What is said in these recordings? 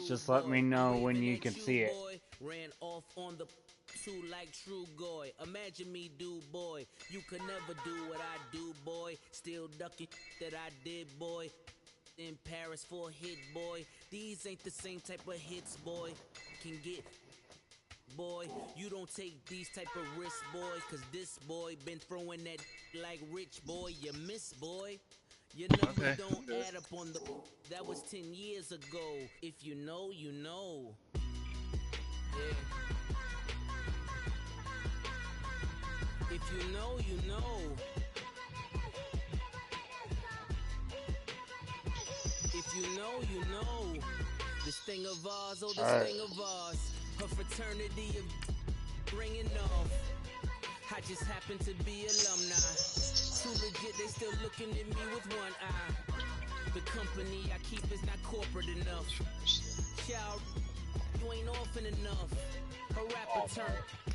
Just let me know when you can see it. Ran off on the two like true goy. Imagine me, do boy. You could never do what I do, boy. Still ducking that I did, boy. In Paris for a hit, boy. These ain't the same type of hits, boy. Can get, boy. You don't take these type of risks, boy. Cause this boy been throwing that like rich, boy. You miss, boy. Your numbers don't add up on the. That was 10 years ago. If you know, you know. Yeah. If you know, you know. If you know, you know. This thing of ours, oh, this thing of ours. Her fraternity of ringing off. I just happen to be alumni. Too legit, they still looking at me with one eye. The company I keep is not corporate enough. Child, you ain't orphan enough. A rapper turn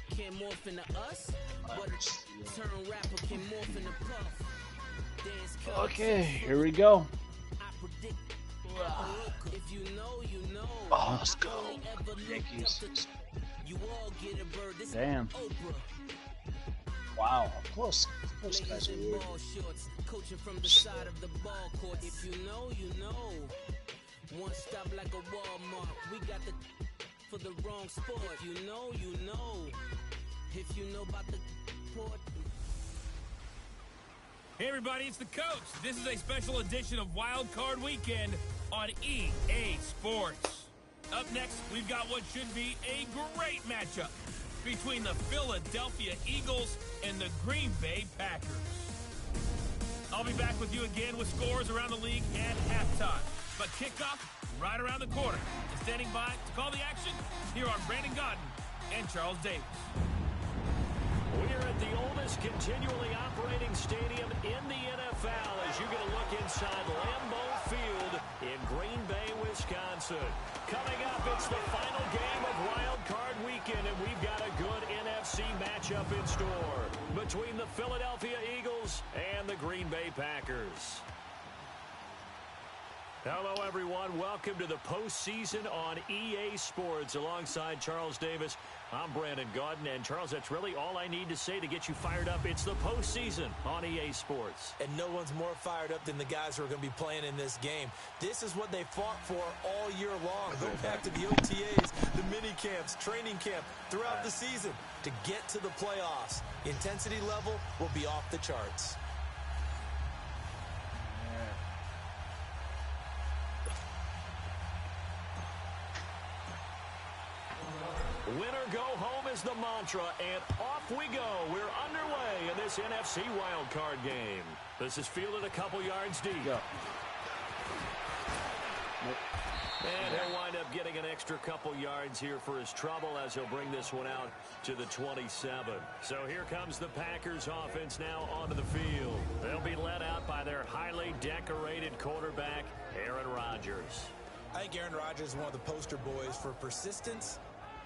can morph into us, but a turn rapper can morph into Puff. Dance okay, here we go. I predict. If you know, you know. Oh, let's go. Yankees. You all get a bird. This Damn. Oprah. Wow, close. Those guys are weird. Ball shorts, coaching from the side of the ball court. If you know, you know. One stop like a Walmart. We got the for the wrong sport. If you know, you know. If you know about the port. Hey everybody, it's the coach. This is a special edition of Wild Card Weekend on EA Sports. Up next, we've got what should be a great matchup between the Philadelphia Eagles and the Green Bay Packers. I'll be back with you again with scores around the league at halftime. But kickoff right around the corner. And standing by to call the action, here are Brandon Godden and Charles Davis. We're at the oldest continually operating stadium in the NFL as you get a look inside Lambeau Field in Green Bay, Wisconsin. Coming up, it's the final game of Wild Card Weekend, and we've got a good NFC matchup in store between the Philadelphia Eagles and the Green Bay Packers. Hello, everyone. Welcome to the postseason on EA Sports. Alongside Charles Davis, I'm Brandon Godden. And, Charles, that's really all I need to say to get you fired up. It's the postseason on EA Sports. And no one's more fired up than the guys who are going to be playing in this game. This is what they fought for all year long. Go back to the OTAs, the mini camps, training camp, throughout the season to get to the playoffs. Intensity level will be off the charts. Winner go home is the mantra, and off we go. We're underway in this NFC wildcard game. This is fielded a couple yards deep. Go. And he'll wind up getting an extra couple yards here for his trouble as he'll bring this one out to the 27. So here comes the Packers offense now onto the field. They'll be led out by their highly decorated quarterback, Aaron Rodgers. I think Aaron Rodgers is one of the poster boys for persistence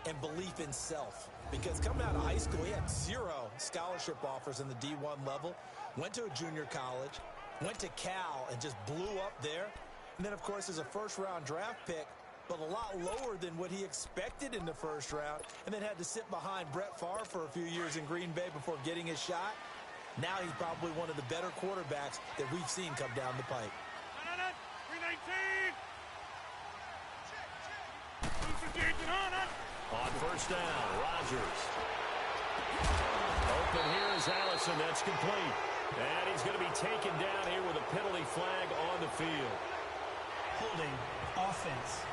and belief in self. Because coming out of high school, he had 0 scholarship offers in the D1 level, went to a junior college, went to Cal and just blew up there. And then, of course, as a first-round draft pick, but a lot lower than what he expected in the first round, and then had to sit behind Brett Favre for a few years in Green Bay before getting his shot. Now he's probably one of the better quarterbacks that we've seen come down the pipe. 319! On first down, Rodgers. Open here is Allison. That's complete. And he's going to be taken down here with a penalty flag on the field. Holding offense.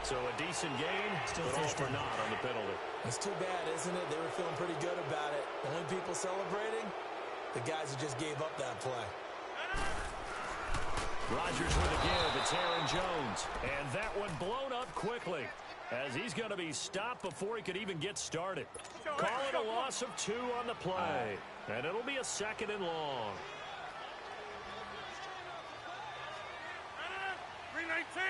So a decent game, but all for naught on the penalty. It's too bad, isn't it? They were feeling pretty good about it. The only people celebrating, the guys who just gave up that play. Rodgers with a give. It's Aaron Jones. And that one blown up quickly as he's going to be stopped before he could even get started. Call it a loss of 2 on the play. And it'll be a 2nd and long. 319!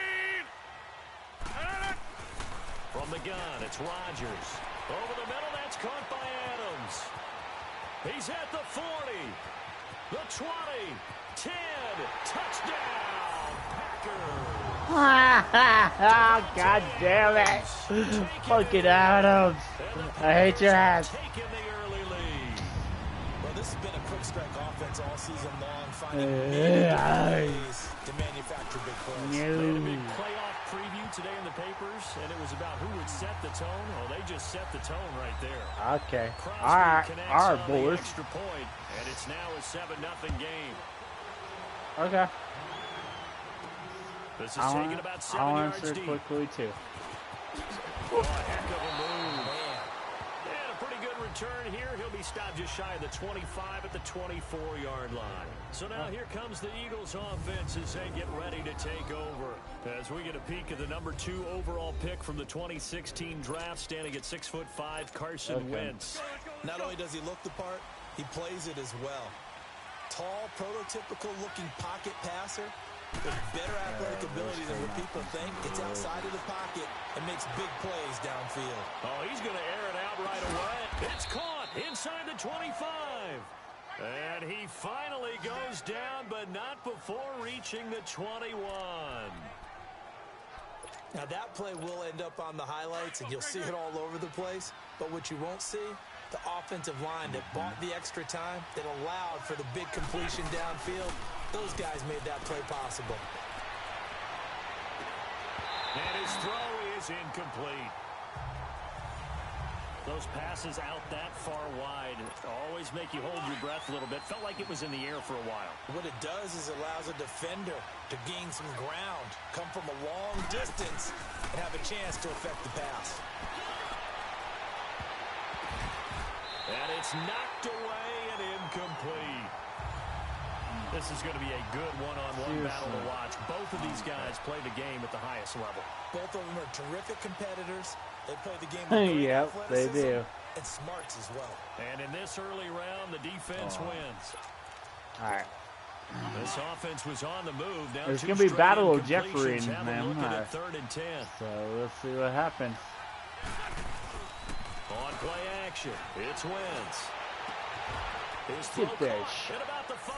From the gun, it's Rodgers. Over the middle, that's caught by Adams. He's at the 40, the 20, 10, touchdown, Packers. God damn it. Fucking Adams. I hate your ass. Taking the early lead. Well, this has been a quick strike offense all season long, finding many ways to manufacture big plays. They had a big playoff preview today in the papers, and it was about who would set the tone. Oh, they just set the tone right there. Okay. Crosby Alright, connects on the boys. extra point, and it's now a 7-0 game. Okay. This is taking about 7 I'll yards answer deep. quickly too. Oh, a heck of a move. And a pretty good return here. He'll be stopped just shy of the 25 at the 24-yard line. So now here comes the Eagles offense as they get ready to take over. As we get a peek at the number 2 overall pick from the 2016 draft, standing at 6'5", Carson Wentz. Not only does he look the part, he plays it as well. Tall, prototypical-looking pocket passer with better athletic ability than what people think. Gets outside of the pocket and makes big plays downfield. Oh, he's going to air it out right away. It's caught inside the 25. And he finally goes down, but not before reaching the 21. Now, that play will end up on the highlights, and you'll see it all over the place. But what you won't see, the offensive line that bought the extra time, that allowed for the big completion downfield, those guys made that play possible. And his throw is incomplete. Those passes out that far wide always make you hold your breath a little bit. Felt like it was in the air for a while. What it does is it allows a defender to gain some ground, come from a long distance, and have a chance to affect the pass. And it's knocked away and incomplete. This is going to be a good one-on-one battle to watch. Both of these guys play the game at the highest level. Both of them are terrific competitors. They play the game with great Yep, they athleticism do. and smarts as well. And in this early round, the defense wins. Alright. This offense was on the move. Now There's two going to be straight Battle of incompletions Jeffrey, have them man. looking at 3rd and 10. So let's see what happens. On play action, it's Wentz. His throw Get that caught at about the 5.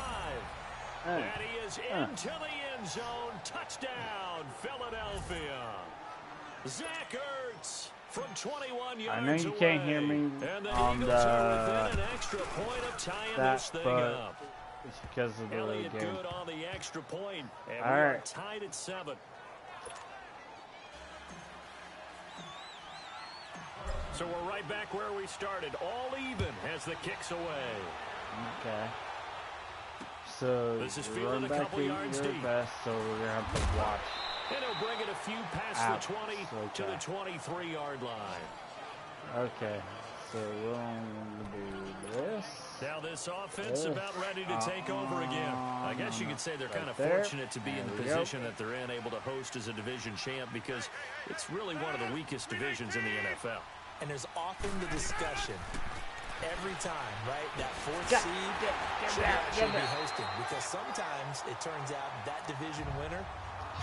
And he is into the end zone. Touchdown, Philadelphia. Zach Ertz from 21 yards I know you can't hear me and the on Eagles are within an extra point of tying this thing up. It's because of the Elliott game. good on the extra point, and All we are right. tied at 7. So we're right back where we started, all even as the kicks away. Okay. So This is run fielded a back couple to yards your deep. best, so we're going to have to watch. And he'll bring it a few past Ouch. the 20 to Okay. the 23-yard line. Okay. So we're going to do this. Now this offense about ready to take over again. I guess you could say they're kind of there. fortunate to be in the There we go. position that they're in, able to host as a division champ, because it's really one of the weakest divisions in the NFL. And there's often the discussion every time, right? That 4th seed should actually be hosting, because sometimes it turns out that division winner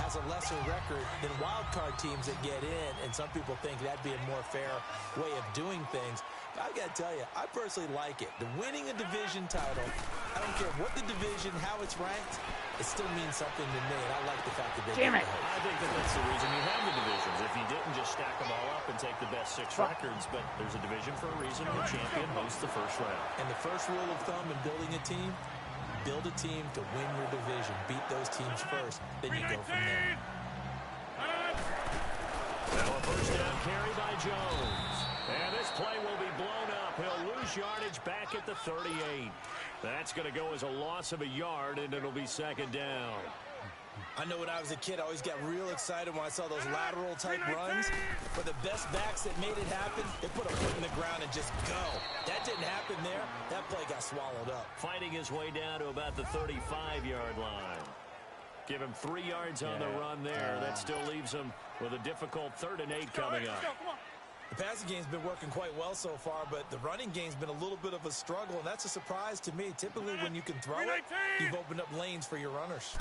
has a lesser record than wild card teams that get in, and some people think that'd be a more fair way of doing things. But I gotta tell you, I personally like it. The winning a division title, I don't care what the division, how it's ranked, it still means something to me, and I like the fact that they get to host. I think that's the reason you have the divisions. If you didn't, just stack them all up and take the best 6 records, but there's a division for a reason. The champion hosts the first round. And the first rule of thumb in building a team, build a team to win your division. Beat those teams first, then you go from there. Now a first down carry by Jones. And this play will be blown up. He'll lose yardage back at the 38. That's going to go as a loss of a yard, and it'll be 2nd down. I know when I was a kid, I always got real excited when I saw those lateral-type runs. But the best backs that made it happen, they put a foot in the ground and just go. That didn't happen there. That play got swallowed up. Fighting his way down to about the 35-yard line. Give him 3 yards on the run there. That still leaves him with a difficult 3rd and 8 coming up. The passing game's been working quite well so far, but the running game's been a little bit of a struggle, and that's a surprise to me. Typically, when you can throw it, you've opened up lanes for your runners.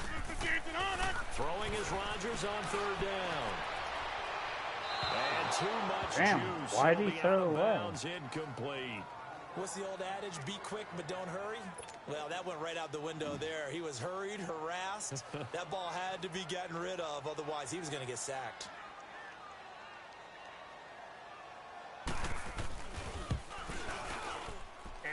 Throwing is Rodgers on 3rd down. And too much Damn, juice. why'd he He'll be throw out of away? bounds, incomplete. What's the old adage? Be quick, but don't hurry? Well, that went right out the window there. He was hurried, harassed. That ball had to be gotten rid of, otherwise he was going to get sacked.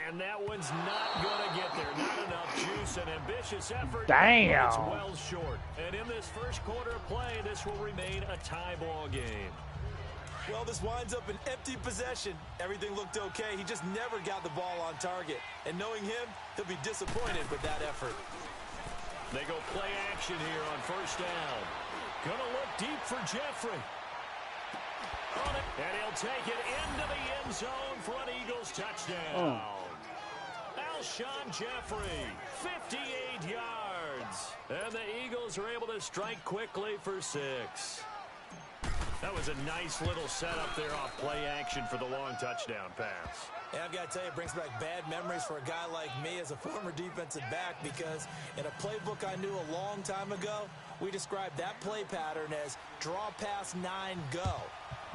And that one's not going to get there. Not enough juice. An ambitious effort. Damn. It's well short. And in this first quarter of play, this will remain a tie ball game. Well, this winds up an empty possession. Everything looked okay. He just never got the ball on target. And knowing him, he'll be disappointed with that effort. They go play action here on first down. Gonna look deep for Jeffrey. On it, and he'll take it into the end zone for an Eagles touchdown. Alshon Jeffrey, 58 yards. And the Eagles are able to strike quickly for 6. That was a nice little setup there off play action for the long touchdown pass. And I've got to tell you, it brings back bad memories for a guy like me as a former defensive back, because in a playbook I knew a long time ago, we described that play pattern as draw pass 9 go,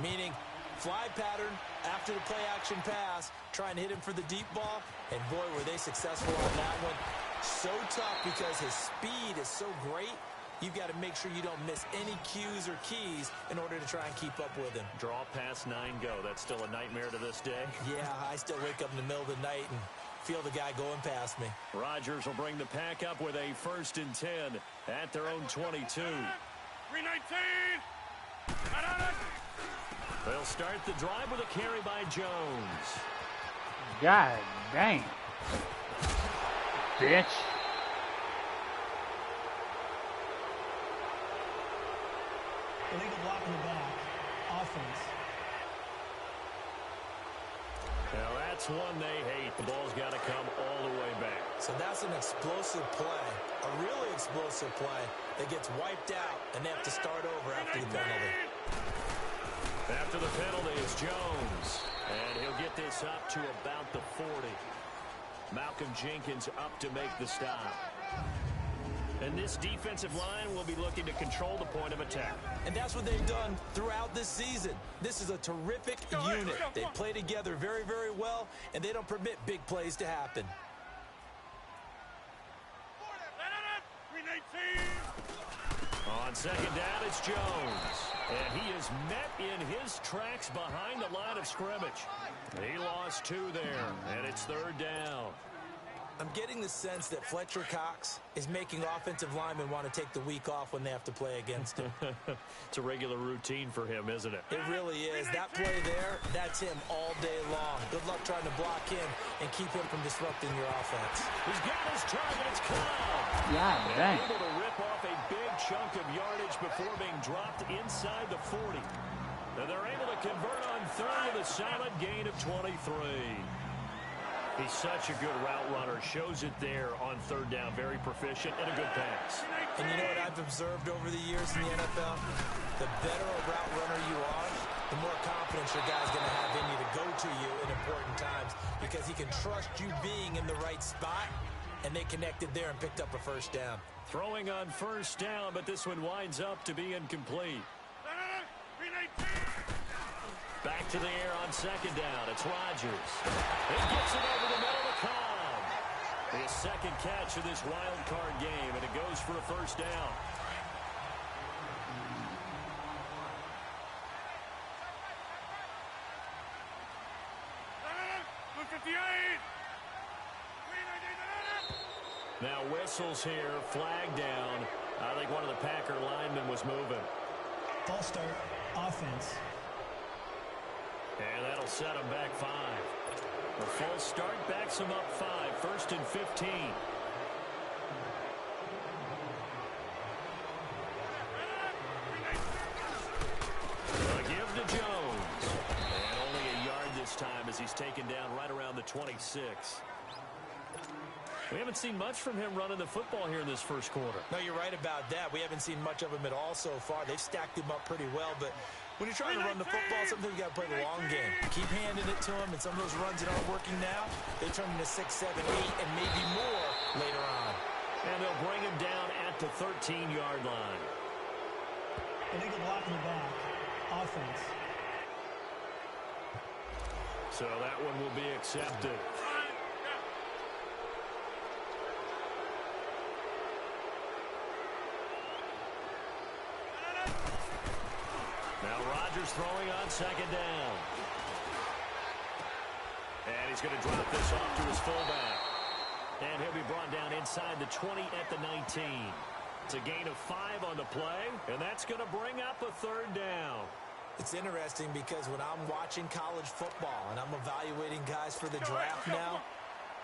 meaning fly pattern after the play action pass, trying to hit him for the deep ball, and boy, were they successful on that one. So tough because his speed is so great. You've got to make sure you don't miss any cues or keys in order to try and keep up with him. Draw pass 9 go. That's still a nightmare to this day. Yeah, I still wake up in the middle of the night and feel the guy going past me. Rodgers will bring the pack up with a 1st and 10 at their own 22. 319. They'll start the drive with a carry by Jones. God dang. Bitch. Illegal block in the back. Offense. Now that's one they hate. The ball's got to come all the way back. So that's an explosive play, a really explosive play that gets wiped out, and they have to start over after the penalty. After the penalty is Jones, and he'll get this up to about the 40. Malcolm Jenkins up to make the stop. And this defensive line will be looking to control the point of attack. And that's what they've done throughout this season. This is a terrific unit. They play together very, very well, and they don't permit big plays to happen. On second down, it's Jones. And he is met in his tracks behind the line of scrimmage. He lost 2 there, and it's 3rd down. I'm getting the sense that Fletcher Cox is making offensive linemen want to take the week off when they have to play against him. It's a regular routine for him, isn't it? It really is. That play there, that's him all day long. Good luck trying to block him and keep him from disrupting your offense. He's got his target. It's Cobb. Yeah, dang. Able to rip off a big chunk of yardage before being dropped inside the 40. And they're able to convert on 3rd with a solid gain of 23. He's such a good route runner. Shows it there on 3rd down. Very proficient and a good pass. And you know what I've observed over the years in the NFL? The better a route runner you are, the more confidence your guy's going to have in you to go to you in important times, because he can trust you being in the right spot, and they connected there and picked up a 1st down. Throwing on 1st down, but this one winds up to be incomplete. Back to the air on 2nd down. It's Rodgers. He gets it over the middle to Cobb. His 2nd catch of this wild card game, and it goes for a 1st down. Now whistles here, flag down. I think one of the Packer linemen was moving. False start. Offense. And that'll set him back 5. A false start backs him up 5. 1st and 15. A give to Jones. And only a yard this time as he's taken down right around the 26. We haven't seen much from him running the football here in this first quarter. No, you're right about that. We haven't seen much of him at all so far. They've stacked him up pretty well, but when you're trying to run the football, sometimes you got to play the long game. Keep handing it to him, and some of those runs that aren't working now, they turn into 6, 7, 8, and maybe more later on. And they'll bring him down at the 13-yard line. Illegal block in the back. Offense. So that one will be accepted. Now Rodgers throwing on second down. And he's going to drop this off to his fullback. And he'll be brought down inside the 20 at the 19. It's a gain of 5 on the play, and that's going to bring up a third down. It's interesting because when I'm watching college football and I'm evaluating guys for the draft now,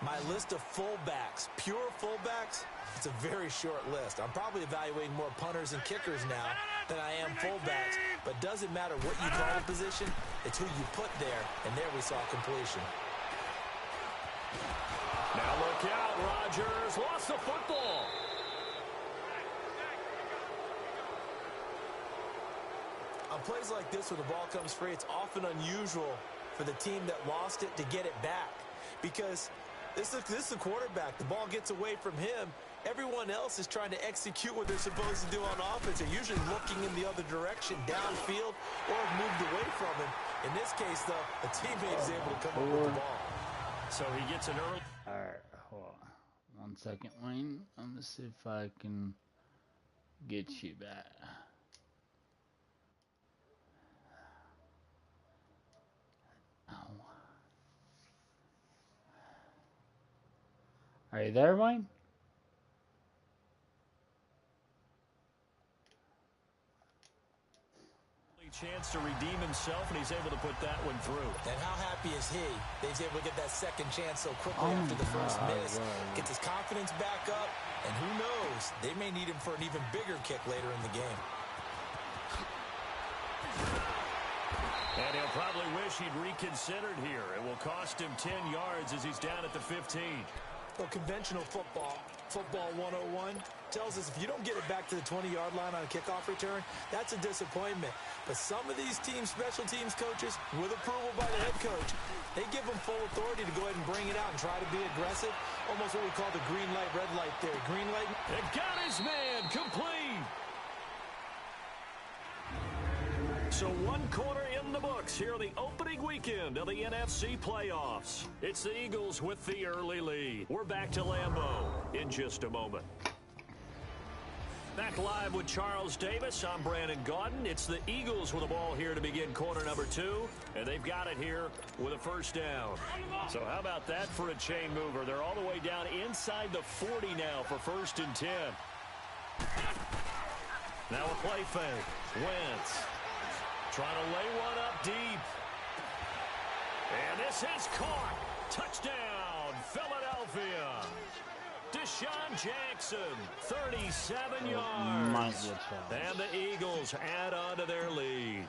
my list of fullbacks, pure fullbacks, it's a very short list. I'm probably evaluating more punters and kickers now than I am fullbacks, but doesn't matter what you call the position, it's who you put there, and there we saw completion. Now look out, Rodgers lost the football. On plays like this where the ball comes free, it's often unusual for the team that lost it to get it back because this is the quarterback. The ball gets away from him. Everyone else is trying to execute what they're supposed to do on offense. They're usually looking in the other direction, downfield, or have moved away from him. In this case, though, a teammate is able to come up with the ball. So he gets an early... All right, hold on 1 second, Wayne. I'm gonna see if I can get you back. Are you there, Wayne? Chance to redeem himself, and he's able to put that one through. And how happy is he that he's able to get that second chance so quickly after the first miss, gets his confidence back up, and who knows, they may need him for an even bigger kick later in the game. And he'll probably wish he'd reconsidered here. It will cost him 10 yards as he's down at the 15. Well, conventional football 101, tells us if you don't get it back to the 20-yard line on a kickoff return, that's a disappointment. But some of these teams, special teams coaches, with approval by the head coach, they give them full authority to go ahead and bring it out and try to be aggressive. Almost what we call the green light, red light theory. Green light. It got his man complete. So 1 quarter in the books here the opening weekend of the NFC playoffs. It's the Eagles with the early lead. We're back to Lambeau in just a moment. Back live with Charles Davis. I'm Brandon Gaudin. It's the Eagles with the ball here to begin quarter number 2, and they've got it here with a first down. So how about that for a chain mover? They're all the way down inside the 40 now for 1st and 10. Now a play fake. Wentz trying to lay one up deep. And this is caught. Touchdown, Philadelphia. Deshaun Jackson, 37 yards. And the Eagles add on to their lead.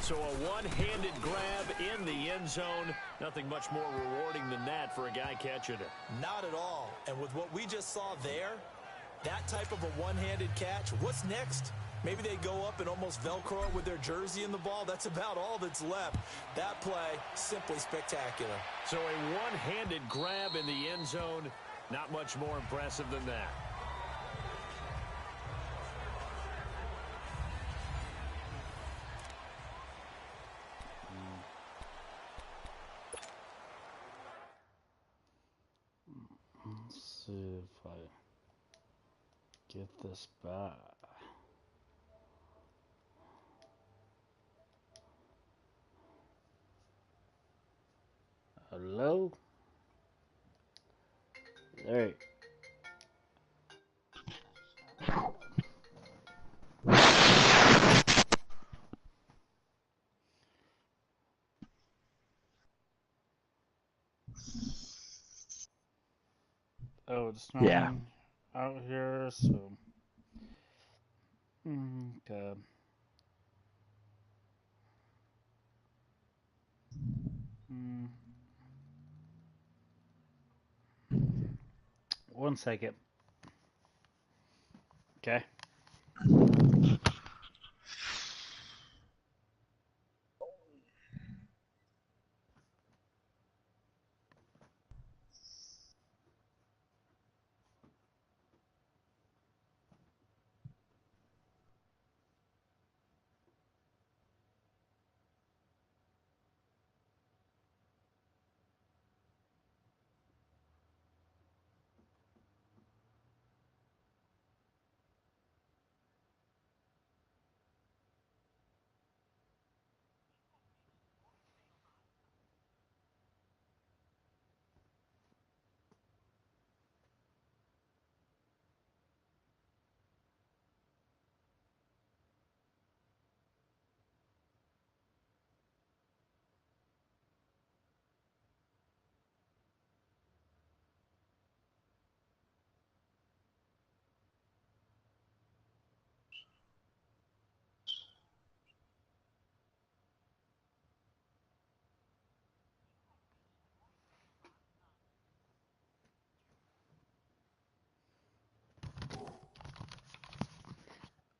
So a one-handed grab in the end zone. Nothing much more rewarding than that for a guy catching it. Not at all. And with what we just saw there, that type of a one-handed catch, what's next? Maybe they go up and almost Velcro it with their jersey in the ball. That's about all that's left. That play, simply spectacular. So a one-handed grab in the end zone. Not much more impressive than that. Let's see if I get this back. Hello? There. Oh, it's snowing out here, so okay. 1 second. Okay.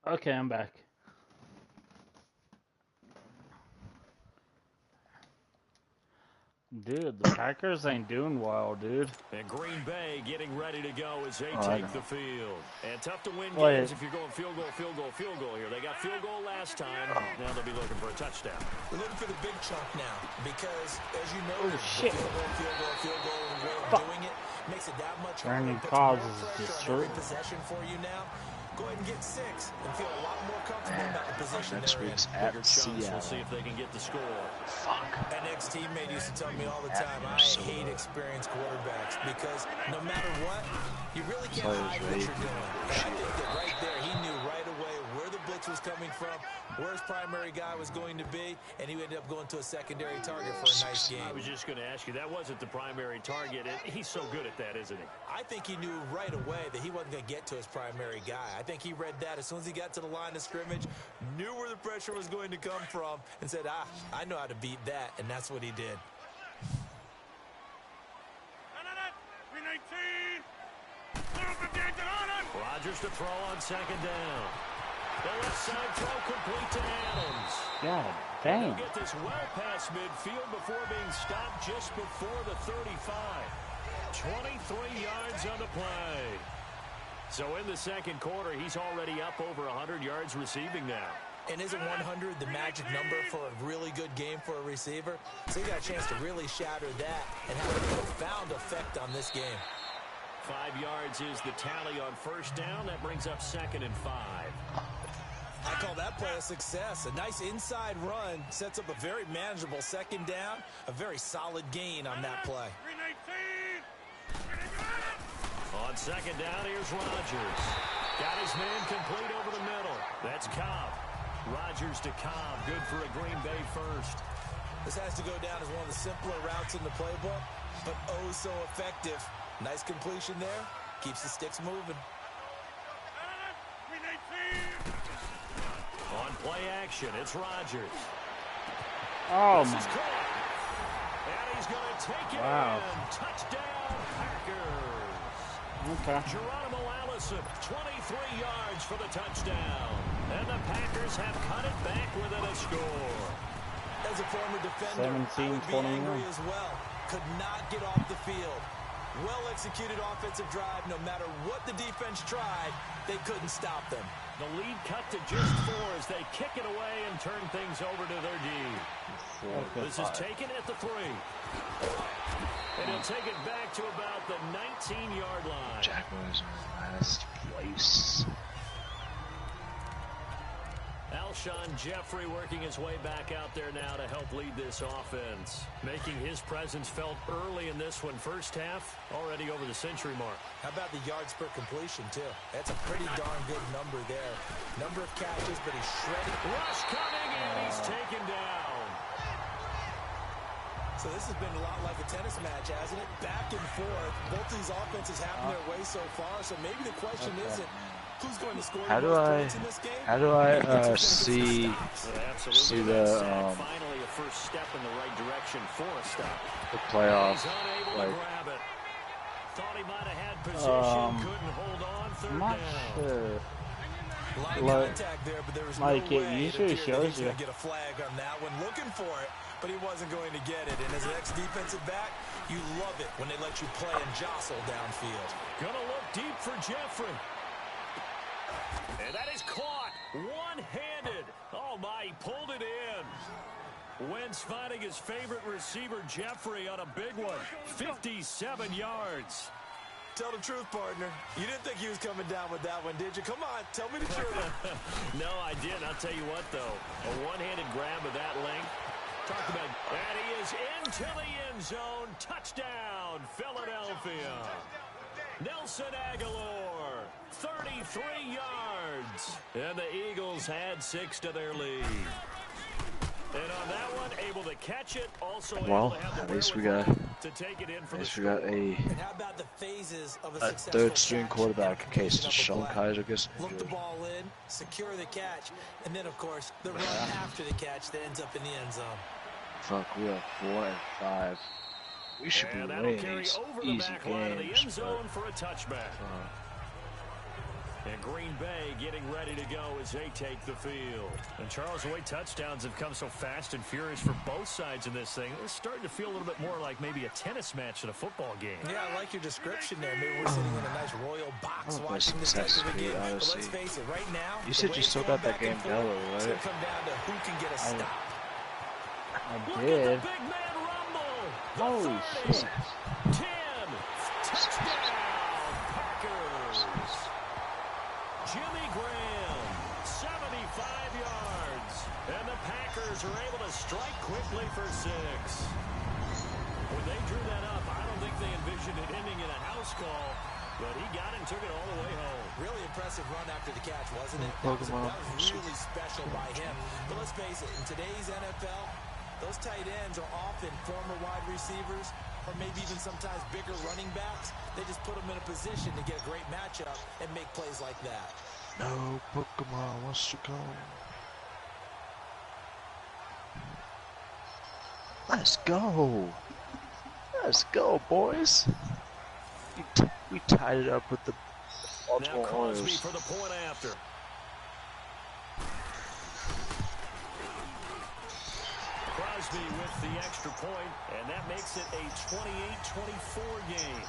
Okay, I'm back. Dude, the Packers ain't doing well, dude. And Green Bay getting ready to go as they take the field. And tough to win games if you're going field goal here. They got field goal last time. Now they'll be looking for a touchdown. They're looking for the big chunk now because, as you know, shit. field goal, and way of doing it makes it that much harder. Brandon Puts Cobbs more is pressure destroyed. on every possession for you now. Go ahead and get 6 and feel a lot more comfortable about the position Next they're in. week's at Bigger chunks. Seattle. We'll see if they can get the score. Fuck. An ex-teammate used to tell me all the time, I hate experienced quarterbacks because no matter what, you really can't hide what you're doing. And I think that right there, he knew right away where the blitz was coming from, where his primary guy was going to be, and he ended up going to a secondary target for a nice game. I was just going to ask you, that wasn't the primary target. He's so good at that, isn't he? I think he knew right away that he wasn't going to get to his primary guy. I think he read that as soon as he got to the line of scrimmage, knew where the pressure was going to come from, and said, I know how to beat that, and that's what he did. Rodgers to throw on second down. The left side throw complete to Adams. God dang. He'll get this well past midfield before being stopped just before the 35. 23 yards on the play. So in the second quarter, he's already up over 100 yards receiving now. And isn't 100 the magic number for a really good game for a receiver? So he got a chance to really shatter that and have a profound effect on this game. 5 yards is the tally on first down. That brings up 2nd and 5. I call that play a success. A nice inside run sets up a very manageable second down. A very solid gain on that play. On second down, here's Rodgers. Got his man complete over the middle. That's Cobb. Rodgers to Cobb. Good for a Green Bay first. This has to go down as one of the simpler routes in the playbook, but oh so effective. Nice completion there. Keeps the sticks moving. On play action, it's Rodgers. Oh This my. is caught. And he's going to take it in. Touchdown, Packers. Okay. Geronimo Allison, 23 yards for the touchdown. And the Packers have cut it back within a score. As a former defender, I would be 17-21. angry as well. Could not get off the field. Well-executed offensive drive. No matter what the defense tried, they couldn't stop them. The lead cut to just 4 as they kick it away and turn things over to their D. This is taken at the 3. And he'll take it back to about the 19-yard line. Jaguars are in last place. Alshon Jeffrey working his way back out there now to help lead this offense. Making his presence felt early in this one. First half, already over the century mark. How about the yards per completion, too? That's a pretty darn good number there. Number of catches, but he's shredding. Rush coming, and he's taken down. So this has been a lot like a tennis match, hasn't it? Back and forth. Both these offenses having their way so far. So maybe the question isn't who's going to score the most points in this game. How do I see the finally a first step in the right direction for a stop. the playoff? He's unable Like, to grab it. Thought he might have had position, couldn't hold on. I'm Third not down. sure. A lot of contact there, but there was Like, no it way usually appeared that shows he's you. going to get a flag on that one. Looking for it, but he wasn't going to get it. And as an ex-defensive back, you love it when they let you play and jostle downfield. Gonna look deep for Jeffrey. And that is caught one-handed. Oh, my, he pulled it in. Wentz finding his favorite receiver, Jeffrey, on a big one. 57 yards. Tell the truth, partner. You didn't think he was coming down with that one, did you? Come on, tell me the truth. No, I didn't. I'll tell you what, though. A one-handed grab of that length. Talk about, and he is into the end zone. Touchdown, Philadelphia. Nelson Aguilar, 33 yards. And the Eagles had 6 to their lead. And on that one, able to catch it, also able to have the at least we wherewithal got to take it in for at the least we got score. a And how about the phases of a successful third string catch quarterback in and case completion of Sean a play? Kaiser gets Look the injured. ball in, secure the catch, and then, of course, the run after the catch that ends up in the end zone. Fuck, we are 4 and 5. We should be And that'll winning carry these over the easy back line of the end games. zone for a touchback. And Green Bay getting ready to go as they take the field. And Charles, the way touchdowns have come so fast and furious for both sides in this thing, it's starting to feel a little bit more like maybe a tennis match than a football game. Yeah, I like your description there. Maybe we're sitting in a nice royal box watching this type of a game. But let's face it, right now, you said you still got that game down, right? It's going to come down to who can get a stop. I did. Big man rumble. Holy shit. 10. Touchdown, Packers. Jimmy Graham, 75 yards. And the Packers are able to strike quickly for 6. When they drew that up, I don't think they envisioned it ending in a house call, but he got it and took it all the way home. Really impressive run after the catch, wasn't it? That was really special by him. But let's face it, in today's NFL, those tight ends are often former wide receivers or maybe even sometimes bigger running backs. They just put them in a position to get a great matchup and make plays like that. No, Pokemon wants to go. Let's go. Let's go, boys. We tied it up with the Baltimore Orioles. For the point after. Crosby with the extra point, and that makes it a 28-24 game.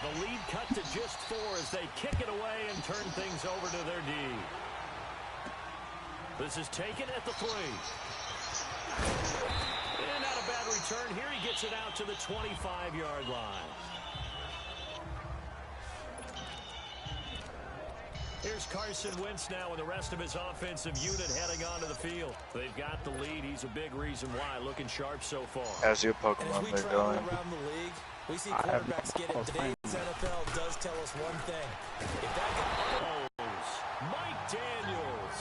The lead cut to just 4 as they kick it away and turn things over to their D. This is taken at the 3. And not a bad return here. He gets it out to the 25-yard line. Here's Carson Wentz now with the rest of his offensive unit heading onto the field. They've got the lead. He's a big reason why. Looking sharp so far. How's your Pokemon been going? Around the league, we see quarterbacks get it. Today's NFL does tell us one thing. If that guy... Mike Daniels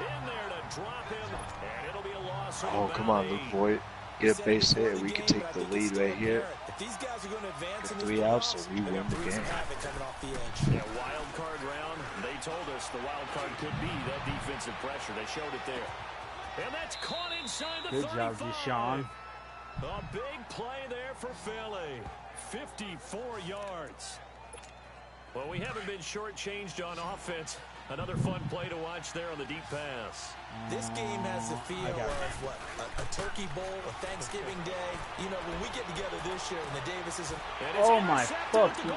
in there to drop him, and it'll be a loss. Oh, come on, Luke Voigt. Get a base hit. We can take the lead right here. If these guys are going to advance in 3 outs, so we win the game. Yeah, wild card round. They told us the wild card could be that defensive pressure. They showed it there. And that's caught inside the 35. Good job, Deshaun. A big play there for Philly. 54 yards. Well, we haven't been shortchanged on offense. Another fun play to watch there on the deep pass. This game has the feel of what? A turkey bowl, a Thanksgiving day. You know, when we get together this year and the Davises and oh my fucking.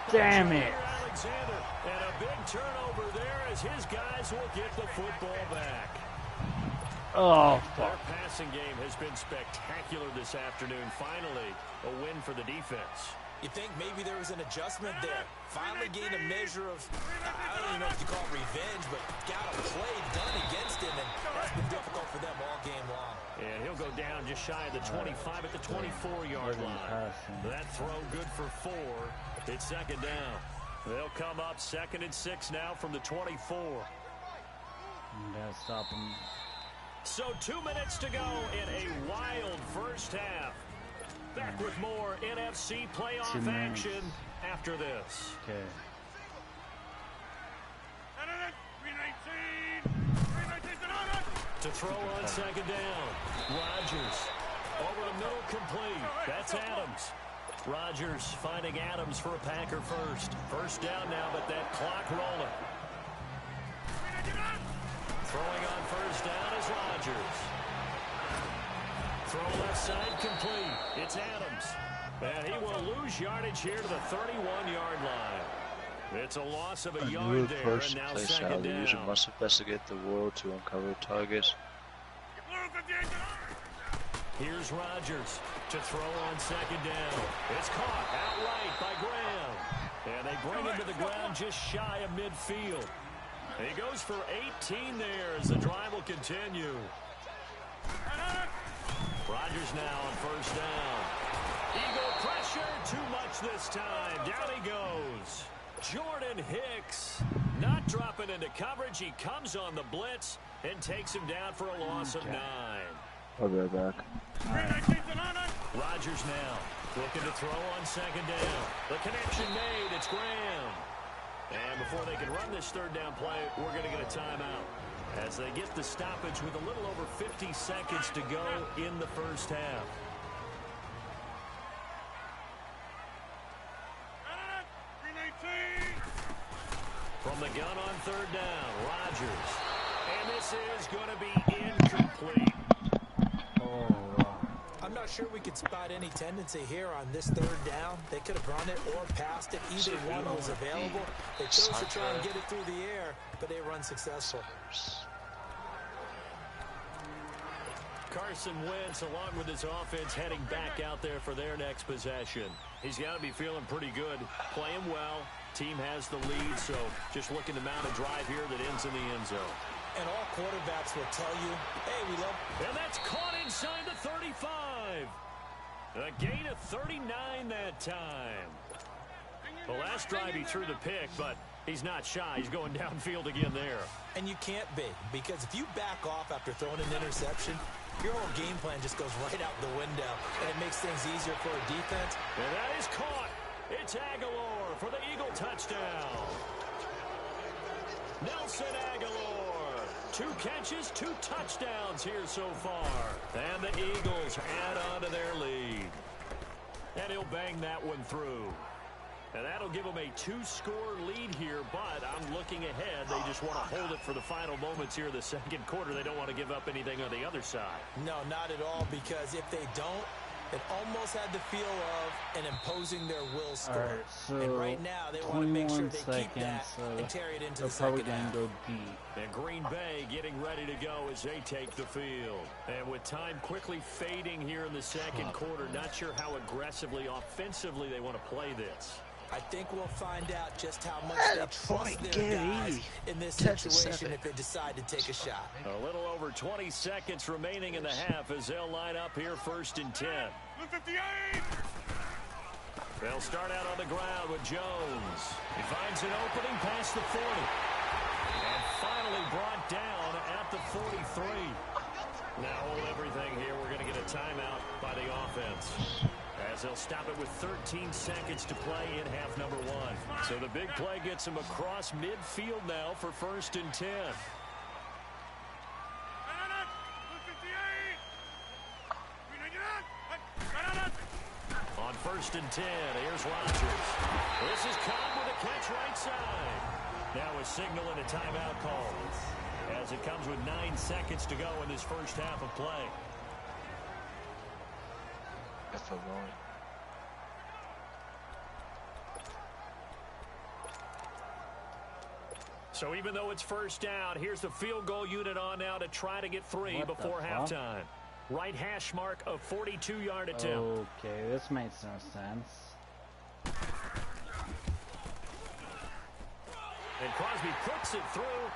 Damn it. Alexander, and a big turnover there as his guys will get the football back. Oh, fuck. Their passing game has been spectacular this afternoon. Finally, a win for the defense. You think maybe there was an adjustment there. Finally gained a measure of, I don't even know if you call it revenge, but got a play done against him, and that's been difficult for them all game long. And he'll go down just shy of the 25 at the 24-yard line. That throw good for 4. It's second down. They'll come up 2nd and 6 now from the 24. Gotta stop him. So 2 minutes to go in a wild first half. Back with more NFC playoff action after this. Okay. To throw on second down. Rodgers. Over the middle, complete. That's Adams. Rodgers finding Adams for a Packer first. First down now, but that clock rolling. Throwing on first down is Rodgers. Throw left side complete. It's Adams. And he will lose yardage here to the 31-yard line. It's a loss of a yard there, and now second down. The user must investigate the world to uncover targets. Here's Rodgers to throw on second down. It's caught outright by Graham. And they bring him to the ground just shy of midfield. He goes for 18 there as the drive will continue. Rodgers now on first down. Eagle pressure, too much this time. Down he goes. Jordan Hicks not dropping into coverage. He comes on the blitz and takes him down for a loss of 9. I'll be right back. Rodgers now looking to throw on second down. The connection made. It's Graham. And before they can run this third down play, we're going to get a timeout as they get the stoppage with a little over 50 seconds to go in the first half. From the gun on third down, Rodgers. And this is going to be incomplete. I'm not sure we could spot any tendency here on this third down. They could have run it or passed it. Either one was available. They chose to try and get it through the air, but they were unsuccessful. Carson Wentz, along with his offense, heading back out there for their next possession. He's got to be feeling pretty good, playing well. Team has the lead, so just looking to mount a drive here that ends in the end zone. And all quarterbacks will tell you, hey, we love... And that's caught inside the 35. A gain of 39 that time. The last drive he threw the pick, but he's not shy. He's going downfield again there. And you can't be, because if you back off after throwing an interception, your whole game plan just goes right out the window, and it makes things easier for a defense. And that is caught. It's Aguilar for the Eagle touchdown. Nelson Aguilar. 2 catches, 2 touchdowns here so far. And the Eagles add on to their lead. And he'll bang that one through. And that'll give them a 2-score lead here, but I'm looking ahead. They just want to hold it for the final moments here of the second quarter. They don't want to give up anything on the other side. No, not at all, because if they don't, it almost had the feel of an imposing their will score. Alright, so and right now, they want to make sure they keep that and carry it into the second half. Go deep. And Green Bay getting ready to go as they take the field. And with time quickly fading here in the second quarter, not sure how aggressively, offensively they want to play this. I think we'll find out just how much they trust their guys in this situation if they decide to take a shot. A little over 20 seconds remaining in the half as they'll line up here 1st and 10. 58! They'll start out on the ground with Jones. He finds an opening past the 40. And finally brought down at the 43. Now hold everything here. We're going to get a timeout by the offense, as they'll stop it with 13 seconds to play in half number 1. So the big play gets him across midfield now for 1st and 10. On 1st and 10, here's Rodgers. This is Cobb with a catch right side. Now a signal and a timeout call, as it comes with 9 seconds to go in this first half of play. So even though it's first down, here's the field goal unit on now to try to get 3 before halftime. Right hash mark of 42-yard attempt. Okay, this makes no sense. And Crosby puts it through,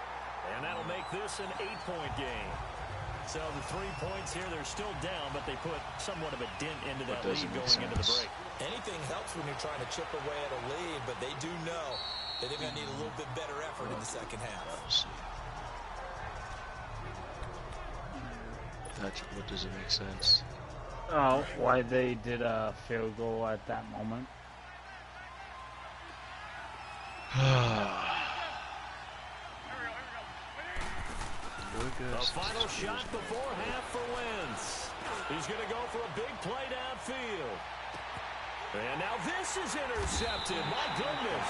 and that'll make this an 8-point game. So the 3 points here, they're still down, but they put somewhat of a dent into that lead going into the break. Anything helps when you're trying to chip away at a lead, but they do know that they're going to need a little bit better effort in the second half. What doesn't make sense? Oh, why they did a field goal at that moment? The final shot before half for Wentz. He's going to go for a big play downfield. And now this is intercepted. My goodness.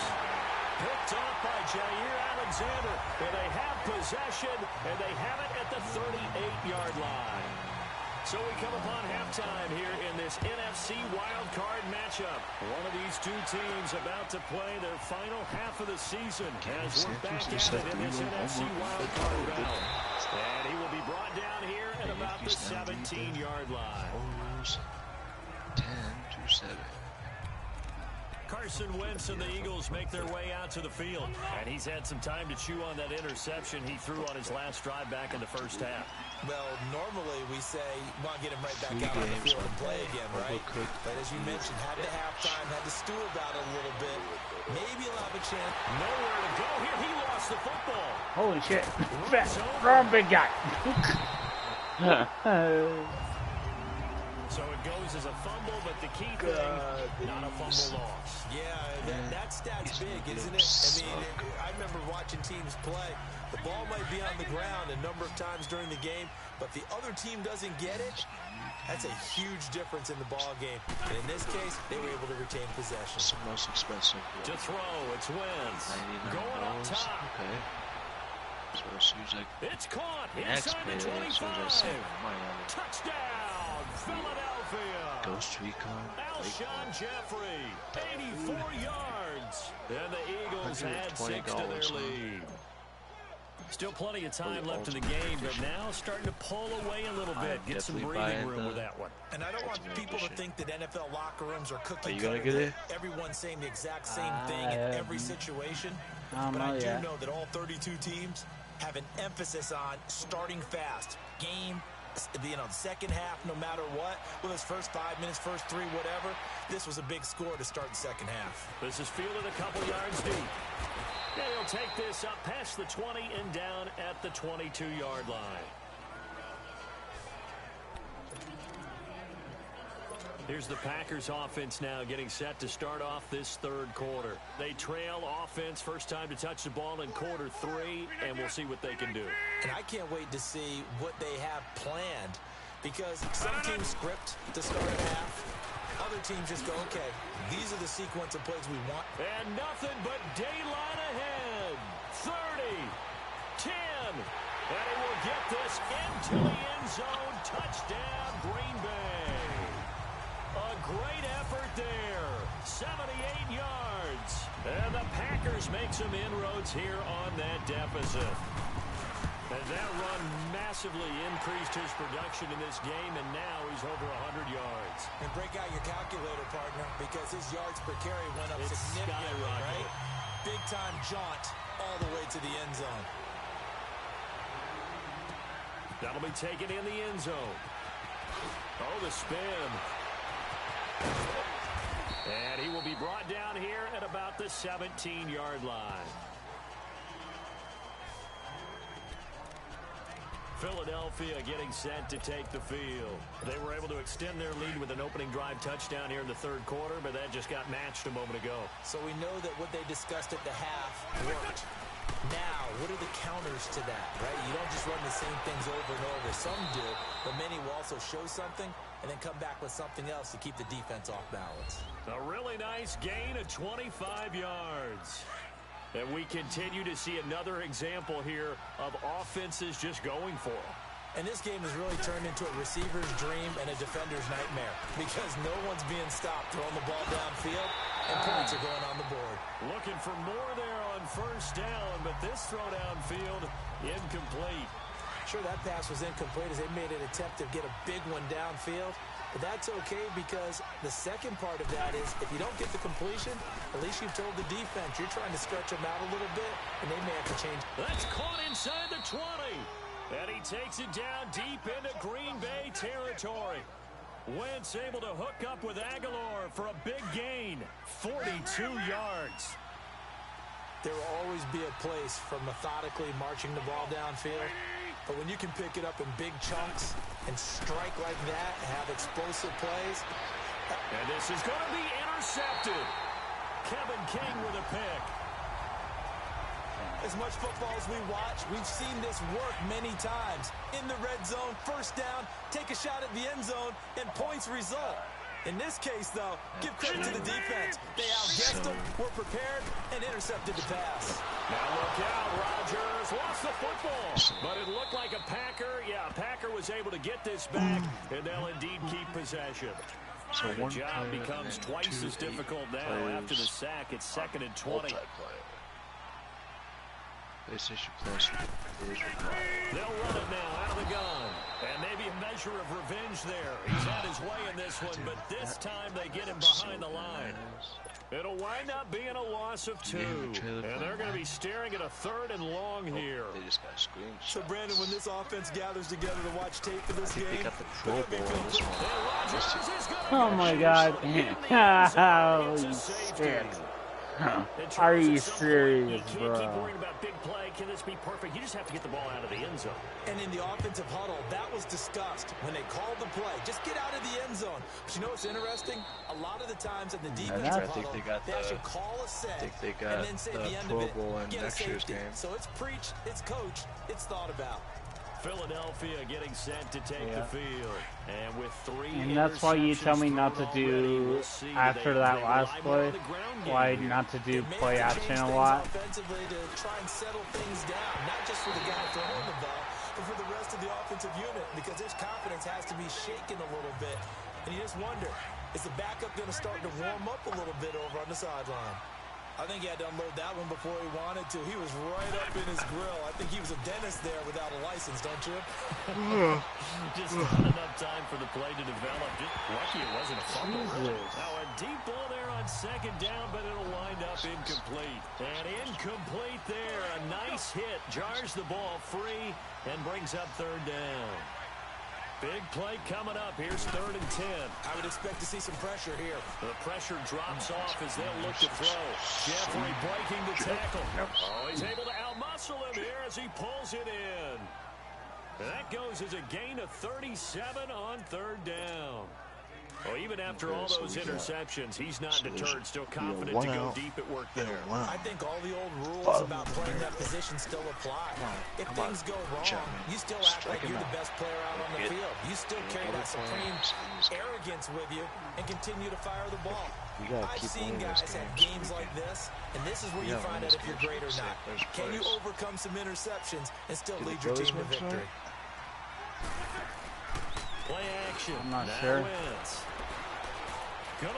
Picked off by Jair Alexander. And they have possession, and they have it at the 38-yard line. So we come upon halftime here in this NFC wildcard matchup. One of these two teams about to play their final half of the season as we're back at it in this NFC wildcard battle. And he will be brought down here at about the 17-yard line. 10-7. Carson Wentz and the Eagles make their way out to the field. And he's had some time to chew on that interception he threw on his last drive back in the first half. Well, normally we say, want to get him right back out on the field and play again, right? But as you mentioned, had to halftime, had to stool about it a little bit. Maybe he'll have a chance. Nowhere to go here. He lost the football. Holy shit. Wrong big guy. So it goes as a fumble, but the key thing, not a fumble loss. Yeah, that stat's big, isn't it? I mean, I remember watching teams play. The ball might be on the ground a number of times during the game, but the other team doesn't get it. That's a huge difference in the ball game. And in this case, they were able to retain possession. It's the most expensive. To throw, it's Wentz. Going up top. Okay. So as soon as it's caught inside the 25. Touchdown, Philadelphia. Ghost Recon. Alshon Jeffrey, 84 yards. And the Eagles had 6 to their lead. Still plenty of time left in the game, but now starting to pull away a little bit. Get some breathing room with that one. And I don't want people to think that NFL locker rooms are cookie cutter. Get it? Everyone's saying the exact same thing in every situation. But I do know that all 32 teams have an emphasis on starting fast. Game, the second half, no matter what. Whether it's first 5 minutes, first 3, whatever. This was a big score to start the second half. This is fielded a couple yards deep. And he'll take this up past the 20 and down at the 22-yard line. Here's the Packers offense now getting set to start off this third quarter. They trail offense, first time to touch the ball in quarter 3, and we'll see what they can do. And I can't wait to see what they have planned, because some teams script to start a half. Other teams just go, okay, these are the sequence of plays we want. And nothing but daylight ahead. 30, 10, and he will get this into the end zone. Touchdown, Green Bay. A great effort there. 78 yards. And the Packers make some inroads here on that deficit. And that run massively increased his production in this game, and now he's over 100 yards. And break out your calculator, partner, because his yards per carry went up significantly, right? Big-time jaunt all the way to the end zone. That'll be taken in the end zone. Oh, the spin. And he will be brought down here at about the 17-yard line. Philadelphia getting set to take the field. They were able to extend their lead with an opening drive touchdown here in the third quarter, but that just got matched a moment ago. So we know that what they discussed at the half worked. Now, what are the counters to that, right? You don't just run the same things over and over. Some do, but many will also show something and then come back with something else to keep the defense off balance. A really nice gain of 25 yards. And we continue to see another example here of offenses just going for it. And this game has really turned into a receiver's dream and a defender's nightmare, because no one's being stopped throwing the ball downfield, and points are going on the board. Looking for more there on first down, but this throw downfield incomplete. Sure, that pass was incomplete as they made an attempt to get a big one downfield. But that's okay, because the second part of that is if you don't get the completion, at least you've told the defense you're trying to stretch them out a little bit, and they may have to change. That's caught inside the 20. And he takes it down deep into Green Bay territory. Wentz able to hook up with Aguilar for a big gain. 42 yards. There will always be a place for methodically marching the ball downfield. But when you can pick it up in big chunks and strike like that and have explosive plays. And this is going to be intercepted. Kevin King with a pick. As much football as we watch, we've seen this work many times. In the red zone, first down, take a shot at the end zone, and points result. In this case, though, give credit to the defense. They outguessed them, were prepared, and intercepted the pass. Now look out, Rodgers lost the football. But it looked like a Packer. Yeah, a Packer was able to get this back, and they'll indeed keep possession. So the job becomes twice as difficult now after the sack. It's 2nd and 20. PlayStation Plus is required. They'll run it now out of the gun. And maybe a measure of revenge there. He's had his way in this one, but this time they get him behind the line. It'll wind up being a loss of 2. And they're going to be staring at a 3rd and long here. They just got screen shots. So, Brandon, when this offense gathers together to watch tape for this game, they got the Pro Bowl on this one. Oh my God! Holy shit! Are you serious, you can't keep bro? worrying about big play. Can this be perfect? You just have to get the ball out of the end zone. And in the offensive huddle, that was discussed when they called the play. Just get out of the end zone. But you know what's interesting? A lot of the times in the defensive huddle, they actually call a set and then say at the end of it, get a safety. So it's preached, it's coached, it's thought about. Philadelphia getting set to take the field. And with 3 And that's why you tell me not to do, after that last play, why not to do play action a lot. Offensively to try and settle things down, not just for the guy throwing the ball, but for the rest of the offensive unit, because his confidence has to be shaken a little bit. And you just wonder, is the backup going to start to warm up a little bit over on the sideline? I think he had to unload that one before he wanted to. He was right up in his grill. I think he was a dentist there without a license, don't you? Just not enough time for the play to develop. Just lucky it wasn't a fumble. Now a deep ball there on second down, but it'll wind up incomplete. And incomplete there. A nice hit. Jars the ball free and brings up third down. Big play coming up. Here's 3rd and 10. I would expect to see some pressure here. The pressure drops off as they'll look to throw. Jeffrey breaking the tackle. Oh, he's able to outmuscle him here as he pulls it in. That goes as a gain of 37 on 3rd down. Well, even after all those interceptions, he's not deterred, still confident to go deep at work there. I think all the old rules about playing that position still apply. If things go wrong, you still act like you're the best player out on the field. You still carry that supreme arrogance with you and continue to fire the ball. I've seen guys have games like this, and this is where you find out if you're great or not. Can you overcome some interceptions and still lead your team to victory? Play action. I'm not sure.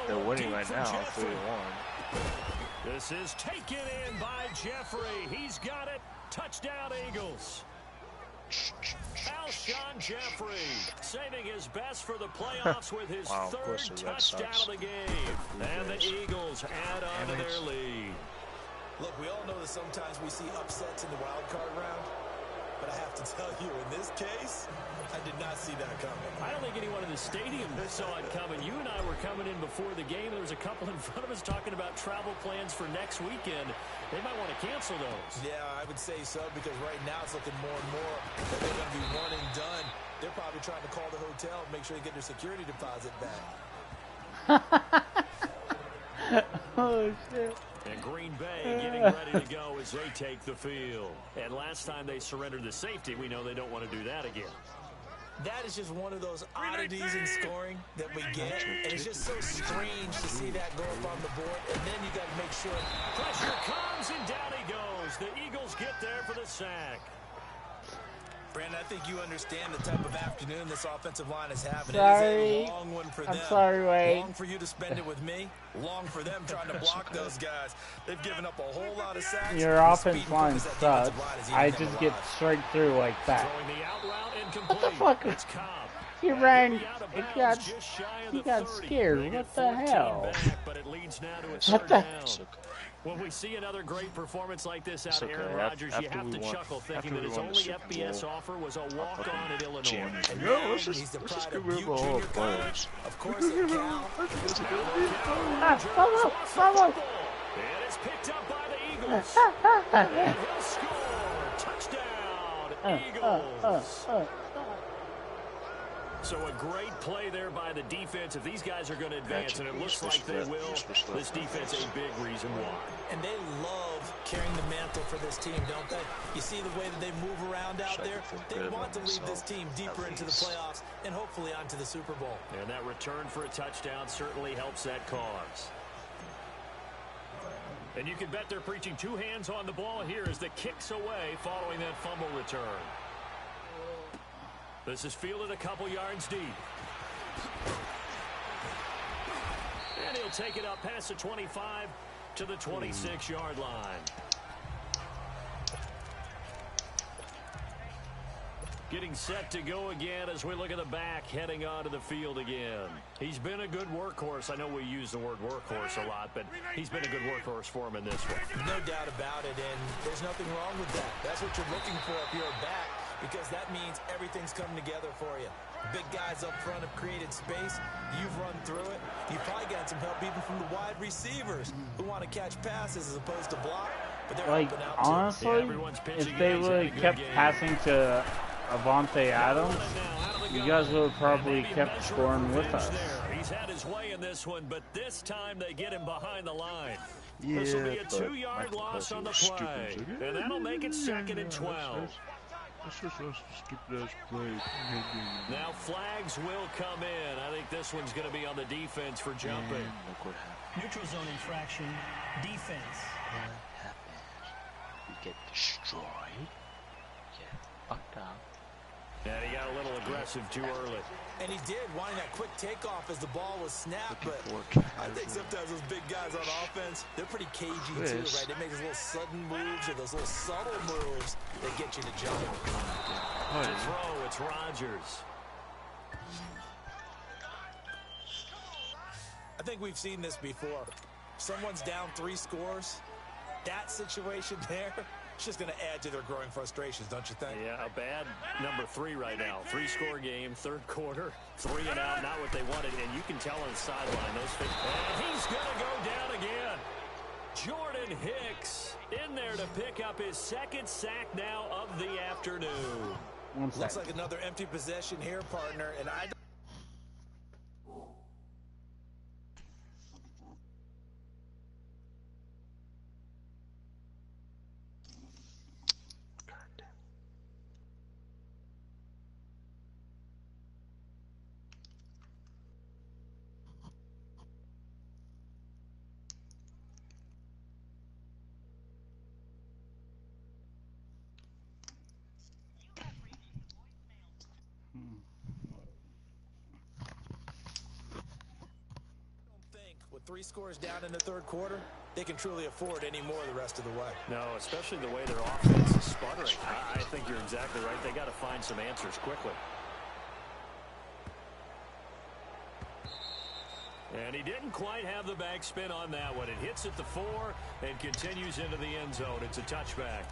They're winning right now, 3-1. This is taken in by Jeffrey. He's got it. Touchdown, Eagles. Alshon Jeffrey saving his best for the playoffs with his 3rd touchdown of the game. And the Eagles add on to their lead. Look, we all know that sometimes we see upsets in the wild card round. But I have to tell you, in this case, I did not see that coming. I don't think anyone in the stadium saw it coming. You and I were coming in before the game. There was a couple in front of us talking about travel plans for next weekend. They might want to cancel those. Yeah, I would say so, because right now it's looking more and more that they're going to be one and done. They're probably trying to call the hotel and make sure they get their security deposit back. Oh, shit. And Green Bay getting ready to go as they take the field. And last time they surrendered the safety, we know they don't want to do that again. That is just one of those oddities in scoring that we get. And it's just so strange to see that go up on the board. And then you got to make sure. Pressure comes and down he goes. The Eagles get there for the sack. Brandon, I think you understand the type of afternoon this offensive line is having. Sorry. It is a long one for them. I'm sorry, Wade. Long for you to spend it with me. Long for them trying to block those guys. They've given up a whole lot of sacks. Your offense line sucks. I just get straight through like that. What the fuck? He ran. He got scared. What the hell? What the hell? When we see another great performance like this out of Aaron Rodgers, you have to chuckle thinking that his only FBS offer was a walk-on at Illinois. No, let's just get rid of all the players. Of course, at Cal. Vamos! It is picked up by the Eagles. And he'll score. Touchdown, Eagles. So a great play there by the defense. If these guys are going to advance, and it looks like they will, this defense a big reason why. And they love carrying the mantle for this team, don't they? You see the way that they move around out there? They want to lead this team deeper into the playoffs and hopefully onto the Super Bowl. And that return for a touchdown certainly helps that cause. And you can bet they're preaching 2 hands on the ball here as the kick's away following that fumble return. This is fielded a couple yards deep. And he'll take it up past the 25 to the 26-yard line. Getting set to go again as we look at the back heading onto the field again. He's been a good workhorse. I know we use the word workhorse a lot, but he's been a good workhorse for him in this one. No doubt about it, and there's nothing wrong with that. That's what you're looking for if you're a back. because that means everything's coming together for you. Big guys up front have created space. You've run through it. You've probably gotten some help even from the wide receivers who want to catch passes as opposed to block. But they're like, helping out honestly, if they would have kept passing to Avante Adams, you guys would have probably kept scoring with us. He's had his way in this one, but this time they get him behind the line. Yeah, this will be a 2-yard loss on the play, and that'll make it 2nd and 12. That's just a stupid-ass play. Now flags will come in. I think this one's going to be on the defense for jumping. Look what happened. Neutral zone infraction, defense. What happened? We get destroyed. Get fucked up. And he got a little aggressive too early. And he did, wanting that quick takeoff as the ball was snapped. But I think sometimes those big guys on offense, they're pretty cagey too, right? They make those little sudden moves or those little subtle moves that get you to jump. To throw, it's Rodgers. I think we've seen this before. Someone's down 3 scores. That situation there, it's just going to add to their growing frustrations, don't you think? Yeah, a bad number 3 right now. 3-score game, 3rd quarter, 3 and out, not what they wanted. And you can tell on the sideline, those fits. And he's going to go down again. Jordan Hicks in there to pick up his 2nd sack now of the afternoon. Looks like another empty possession here, partner. And I don't... With 3 scores down in the 3rd quarter, they can truly afford any more the rest of the way. No, especially the way their offense is sputtering. I think you're exactly right. They got to find some answers quickly. And he didn't quite have the backspin on that one. It hits at the 4 and continues into the end zone. It's a touchback.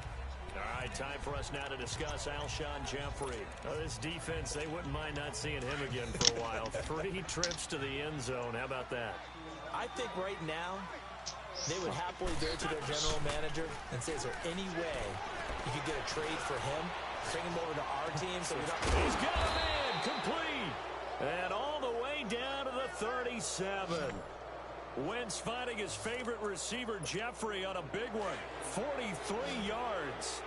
All right, time for us now to discuss Alshon Jeffrey. Now, this defense, they wouldn't mind not seeing him again for a while. 3 trips to the end zone. How about that? I think right now they would happily go to their general manager and say, is there any way you could get a trade for him? Bring him over to our team so we don't... He's got a man complete. And all the way down to the 37. Wentz finding his favorite receiver, Jeffrey, on a big one. 43 yards.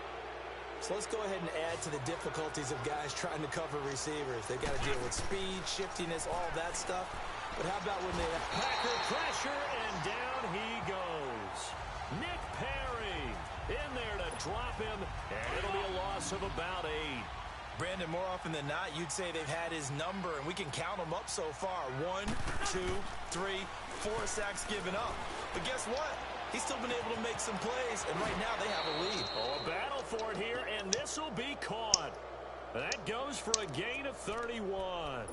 So let's go ahead and add to the difficulties of guys trying to cover receivers. They've got to deal with speed, shiftiness, all that stuff. But how about when they have Packer pressure, and down he goes. Nick Perry in there to drop him, and it'll be a loss of about 8. Brandon, more often than not, you'd say they've had his number, and we can count them up so far. 1, 2, 3, 4 sacks given up. But guess what? He's still been able to make some plays, and right now they have a lead. Oh, a battle for it here, and this will be caught. That goes for a gain of 31.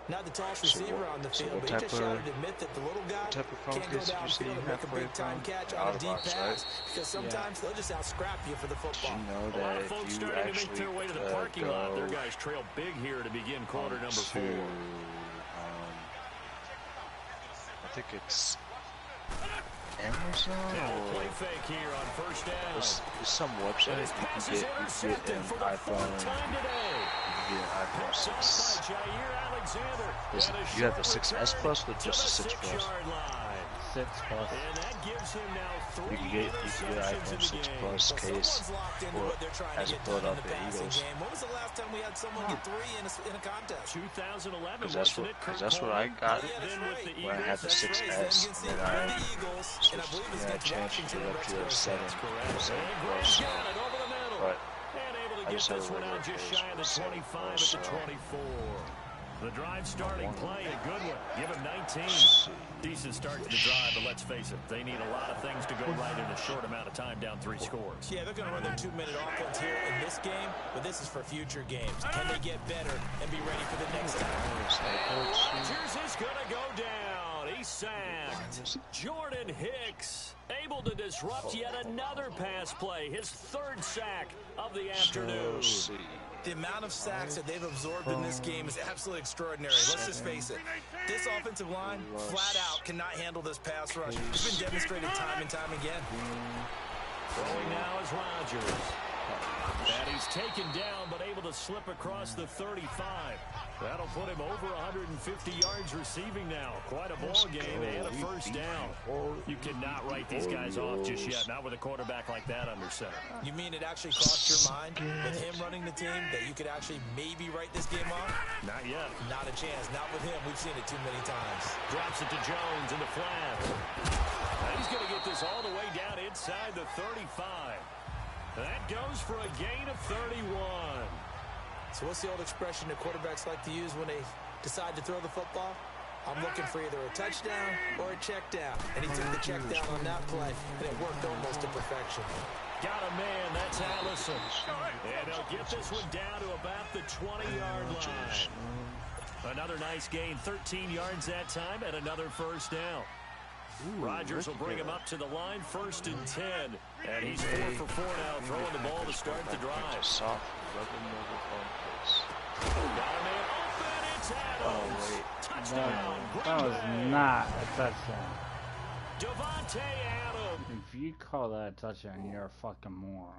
Not the tallest receiver on the field, but he just shouted to admit that the little guy can't go downfield and make a big-time catch on a deep pass, because sometimes they'll just out-scrap you for the football. You know a lot of folks starting to make their way to the parking lot. Their guys trail big here to begin quarter number 4. I think it's Amazon or play fake here on first down. There's some website you can get an iPhone. You can get an iPhone 6. You have the 6S Plus or just the 6 Plus? 6 Plus. And that gives him now 3 you can get iPhone 6 Plus case or as a Philadelphia Eagles. When was the last time we had someone get 3 in a contest? 2011, because that's what I got when I had the 6S, and then I changed it up to a 7 Plus. But I just have a regular case with 7 Plus. The drive starting play, a good one. Give him 19. Decent start to the drive, but let's face it, they need a lot of things to go right in a short amount of time, down 3 scores. Yeah, they're going to run their 2-minute offense here in this game, but this is for future games. Can they get better and be ready for the next time? Rodgers is going to go down. He He's sacked. Jordan Hicks able to disrupt yet another pass play. His 3rd sack of the afternoon. The amount of sacks that they've absorbed in this game is absolutely extraordinary. Let's just face it. This offensive line, flat out, cannot handle this pass rush. It's been demonstrated time and time again. Throwing now is Rodgers. And he's taken down, but able to slip across the 35. That'll put him over 150 yards receiving now. Quite a ball game and a first down. You cannot write these guys off just yet, not with a quarterback like that under center. You mean it actually crossed your mind with him running the team that you could actually maybe write this game off? Not yet. Not a chance. Not with him. We've seen it too many times. Drops it to Jones in the flat. Now he's going to get this all the way down inside the 35. That goes for a gain of 31. So what's the old expression that quarterbacks like to use when they decide to throw the football? I'm looking for either a touchdown or a check down. And he took the check down on that play, and it worked almost to perfection. Got a man, that's Allison. And he'll get this one down to about the 20-yard line. Another nice gain, 13 yards that time, and another first down. Rodgers will bring him up to the line, 1st and 10. And he's 4 for 4 now, throwing the ball to start the drive. Got a man open, it's Adams. Touchdown. That was not a touchdown. Devontae Adams. If you call that a touchdown, you're a fucking moron.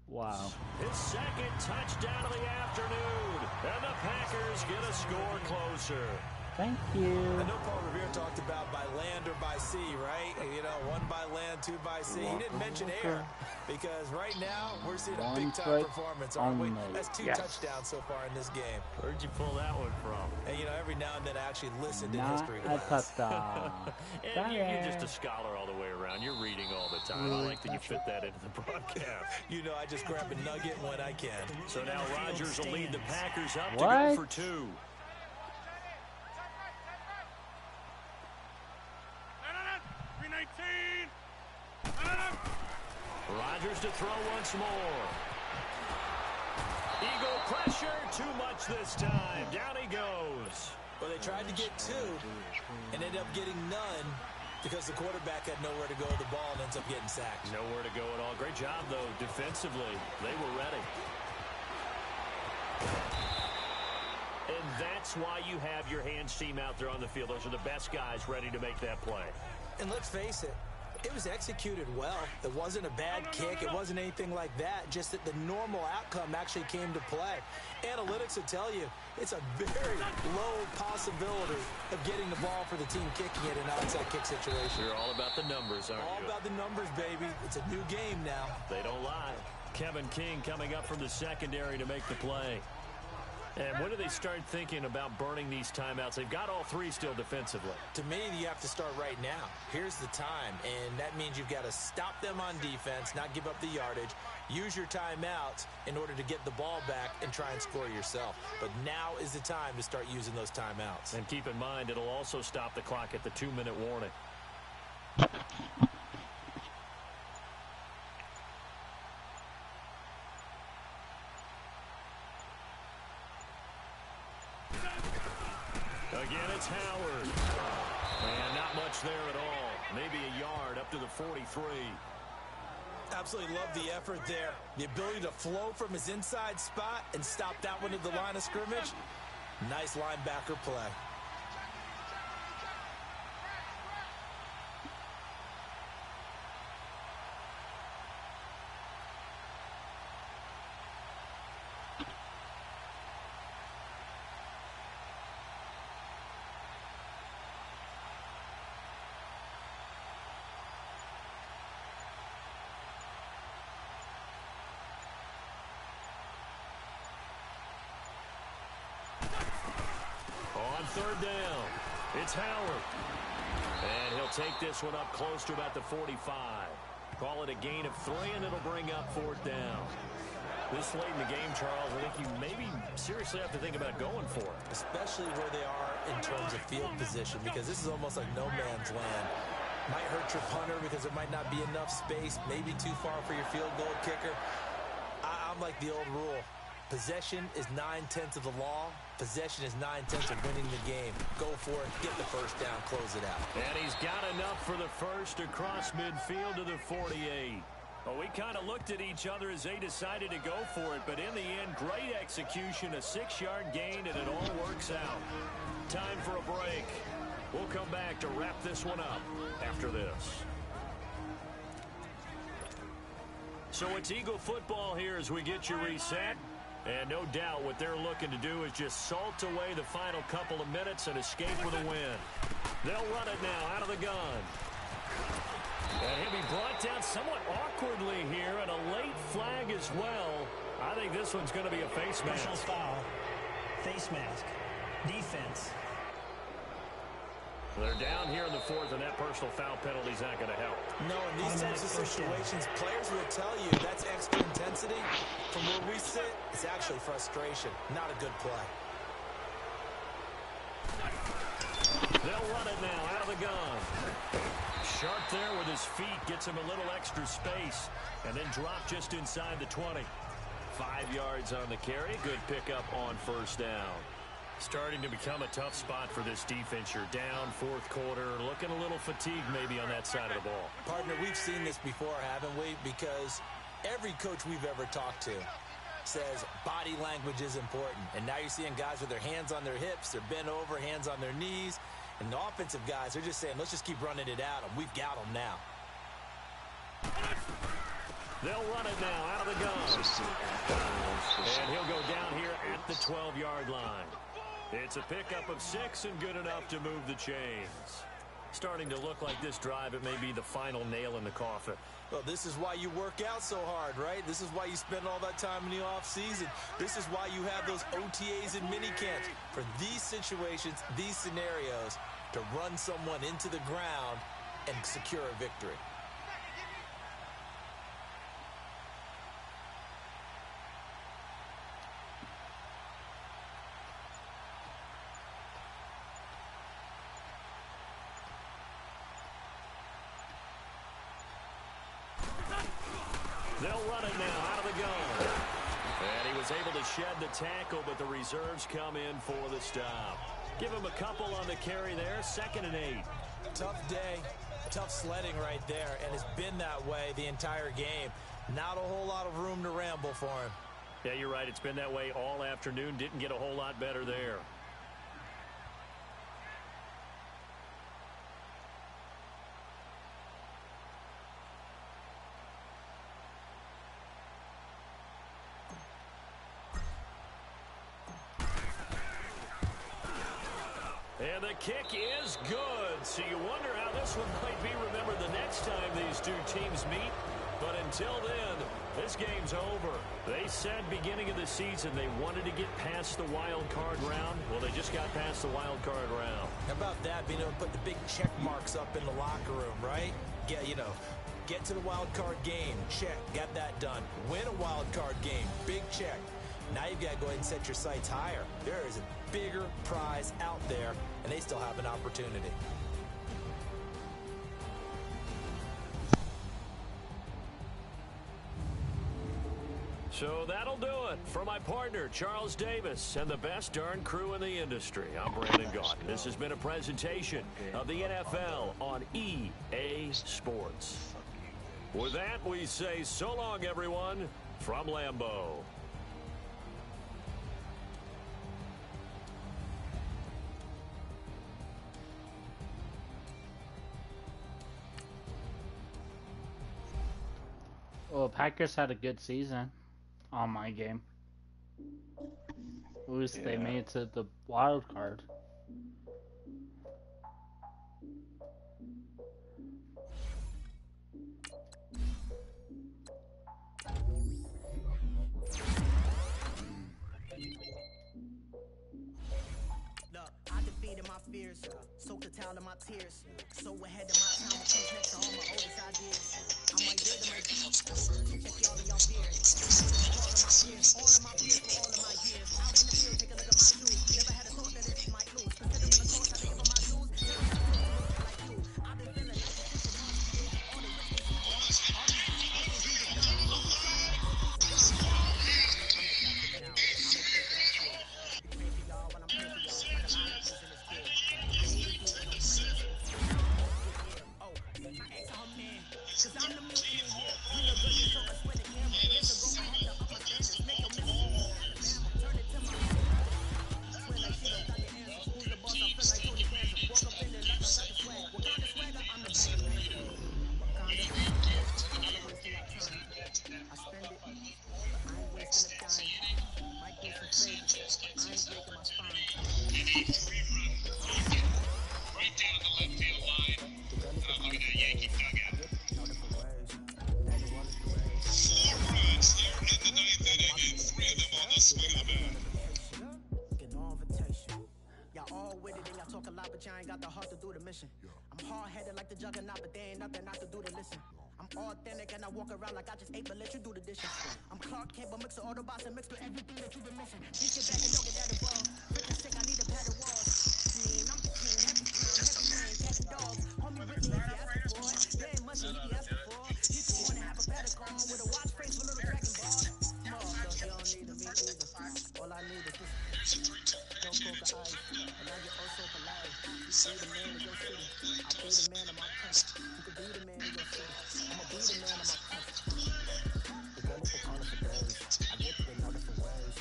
Wow. His 2nd touchdown of the afternoon. And the Packers get a score closer. Thank you. I know Paul Revere talked about by land or by sea, right? You know, 1 by land, 2 by sea. He didn't mention air because right now we're seeing a big-time performance, aren't we? That's 2 touchdowns so far in this game. Where'd you pull that one from? And, you know, every now and then I actually listen to history class. And you're just a scholar all the way around. You're reading all the time. I like that you fit that into the broadcast. You know, I just grab a nugget when I can. So now Rodgers will lead the Packers up to go for 2. Rodgers to throw once more. Eagle pressure, too much this time. Down he goes. Well, they tried to get 2 and ended up getting none because the quarterback had nowhere to go with the ball and ends up getting sacked. Nowhere to go at all. Great job, though, defensively. They were ready. And that's why you have your hands team out there on the field. Those are the best guys ready to make that play. And let's face it, it was executed well. It wasn't a bad kick. It wasn't anything like that. Just that the normal outcome actually came to play. Analytics will tell you it's a very low possibility of getting the ball for the team kicking it in an onside kick situation. You're all about the numbers, aren't you? All about the numbers, baby. It's a new game now. They don't lie. Kevin King coming up from the secondary to make the play. And when do they start thinking about burning these timeouts? They've got all 3 still defensively. To me, you have to start right now. Here's the time, and that means you've got to stop them on defense, not give up the yardage, use your timeouts in order to get the ball back and try and score yourself. But now is the time to start using those timeouts. And keep in mind, it'll also stop the clock at the 2-minute warning. Again, it's Howard. And not much there at all. Maybe a yard up to the 43. Absolutely love the effort there. The ability to flow from his inside spot and stop that one at the line of scrimmage. Nice linebacker play. On 3rd down, it's Howard. And he'll take this one up close to about the 45. Call it a gain of 3, and it'll bring up 4th down. This late in the game, Charles, I think you maybe seriously have to think about going for it. Especially where they are in terms of field position, because this is almost like no man's land. Might hurt your punter because there might not be enough space, maybe too far for your field goal kicker. I'm like the old rule. Possession is 9/10 of the law. Possession is 9/10 of winning the game. Go for it. Get the first down. Close it out. And he's got enough for the first across midfield to the 48. Well, we kind of looked at each other as they decided to go for it, but in the end, great execution, a 6-yard gain, and it all works out. Time for a break. We'll come back to wrap this one up after this. So it's Eagle football here as we get you reset. And no doubt what they're looking to do is just salt away the final couple of minutes and escape with a win. They'll run it now out of the gun. And he'll be brought down somewhat awkwardly here, and a late flag as well. I think this one's going to be a face mask. Personal foul. Face mask. Defense. They're down here in the fourth, and that personal foul penalty is not going to help. No, in these types of situations, players will tell you that's extra intensity. From where we sit, it's actually frustration, not a good play. They'll run it now out of the gun. Sharp there with his feet, gets him a little extra space, and then drop just inside the 20. 5 yards on the carry. Good pickup on first down. Starting to become a tough spot for this defense. You're down fourth quarter, looking a little fatigued maybe on that side of the ball. Partner, we've seen this before, haven't we? Because every coach we've ever talked to says body language is important. And now you're seeing guys with their hands on their hips, they're bent over, hands on their knees. And the offensive guys, they're just saying, let's just keep running it out, and we've got them now. They'll run it now out of the gun. And he'll go down here at the 12-yard line. It's a pickup of 6 and good enough to move the chains. Starting to look like this drive, it may be the final nail in the coffin. Well, this is why you work out so hard, right? This is why you spend all that time in the offseason. This is why you have those OTAs and mini camps. For these situations, these scenarios, to run someone into the ground and secure a victory. They'll run it now out of the gun. And he was able to shed the tackle, but the reserves come in for the stop. Give him a couple on the carry there, 2nd and 8. Tough day, tough sledding right there, and it's been that way the entire game. Not a whole lot of room to ramble for him. Yeah, you're right. It's been that way all afternoon. Didn't get a whole lot better there. And the kick is good. So you wonder how this one might be remembered the next time these two teams meet. But until then, this game's over. They said beginning of the season they wanted to get past the wild card round. Well, they just got past the wild card round. How about that, being able to put the big check marks up in the locker room, right? Get to the wild card game, check, got that done. Win a wild card game, big check. Now you've got to go ahead and set your sights higher. There is a bigger prize out there, and they still have an opportunity. So that'll do it for my partner, Charles Davis, and the best darn crew in the industry. I'm Brandon Gaunt. This has been a presentation of the NFL on EA Sports. With that, we say so long, everyone, from Lambeau. Well, Packers had a good season on my game. At least they made it to the wild card. Look, I defeated my fears, soaked a towel in my tears. So ahead of my time, comes next to all my oldest ideas. I might build them check all of y'all fears. All of my fears for all of my years. Out in the field, take a look at my shoes. Never had a thought that it might lose. Considering the course I think of my shoes. Like you, I've been feeling like all the riches. it like the juggernaut, but there ain't nothing I can do to listen. I'm authentic and I walk around like I just ate, but let you do the dishes. I'm Clark Kent, but mix the Autobots and mix with everything that you've been missing. Please get back and don't get that involved. Freaking sick, I need a padded walls. I mean, I'm the king, heavy crown, heavy rain, catching dogs. Homie with me if you asking for it. There ain't much that he be asking for. He just wanna have a paddock on with a watch face with little dragon balls. No, look, you don't need to meet either. All I need is this. No poker eyes, and now you're also polite. You be the man of your city. I'll be the man of my country. You could be the man of your city. I'ma be the man of my country. The girl is the corner for days. I get it in all different ways.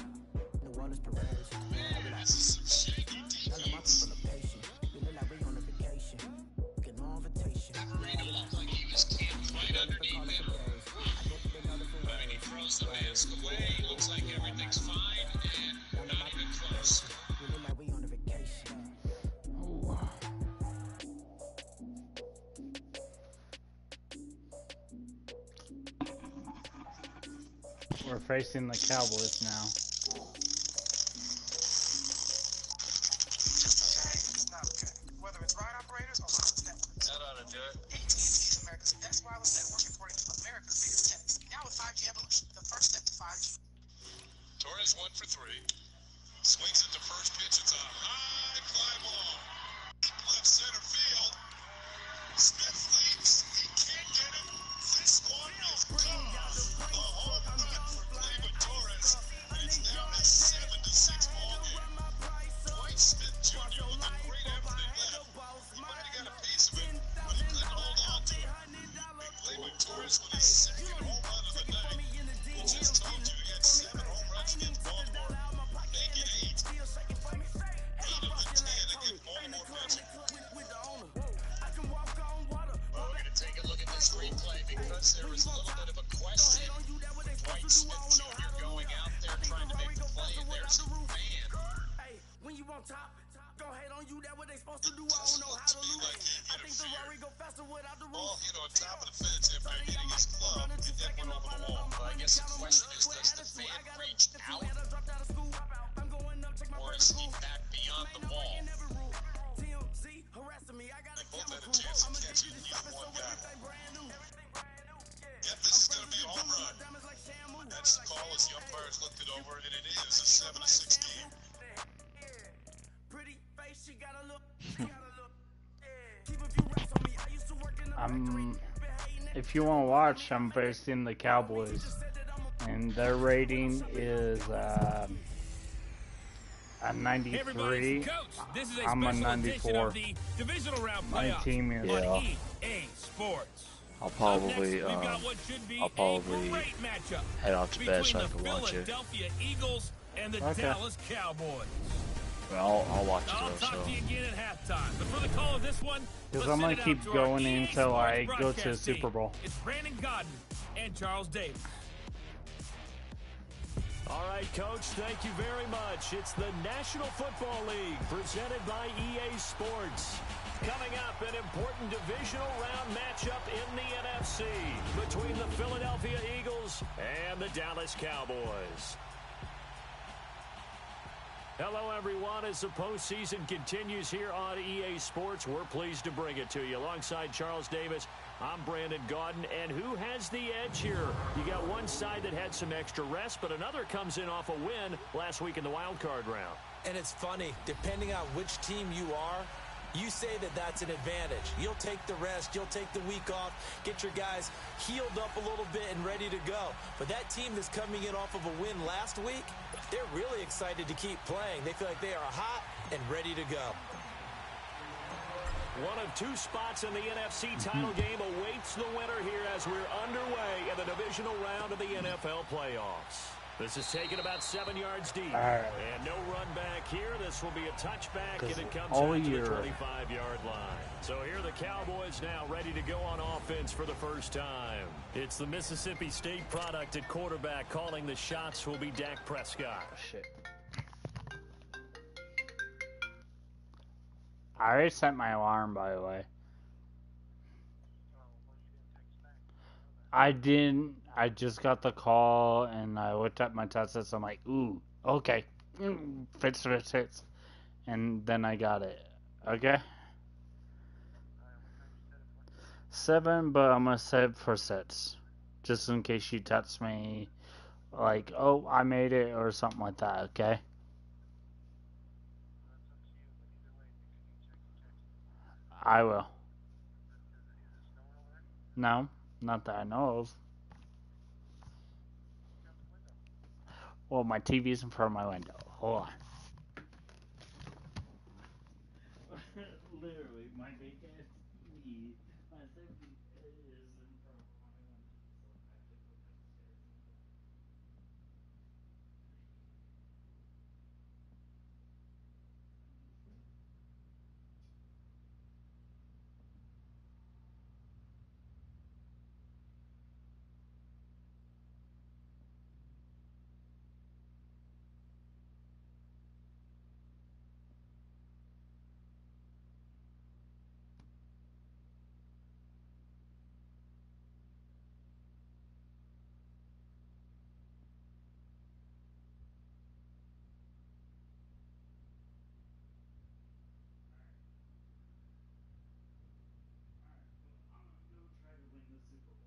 The world is parades. I be like, none of my people are patient. We look like we on a vacation. Get no invitation. I be like, the girl is the corner for days. I get it in all different ways. He throws the mask away. Looks like everything's fine and not even close. We look like we on a vacation. We're facing the Cowboys now. Whether it's ride operators or live techs. That ought to do it. AT&T is America's best wireless network according to America's biggest techs. Now with 5G evolution, the first step to 5G. Torres 1 for 3. Swings at the first pitch. It's a high fly ball. Left center field. Smith leaps. He can't get it. This one is gone. The home run for Cleveland Torres. It's now a 7-6 ball game. Dwight Smith Jr. with a great effort and left. He might have got a piece of it, but he couldn't hold on to it. And Cleveland Torres with his second home run of the night. We just told you he had 7 home runs against Baltimore, making 8. 8 of the 10 against Baltimore pitching. Well, we're going to take a look at the screenplay because there was a little bit of a question. Dwight Smith Jr. going out there trying to make the play, and there's a fan. When you on top, go ahead on you, that what they supposed to do. I don't know how to lose. I think the Rory go faster without the Ball roof. hit on top of the fence after hitting his glove and then went over the wall. Well, I guess the question is, does the fan reach out, or is he back beyond the ball? They both had a chance to catch it, and neither one got it. Yep, this is going to be a home run. That's the call as the umpires looked it over, and it is a 7-6 game. If you want to watch, I'm facing the Cowboys, and their rating is a 93. I'm a 94. My team is. Yeah. EA Sports. I'll probably head out to bed so I can watch it. Philadelphia Eagles and the Okay. Dallas Cowboys. Well, I'll watch it I'll though. talk So to you again at halftime. But for the call of this one, Because let's I'm going send to it out keep to our going EA until Sports I go to the broadcast Super team. Bowl. It's Brandon Godden and Charles Davis. All right, Coach, thank you very much. It's the National Football League presented by EA Sports. Coming up, an important divisional round matchup in the NFC between the Philadelphia Eagles and the Dallas Cowboys. Hello, everyone. As the postseason continues here on EA Sports, we're pleased to bring it to you. Alongside Charles Davis, I'm Brandon Gaudin. And who has the edge here? You got one side that had some extra rest, but another comes in off a win last week in the wild card round. And it's funny, depending on which team you are, you say that that's an advantage. You'll take the rest, you'll take the week off, get your guys healed up a little bit and ready to go. But that team that's coming in off of a win last week, they're really excited to keep playing. They feel like they are hot and ready to go. One of two spots in the NFC title game awaits the winner here as we're underway in the divisional round of the NFL playoffs. This is taken about 7 yards deep. And no run back here. This will be a touchback, and it comes out to the 25-yard line. So here are the Cowboys now ready to go on offense for the first time. It's the Mississippi State product at quarterback. Calling the shots will be Dak Prescott. Shit. I already set my alarm, by the way. I didn't. I just got the call and I looked at my text and I'm like, ooh, okay. Fits. And then I got it. Okay? 7, but I'm gonna save for 6. Just in case you text me, like, oh, I made it, or something like that, okay? I will. No, not that I know of. Well, my TV's in front of my window. Hold on. Literally, my big ass TV, my 70 is in front of my window. So I have to go downstairs and look.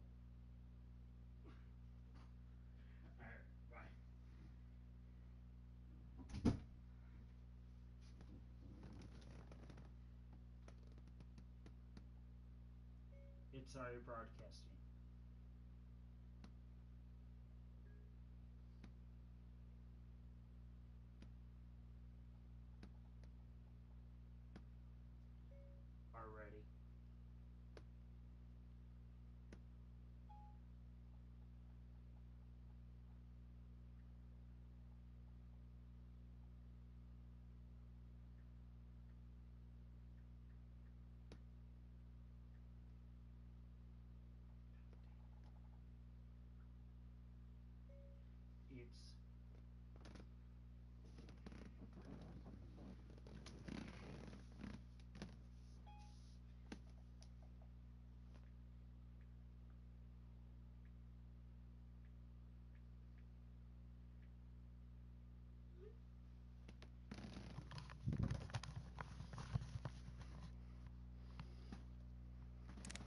It's already broadcasting. Already. It's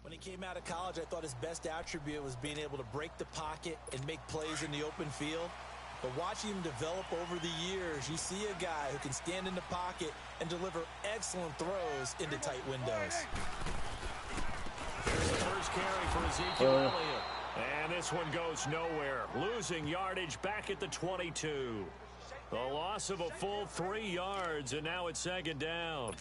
When he came out of college, I thought his best attribute was being able to break the pocket and make plays in the open field. But watching him develop over the years, you see a guy who can stand in the pocket and deliver excellent throws into tight windows. There's the first carry for Ezekiel Elliott. And this one goes nowhere. Losing yardage back at the 22. The loss of a full 3 yards, and now it's second down.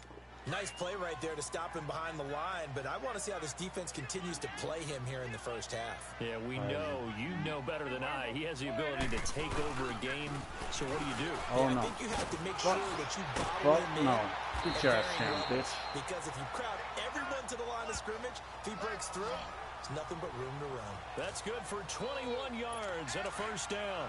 Nice play right there to stop him behind the line, but I want to see how this defense continues to play him here in the first half. Yeah, we know. You know better than I. He has the ability to take over a game, so what do? Oh, no. I think you have to make sure that you bottle him in. No. Get your ass down, bitch. Because if you crowd everyone to the line of scrimmage, if he breaks through, there's nothing but room to run. That's good for 21 yards and a first down.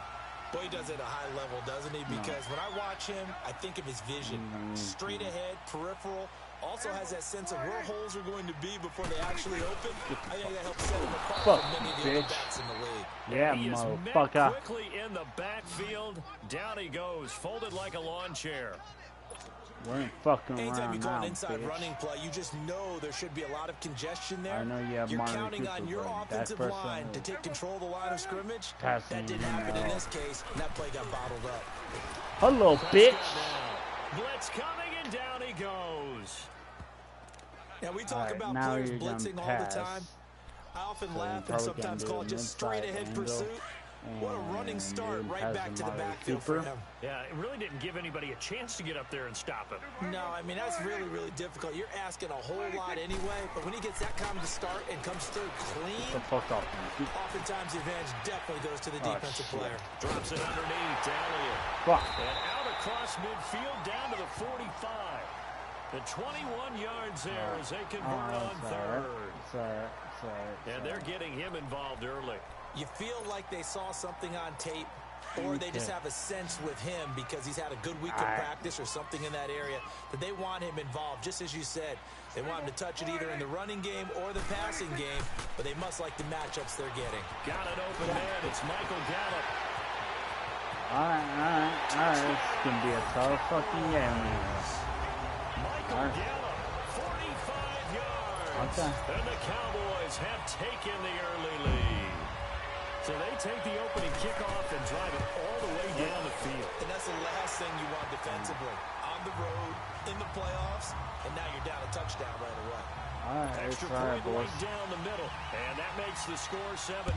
Boy, he does it at a high level, doesn't he? Because when I watch him, I think of his vision. Straight ahead, peripheral. Also has that sense of where holes are going to be before they actually open. I think that helps set him apart from many of the other backs in the league. Yeah, he is motherfucker. met quickly in the backfield. Down he goes, folded like a lawn chair. We ain't fucking Anytime you around call now, an inside bitch. running play, you just know there should be a lot of congestion there. I know you have You're Marvin counting Cooper, on your but offensive that line person to take control of the line of scrimmage. passing That didn't him happen in out. this case, and that play got bottled up. Hello, bitch. Blitz coming, and down he goes. Now, we talk about now players you're gonna blitzing all the pass. time. I often So laugh you're and probably sometimes gonna call do it an just straight inside ahead angle, pursuit. What a running start and right has back to the Marvin backfield Cooper. for him. Yeah, it really didn't give anybody a chance to get up there and stop him. No, I mean, that's really, really difficult. You're asking a whole lot anyway, but when he gets that kind of start and comes through clean, The fuck up. oftentimes the advantage definitely goes to the defensive player. Drops it underneath to Elliott. Fuck. And out across midfield down to the 45. The 21 yards there as they convert on third. Sorry. And they're getting him involved early. You feel like they saw something on tape, or they just have a sense with him because he's had a good week of practice or something in that area that they want him involved. Just as you said, they want him to touch it either in the running game or the passing game, but they must like the matchups they're getting. Got an open man. It's Michael Gallup. All right. It's gonna be a tough fucking game. Michael Gallup, 45 yards. Okay. And the Cowboys have taken the early lead. So they take the opening kickoff and drive it all the way down the field. And that's the last thing you want defensively. On the road, in the playoffs, and now you're down a touchdown right away. All right, extra point right down the middle, and that makes the score 7-0.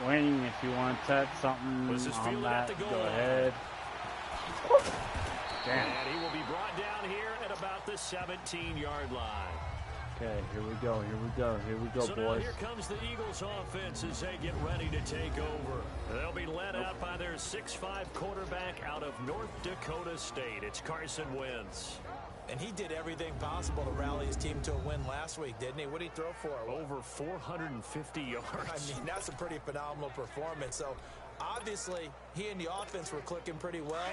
Winning, if you want to touch something on that, go ahead. Damn. And he will be brought down here at about the 17-yard line. Okay, here we go, so boys. Now here comes the Eagles offense as they get ready to take over. They'll be led out by their 6'5" quarterback out of North Dakota State. It's Carson Wentz. And he did everything possible to rally his team to a win last week, didn't he? What did he throw for? Over 450 yards. I mean, that's a pretty phenomenal performance. So, obviously, he and the offense were clicking pretty well.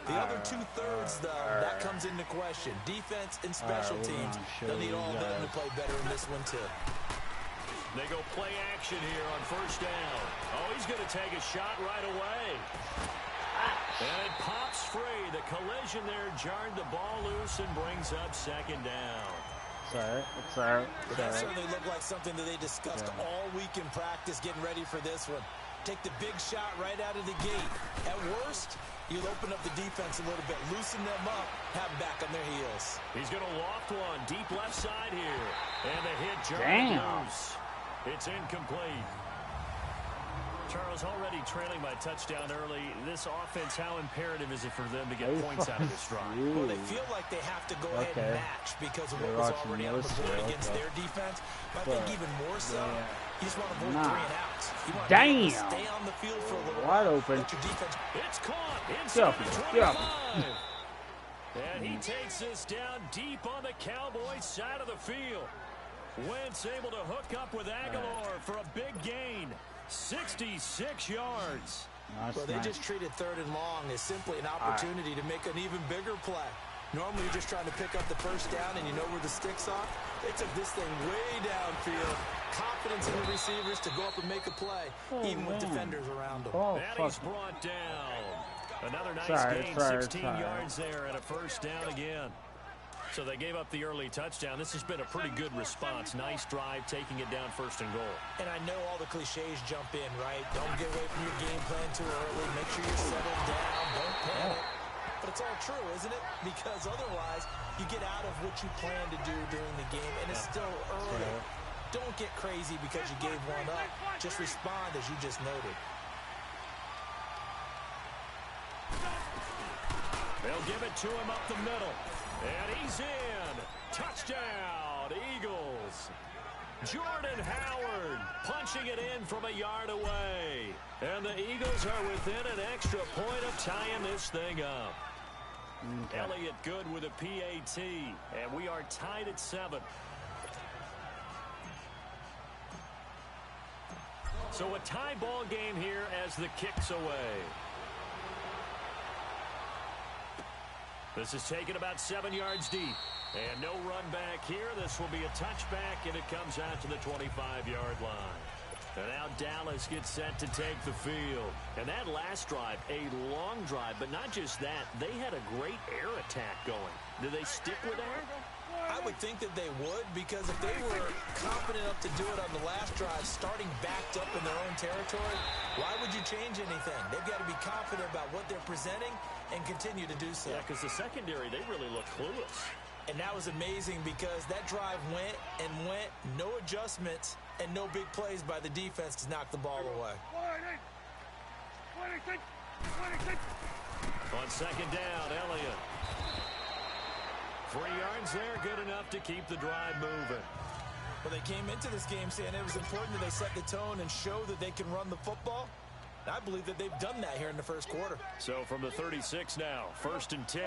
The other two-thirds, though, that comes into question. Defense and special teams. They'll need all of them to play better in this one, too. They go play action here on first down. Oh, he's going to take a shot right away. And it pops free. The collision there jarred the ball loose and brings up second down. It's all right. That certainly looked like something that they discussed all week in practice getting ready for this one. Take the big shot right out of the gate. At worst, you'll open up the defense a little bit, loosen them up, have them back on their heels. He's going to loft one deep left side here. And the hit jarred loose. It's incomplete. Charles, already trailing by touchdown early. This offense, how imperative is it for them to get points out of this drive? Well, they feel like they have to go ahead and match because of what was already on the board against their defense. But I think even more so, you just want to avoid 3 and outs. You want to stay on the field for a little while. Wide open. Let your defense. It's caught inside the 25. And he takes this down deep on the Cowboys side of the field. Wentz able to hook up with Aguilar for a big gain. 66 yards. Well, they just treated 3rd and long as simply an opportunity to make an even bigger play. Normally, you're just trying to pick up the first down and you know where the sticks are. They took this thing way downfield. Confidence in the receivers to go up and make a play, even with defenders around them. And he's brought down. Another nice gain, 16 yards there and a first down again. So they gave up the early touchdown. This has been a pretty good response. Nice drive, taking it down 1st and goal. And I know all the cliches jump in, right? Don't get away from your game plan too early. Make sure you're settled down. Don't panic. But it's all true, isn't it? Because otherwise, you get out of what you plan to do during the game, and it's still early. Don't get crazy because you gave one up. Just respond as you just noted. They'll give it to him up the middle. And he's in. Touchdown, Eagles. Jordan Howard punching it in from a yard away. And the Eagles are within an extra point of tying this thing up. Elliott good with a PAT. And we are tied at 7. So a tie ball game here as the kick's away. This is taken about 7 yards deep. And no run back here. This will be a touchback, and it comes out to the 25-yard line. And now Dallas gets set to take the field. And that last drive, a long drive, but not just that. They had a great air attack going. Do they stick with air? I would think that they would, because if they were confident enough to do it on the last drive, starting backed up in their own territory, why would you change anything? They've got to be confident about what they're presenting and continue to do so. Yeah, because the secondary, they really look clueless. And that was amazing because that drive went and went, no adjustments, and no big plays by the defense to knock the ball away. On second down, Elliott. 3 yards there, good enough to keep the drive moving. Well, they came into this game saying it was important that they set the tone and show that they can run the football. I believe that they've done that here in the first quarter. So from the 36 now, 1st and 10.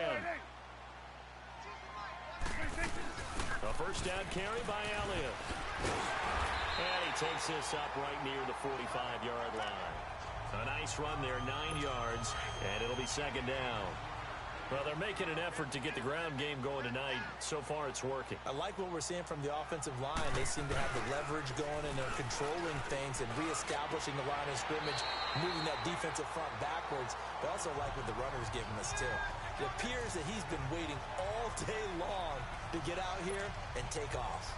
A first down carry by Elliott. And he takes this up right near the 45-yard line. A nice run there, 9 yards, and it'll be second down. Well, they're making an effort to get the ground game going tonight. So far, it's working. I like what we're seeing from the offensive line. They seem to have the leverage going, and they're controlling things and reestablishing the line of scrimmage, moving that defensive front backwards. But also like what the runner's giving us, too. It appears that he's been waiting all day long to get out here and take off.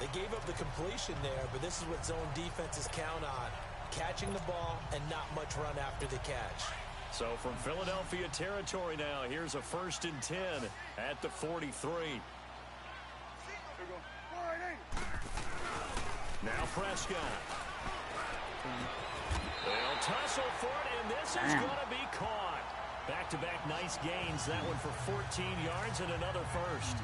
They gave up the completion there, but this is what zone defenses count on. Catching the ball and not much run after the catch. So from Philadelphia territory now, here's a 1st and 10 at the 43. Now Prescott. They'll tussle for it, and this is going to be caught. Back-to-back nice gains. That one for 14 yards and another first.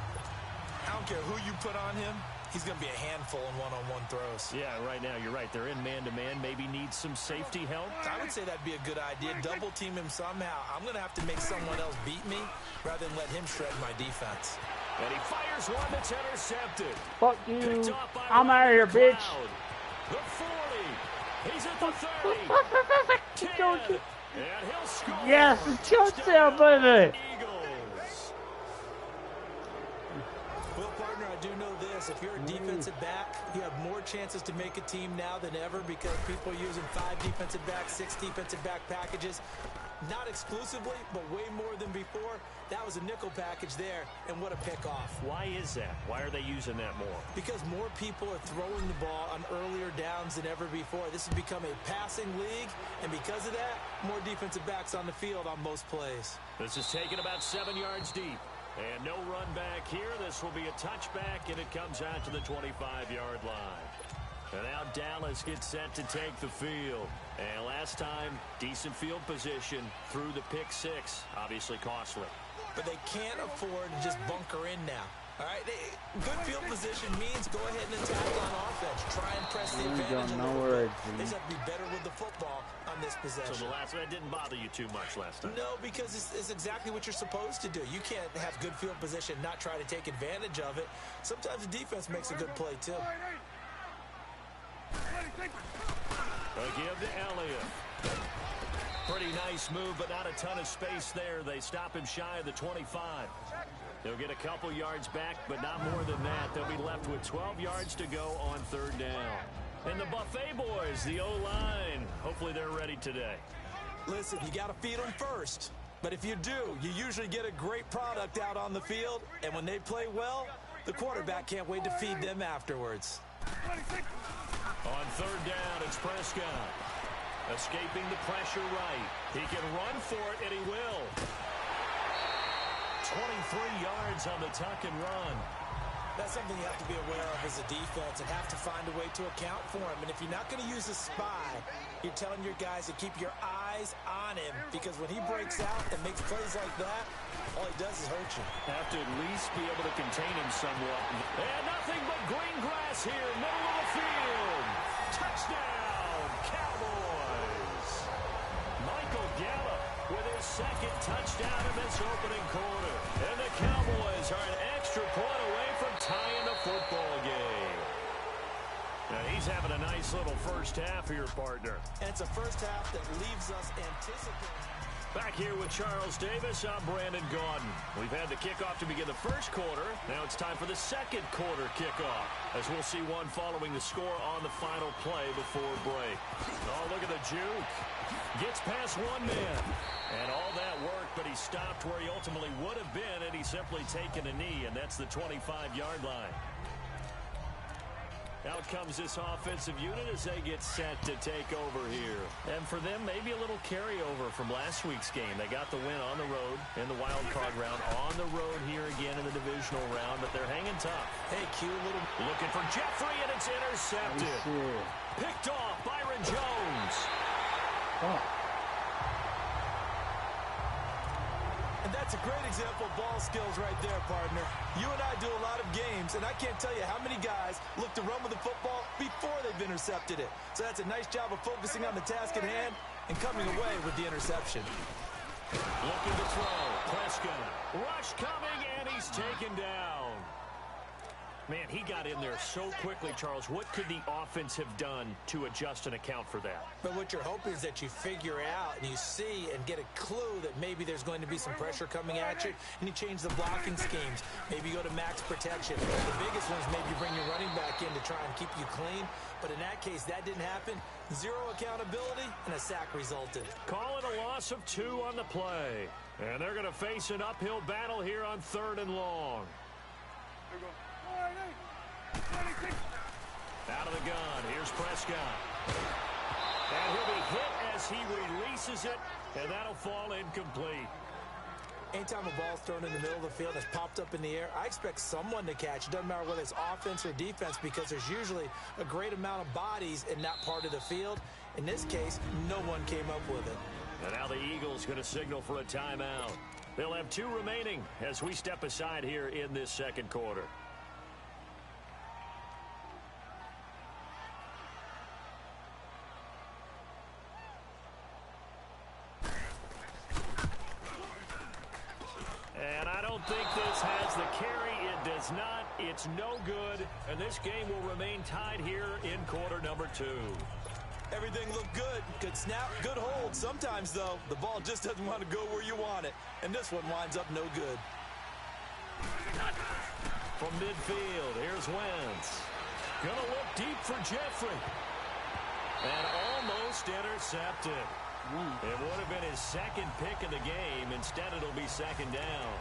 I don't care who you put on him. He's going to be a handful in one-on-one throws. Yeah, right now, you're right. They're in man-to-man. Maybe needs some safety help. I would say that'd be a good idea. Double team him somehow. I'm going to have to make someone else beat me rather than let him shred my defense. And he fires one that's intercepted. Fuck you. I'm out of here, bitch. The 40. He's at the 30. 10. And he'll score. Yes, touchdown, baby. Well, partner, I do know this. If you're a defensive back, you have more chances to make a team now than ever because people are using 5 defensive backs, 6 defensive back packages. Not exclusively, but way more than before. That was a nickel package there, and what a pickoff. Why is that? Why are they using that more? Because more people are throwing the ball on earlier downs than ever before. This has become a passing league, and because of that, more defensive backs on the field on most plays. This is taken about 7 yards deep. And no run back here. This will be a touchback, and it comes out to the 25-yard line. And now Dallas gets set to take the field. And last time, decent field position through the pick 6. Obviously costly. But they can't afford to just bunker in now. All right, good field position means go ahead and attack on offense. Try and press the advantage a little bit. They just have to be better with the football on this possession. So the last one didn't bother you too much last time? No, because it's exactly what you're supposed to do. You can't have good field position, not try to take advantage of it. Sometimes the defense makes a good play, too. They give to Elliott. Pretty nice move, but not a ton of space there. They stop him shy of the 25. They'll get a couple yards back, but not more than that. They'll be left with 12 yards to go on 3rd down. And the Buffet boys, the O-line, hopefully they're ready today. Listen, you got to feed them first. But if you do, you usually get a great product out on the field. And when they play well, the quarterback can't wait to feed them afterwards. On 3rd down, it's Prescott. Escaping the pressure right. He can run for it, and he will. 23 yards on the tuck and run. That's something you have to be aware of as a defense and have to find a way to account for him. And if you're not going to use a spy, you're telling your guys to keep your eyes on him because when he breaks out and makes plays like that, all he does is hurt you. Have to at least be able to contain him somewhat. And nothing but green grass here, middle of the field. Touchdown, Cowboys. Michael Gallup with his 2nd touchdown in this opening quarter. And the Cowboys are an extra point away from tying the football game. Now he's having a nice little first half here, partner. And it's a first half that leaves us anticipating. Back here with Charles Davis, I'm Brandon Gaudin. We've had the kickoff to begin the first quarter. Now it's time for the second quarter kickoff, as we'll see one following the score on the final play before break. Oh, look at the juke. Gets past one man. And all that worked, but he stopped where he ultimately would have been, and he's simply taken a knee, and that's the 25-yard line. Out comes this offensive unit as they get set to take over here. And for them, maybe a little carryover from last week's game. They got the win on the road in the wild card round. On the road here again in the divisional round, but they're hanging tough. Hey, Q, little looking for Jeffrey, and it's intercepted. Picked off Byron Jones. Oh. And that's a great example of ball skills right there, partner. You and I do a lot of games, and I can't tell you how many guys look to run with the football before they've intercepted it. So that's a nice job of focusing on the task at hand and coming away with the interception. Looking to throw. Prescott. Rush coming, and he's taken down. Man, he got in there so quickly, Charles. What could the offense have done to adjust and account for that? But what you're hoping is that you figure out and you see and get a clue that maybe there's going to be some pressure coming at you, and you change the blocking schemes. Maybe you go to max protection. The biggest one is maybe you bring your running back in to try and keep you clean. But in that case, that didn't happen. Zero accountability, and a sack resulted. Call it a loss of 2 on the play. And they're going to face an uphill battle here on 3rd and long. Out of the gun, here's Prescott. And he'll be hit as he releases it, and that'll fall incomplete. Anytime a ball's thrown in the middle of the field that's popped up in the air, I expect someone to catch. It doesn't matter whether it's offense or defense, because there's usually a great amount of bodies in that part of the field. In this case, no one came up with it. And now the Eagles going to signal for a timeout. They'll have 2 remaining as we step aside here in this second quarter. And I don't think this has the carry. It does not. It's no good. And this game will remain tied here in quarter number 2. Everything looked good. Good snap, good hold. Sometimes, though, the ball just doesn't want to go where you want it. And this one winds up no good. From midfield, here's Wentz. Gonna look deep for Jeffrey. And almost intercepted. It would have been his 2nd pick of the game. Instead, it'll be 2nd down.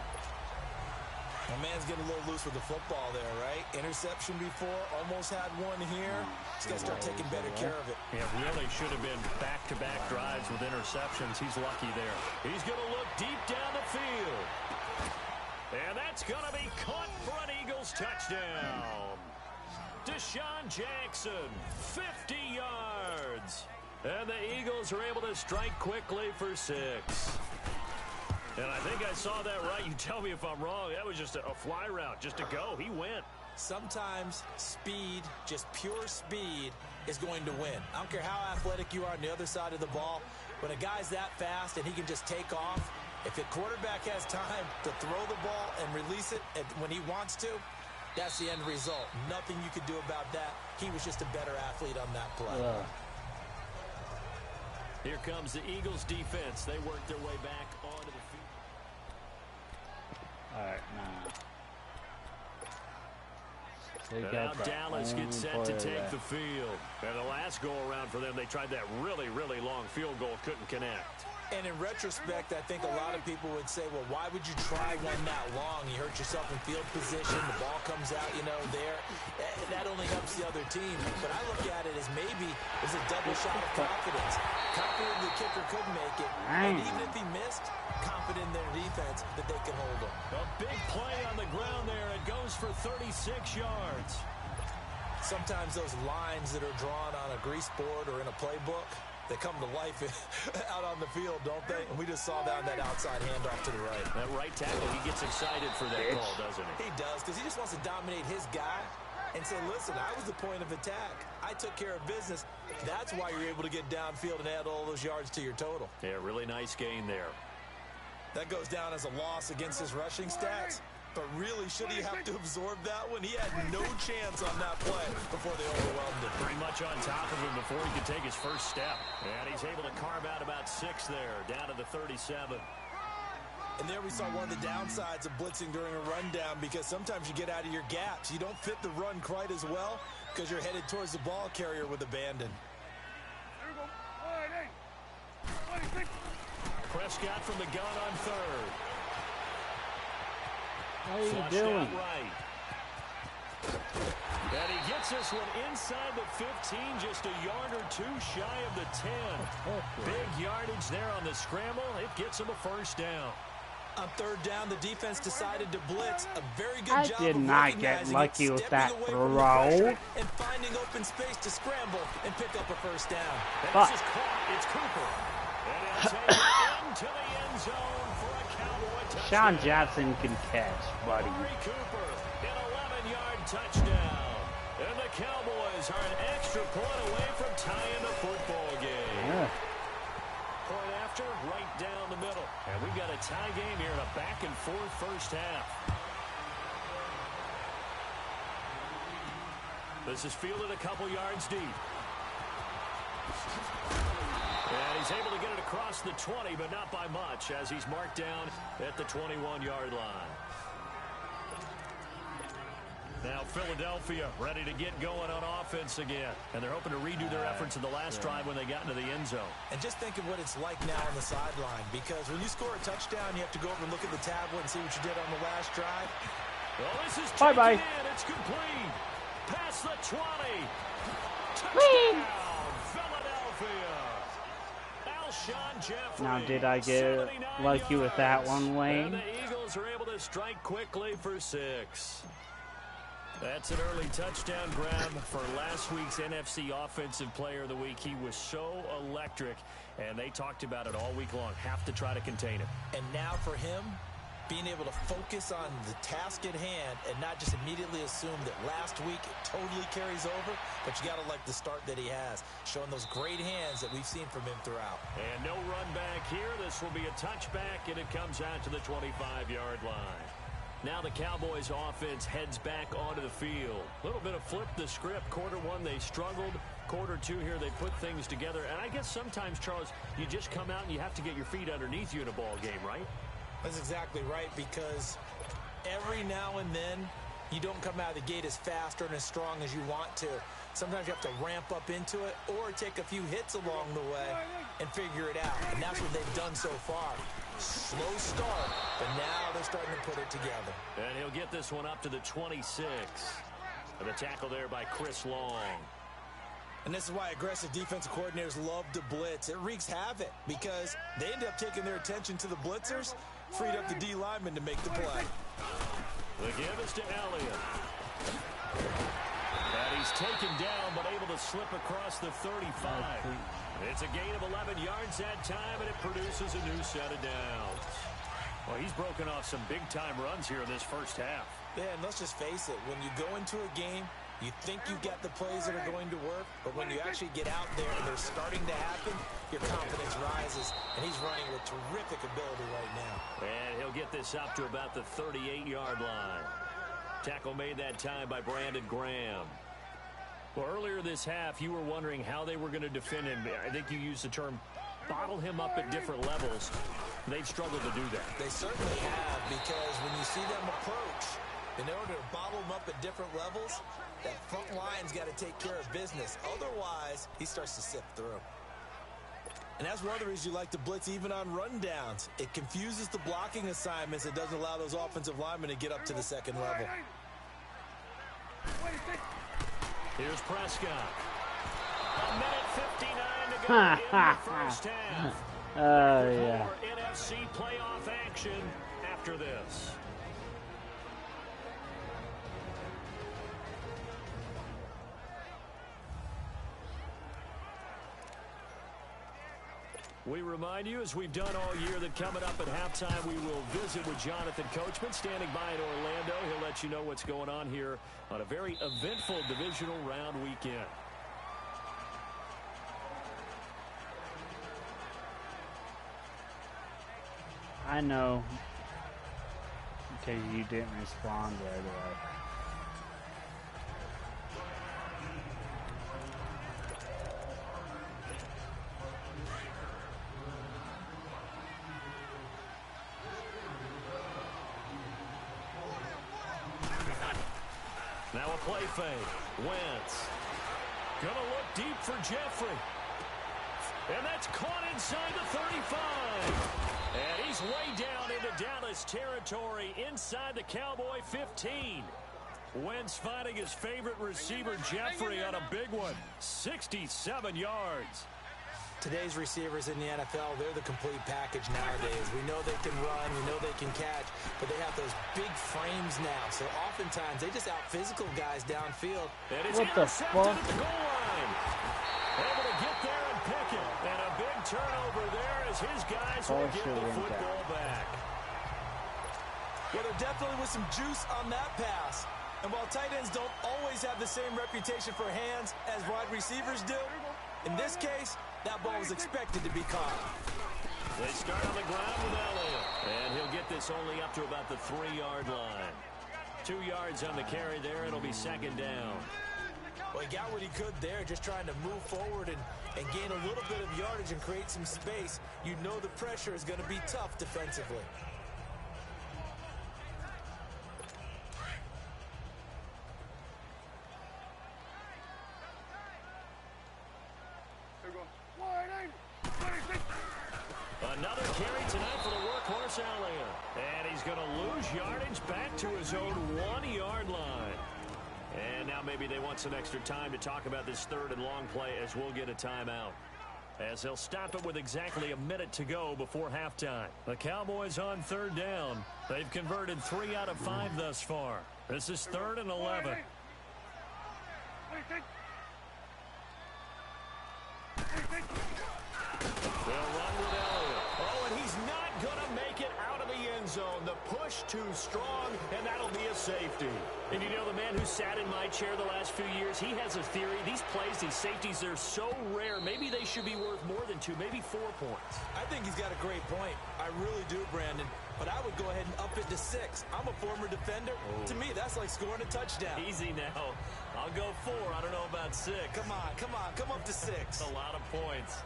My man's getting a little loose with the football there, right? Interception before, almost had one here. He's got to start taking better care of it. Yeah, really should have been back-to-back drives with interceptions. He's lucky there. He's going to look deep down the field. And that's going to be caught for an Eagles touchdown. Deshaun Jackson, 50 yards. And the Eagles are able to strike quickly for 6. And I think I saw that right. You tell me if I'm wrong. That was just a fly route, just to go. He went. Sometimes speed, just pure speed, is going to win. I don't care how athletic you are on the other side of the ball. When a guy's that fast and he can just take off, if the quarterback has time to throw the ball and release it when he wants to, that's the end result. Nothing you could do about that. He was just a better athlete on that play. Here comes the Eagles defense. They work their way back onto the field. All right, And now Dallas gets set to take the field. And the last go-around for them, they tried that really, really long field goal, couldn't connect. And in retrospect, I think a lot of people would say, well, why would you try one that long? You hurt yourself in field position. The ball comes out, there. That only helps the other team. But I look at it as maybe it's a double shot of confidence. Confident the kicker could make it. And even if he missed, confident in their defense that they can hold him. A big play on the ground there. It goes for 36 yards. Sometimes those lines that are drawn on a grease board or in a playbook, they come to life out on the field, don't they? And we just saw that on that outside handoff to the right. That right tackle, he gets excited for that call, doesn't he? He does, because he just wants to dominate his guy and say, listen, I was the point of attack. I took care of business. That's why you're able to get downfield and add all those yards to your total. Yeah, really nice gain there. That goes down as a loss against his rushing stats. But really, should he have to absorb that one? He had no chance on that play before they overwhelmed him. Pretty much on top of him before he could take his first step. And he's able to carve out about 6 there, down to the 37. And there we saw one of the downsides of blitzing during a rundown, because sometimes you get out of your gaps. You don't fit the run quite as well because you're headed towards the ball carrier with abandon. Prescott from the gun on 3rd. How are you doing? Right. And he gets this one inside the 15, just a yard or 2 shy of the 10. Big yardage there on the scramble. It gets him a first down. On 3rd down, the defense decided to blitz. A very good job. I did not get lucky with that throw. And finding open space to scramble and pick up a first down. This is caught. It's Cooper. And he'll take it into the end zone for a Cowboy touchdown. Sean Jackson can catch, buddy. Cooper, an 11-yard touchdown. And the Cowboys are an extra point away from tying the football game. Yeah. Point after, right down the middle. And we've got a tie game here in a back-and-forth first half. This is fielded a couple yards deep. And he's able to get it across the 20, but not by much, as he's marked down at the 21-yard line. Now Philadelphia ready to get going on offense again. And they're hoping to redo their efforts in the last drive when they got into the end zone. And just think of what it's like now on the sideline, because when you score a touchdown, you have to go over and look at the tablet and see what you did on the last drive. Well, this is taken in. It's complete. Past the 20. Touchdown, Philadelphia. Alshon Jeffrey. Now, did I get lucky with that one, Wayne? And the Eagles are able to strike quickly for 6. That's an early touchdown grab for last week's NFC Offensive Player of the Week. He was so electric, and they talked about it all week long. Have to try to contain him. And now for him, being able to focus on the task at hand and not just immediately assume that last week it totally carries over, but you got to like the start that he has, showing those great hands that we've seen from him throughout. And no run back here. This will be a touchback, and it comes out to the 25-yard line. Now the Cowboys offense heads back onto the field. A little bit of flip the script. Quarter one, they struggled. Quarter two here, they put things together. And I guess sometimes, Charles, you just come out and you have to get your feet underneath you in a ball game, right? That's exactly right, because every now and then you don't come out of the gate as fast or as strong as you want to. Sometimes you have to ramp up into it or take a few hits along the way and figure it out. And that's what they've done so far. Slow start, but now they're starting to put it together. And he'll get this one up to the 26. And the tackle there by Chris Long. And this is why aggressive defensive coordinators love to blitz. It wreaks havoc because they end up taking their attention to the blitzers, freed up the D lineman to make the play. The give is to Elliott. And he's taken down, but able to slip across the 35. It's a gain of 11 yards that time, and it produces a new set of downs. Well, he's broken off some big-time runs here in this first half. Yeah, and let's just face it. When you go into a game, you think you got the plays that are going to work, but when you actually get out there and they're starting to happen, your confidence rises, and he's running with terrific ability right now. And he'll get this up to about the 38-yard line. Tackle made that time by Brandon Graham. Well, earlier this half, you were wondering how they were going to defend him. I think you used the term bottle him up at different levels. They've struggled to do that. They certainly have, because when you see them approach, in order to bottle him up at different levels, that front line's got to take care of business. Otherwise, he starts to sift through. And that's one of the reasons you like to blitz even on rundowns. It confuses the blocking assignments. It doesn't allow those offensive linemen to get up to the second level. Here's Prescott. A minute 59 to go in the first half. Yeah. NFC playoff action after this. We remind you, as we've done all year, that coming up at halftime, we will visit with Jonathan Coachman, standing by in Orlando. He'll let you know what's going on here on a very eventful divisional round weekend. I know, because you didn't respond right away. Now a play fake. Wentz. Gonna look deep for Jeffrey. And that's caught inside the 35. And he's way down into Dallas territory inside the Cowboy 15. Wentz finding his favorite receiver, Jeffrey, on a big one. 67 yards. Today's receivers in the NFL, they're the complete package nowadays. We know they can run, we know they can catch, but they have those big frames now. So oftentimes they just out-physical guys downfield. And it's intercepted at the goal line. Able to get there and pick it. And a big turnover there as his guys will get the football back. Well, there definitely was some juice on that pass. And while tight ends don't always have the same reputation for hands as wide receivers do, in this case, that ball was expected to be caught. They start on the ground with Elliott. And he'll get this only up to about the 3-yard line. 2 yards on the carry there. It'll be second down. Well, he got what he could there, just trying to move forward and gain a little bit of yardage and create some space. You know the pressure is going to be tough defensively. Another carry tonight for the workhorse Elliott. And he's going to lose yardage back to his own 1-yard line. And now maybe they want some extra time to talk about this third and long play as we'll get a timeout. As they'll stop it with exactly a minute to go before halftime. The Cowboys on third down. They've converted 3 out of 5 thus far. This is 3rd and 11. They'll run with Elliott. Oh, and he's not going to make it out of the end zone. The push too strong, and that'll be a safety. And you know, the man who sat in my chair the last few years, he has a theory. These plays, these safeties, they're so rare. Maybe they should be worth more than 2, maybe 4 points. I think he's got a great point. I really do, Brandon. But I would go ahead and up it to 6. I'm a former defender. Oh. To me, that's like scoring a touchdown. Easy now. I'll go 4. I don't know about 6. Come on. Come up to 6. A lot of points.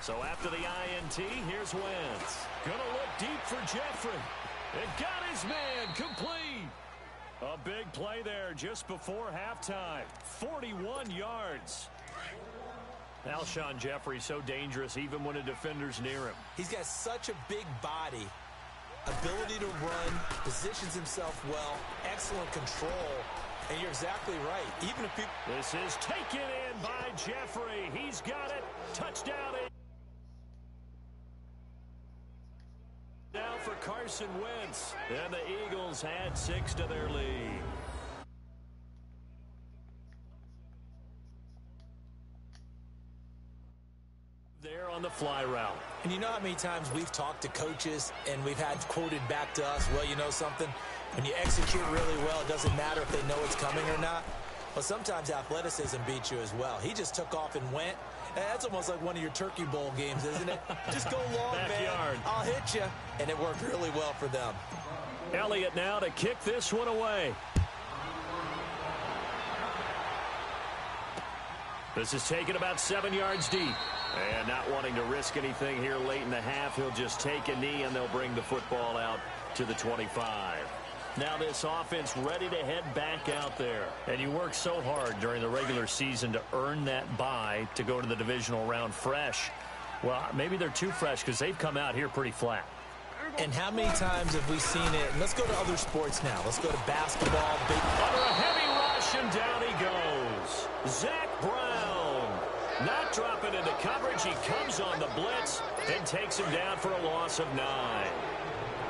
So after the INT, here's Wentz. Gonna look deep for Jeffrey. It got his man complete. A big play there just before halftime. 41 yards. Alshon Jeffrey so dangerous even when a defender's near him. He's got such a big body. Ability to run, positions himself well, excellent control. And you're exactly right. Even if people... This is taken in by Jeffrey. He's got it. Touchdown. Now for Carson Wentz. And the Eagles add 6 to their lead. There on the fly route. And you know how many times we've talked to coaches and we've had quoted back to us, well, you know something? When you execute really well, it doesn't matter if they know it's coming or not. Well, sometimes athleticism beats you as well. He just took off and went. That's almost like one of your Turkey Bowl games, isn't it? Just go long, Backyard. Man. I'll hit you. And it worked really well for them. Elliott now to kick this one away. This is taken about 7 yards deep. And not wanting to risk anything here late in the half, he'll just take a knee and they'll bring the football out to the 25. Now this offense ready to head back out there. And you work so hard during the regular season to earn that bye to go to the divisional round fresh. Well, maybe they're too fresh because they've come out here pretty flat. And how many times have we seen it? And let's go to other sports now. Let's go to basketball. Under a heavy rush, and down he goes. Zach Brown not dropping into coverage. He comes on the blitz and takes him down for a loss of 9.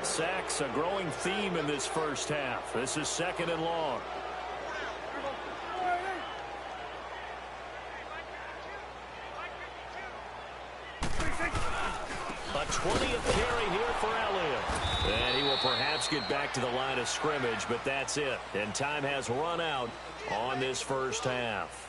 Sacks, a growing theme in this first half. This is 2nd and long. A 20th carry here for Elliott. And he will perhaps get back to the line of scrimmage, but that's it. And time has run out on this first half.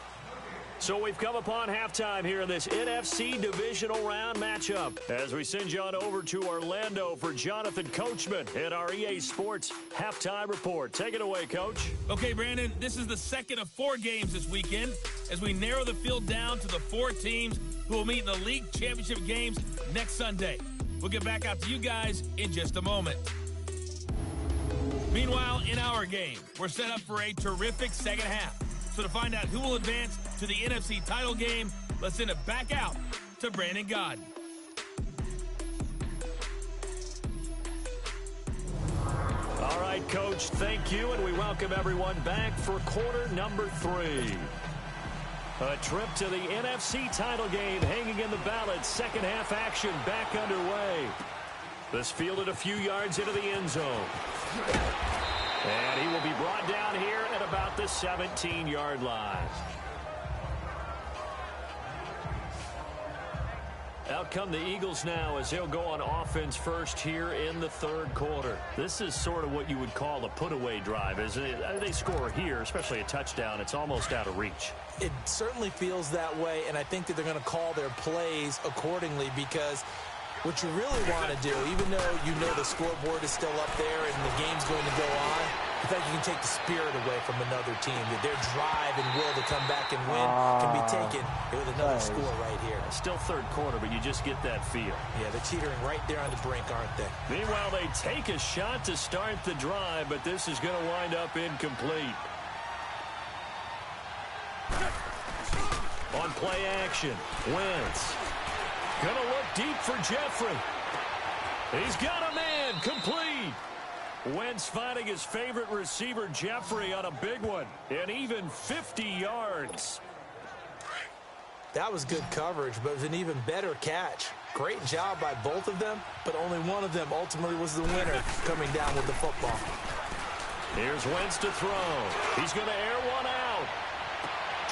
So we've come upon halftime here in this NFC divisional round matchup as we send you on over to Orlando for Jonathan Coachman in our EA Sports halftime report. Take it away, Coach. Okay, Brandon, this is the second of 4 games this weekend as we narrow the field down to the 4 teams who will meet in the league championship games next Sunday. We'll get back out to you guys in just a moment. Meanwhile, in our game, we're set up for a terrific second half. So to find out who will advance to the NFC title game, let's send it back out to Brandon Gaudin. All right, Coach, thank you, and we welcome everyone back for quarter number 3. A trip to the NFC title game hanging in the balance. Second half action back underway. This fielded a few yards into the end zone. And he will be brought down here at about the 17-yard line. Out come the Eagles now as they'll go on offense first here in the third quarter. This is sort of what you would call a put-away drive, isn't it? They score here, especially a touchdown. It's almost out of reach. It certainly feels that way, and I think that they're going to call their plays accordingly because what you really want to do, even though you know the scoreboard is still up there and the game's going to go on, I think you can take the spirit away from another team. That their drive and will to come back and win can be taken with another score right here. Still third quarter, but you just get that feel. Yeah, they're teetering right there on the brink, aren't they? Meanwhile, they take a shot to start the drive, but this is going to wind up incomplete. On play action, Wentz. Gonna look deep for Jeffrey. He's got a man, complete. Wentz finding his favorite receiver, Jeffrey, on a big one. And even 50 yards. That was good coverage, but it was an even better catch. Great job by both of them, but only one of them ultimately was the winner coming down with the football. Here's Wentz to throw. He's going to air one out.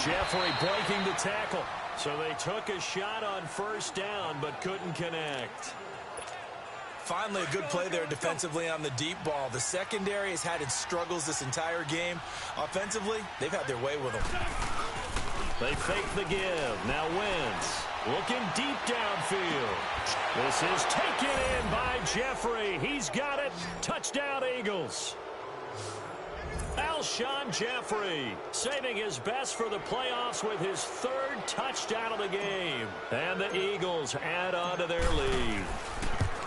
Jeffrey breaking the tackle. So they took a shot on first down, but couldn't connect. Finally, a good play there defensively on the deep ball. The secondary has had its struggles this entire game. Offensively, they've had their way with them. They fake the give. Now Wentz looking deep downfield. This is taken in by Jeffrey. He's got it. Touchdown, Eagles. Alshon Jeffrey saving his best for the playoffs with his third touchdown of the game. And the Eagles add on to their lead.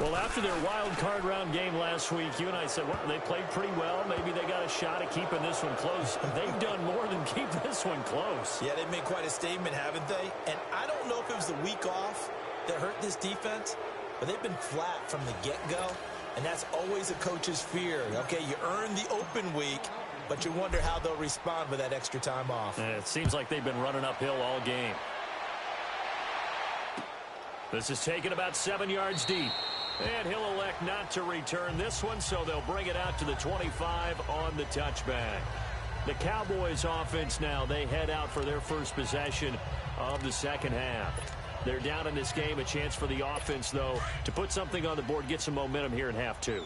Well, after their wild card round game last week, you and I said, well, they played pretty well. Maybe they got a shot at keeping this one close. They've done more than keep this one close. Yeah, they've made quite a statement, haven't they? And I don't know if it was the week off that hurt this defense, but they've been flat from the get-go. And that's always a coach's fear. Okay, you earn the open week, but you wonder how they'll respond with that extra time off. It seems like they've been running uphill all game. This is taken about 7 yards deep. And he'll elect not to return this one, so they'll bring it out to the 25 on the touchback. The Cowboys offense now, they head out for their first possession of the second half. They're down in this game. A chance for the offense, though, to put something on the board, get some momentum here in half two.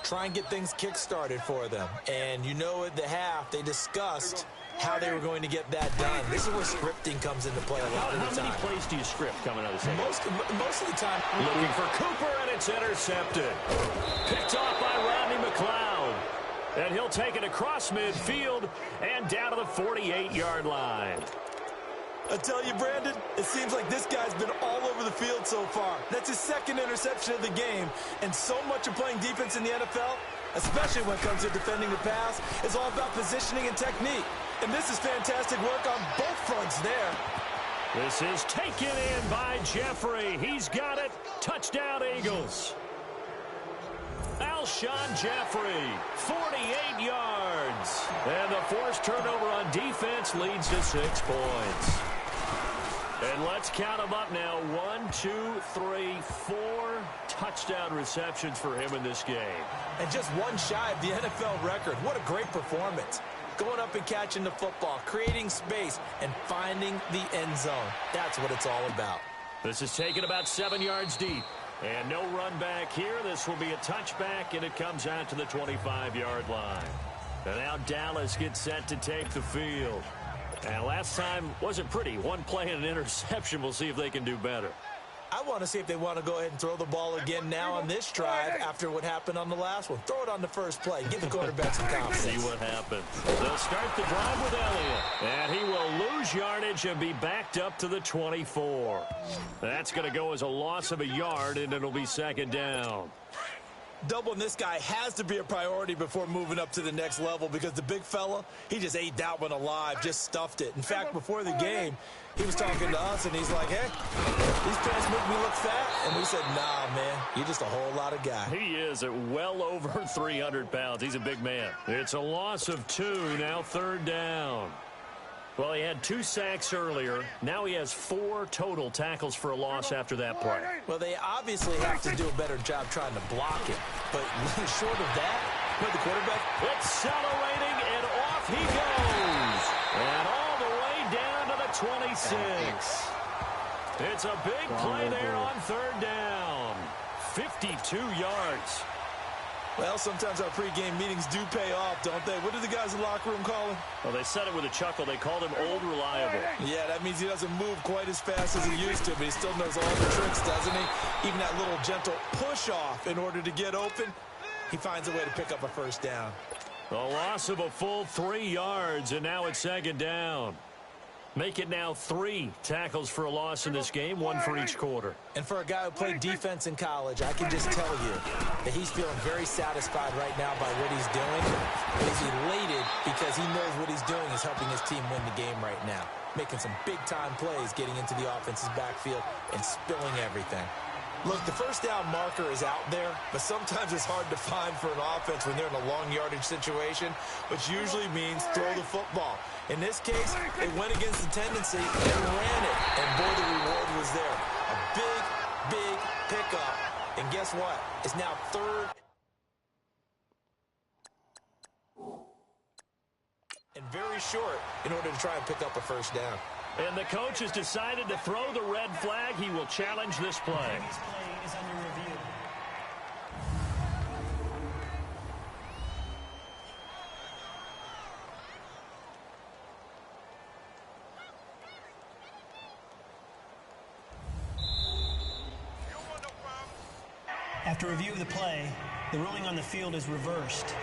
Try and get things kick-started for them. And you know at the half, they discussed how they were going to get that done. This is where scripting comes into play a lot of the time. How many plays do you script coming out of the second? Most of the time. Looking for Cooper, and it's intercepted. Picked off by Rodney McLeod. And he'll take it across midfield and down to the 48-yard line. I tell you, Brandon, it seems like this guy's been all over the field so far. That's his second interception of the game. And so much of playing defense in the NFL, especially when it comes to defending the pass, is all about positioning and technique. And this is fantastic work on both fronts there. This is taken in by Jeffrey. He's got it. Touchdown, Eagles. Alshon Jeffrey, 48 yards. And the forced turnover on defense leads to 6 points. And let's count them up now. 1, 2, 3, 4 touchdown receptions for him in this game. And just one shy of the NFL record. What a great performance. Going up and catching the football, creating space, and finding the end zone. That's what it's all about. This is taken about 7 yards deep. And no run back here. This will be a touchback, and it comes out to the 25-yard line. And now Dallas gets set to take the field. And last time wasn't pretty. One play and an interception. We'll see if they can do better. I want to see if they want to go ahead and throw the ball again now on this drive after what happened on the last one. Throw it on the first play. Give the quarterback some confidence. See what happens. They'll start the drive with Elliott. And he will lose yardage and be backed up to the 24. That's going to go as a loss of a yard, and it'll be second down. Doubling this guy has to be a priority before moving up to the next level because the big fella, he just ate that one alive, just stuffed it. In fact, before the game, he was talking to us, and he's like, hey, these pants make me look fat. And we said, nah, man, you're just a whole lot of guy. He is at well over 300 pounds. He's a big man. It's a loss of 2, now third down. Well, he had 2 sacks earlier. Now he has 4 total tackles for a loss after that play. Well, they obviously have to do a better job trying to block it. But short of that, the quarterback accelerating, and off he goes. And all the way down to the 26. It's a big play there on third down. 52 yards. Well, sometimes our pregame meetings do pay off, don't they? What do the guys in the locker room call him? Well, they said it with a chuckle. They called him Old Reliable. Yeah, that means he doesn't move quite as fast as he used to, but he still knows all the tricks, doesn't he? Even that little gentle push-off in order to get open, he finds a way to pick up a first down. A loss of a full 3 yards, and now it's second down. Make it now 3 tackles for a loss in this game, 1 for each quarter. And for a guy who played defense in college, I can just tell you that he's feeling very satisfied right now by what he's doing. But he's elated because he knows what he's doing is helping his team win the game right now. Making some big-time plays, getting into the offense's backfield and spilling everything. Look, the first down marker is out there, but sometimes it's hard to find for an offense when they're in a long yardage situation, which usually means throw the football. In this case, they went against the tendency and ran it, and boy, the reward was there. A big, big pickup, and guess what? It's now third and very short in order to try and pick up a first down. And the coach has decided to throw the red flag. He will challenge this play. This play is under review. After review of the play, the ruling on the field is reversed.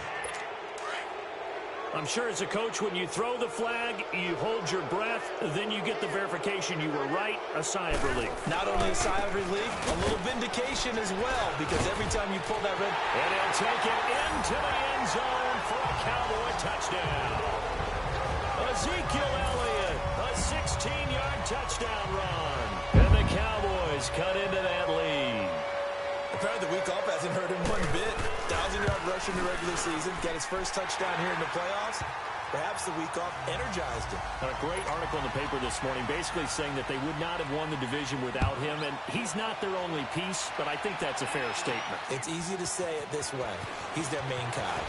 I'm sure as a coach, when you throw the flag, you hold your breath, then you get the verification you were right, a sigh of relief. Not only a sigh of relief, a little vindication as well, because every time you pull that red... And he'll take it into the end zone for a Cowboy touchdown. Ezekiel Elliott, a 16-yard touchdown run. And the Cowboys cut into that lead. Apparently the week off hasn't hurt him one bit. 1,000-yard rush in the regular season. Got his first touchdown here in the playoffs. Perhaps the week off energized him. A great article in the paper this morning basically saying that they would not have won the division without him. And he's not their only piece, but I think that's a fair statement. It's easy to say it this way. He's their main guy.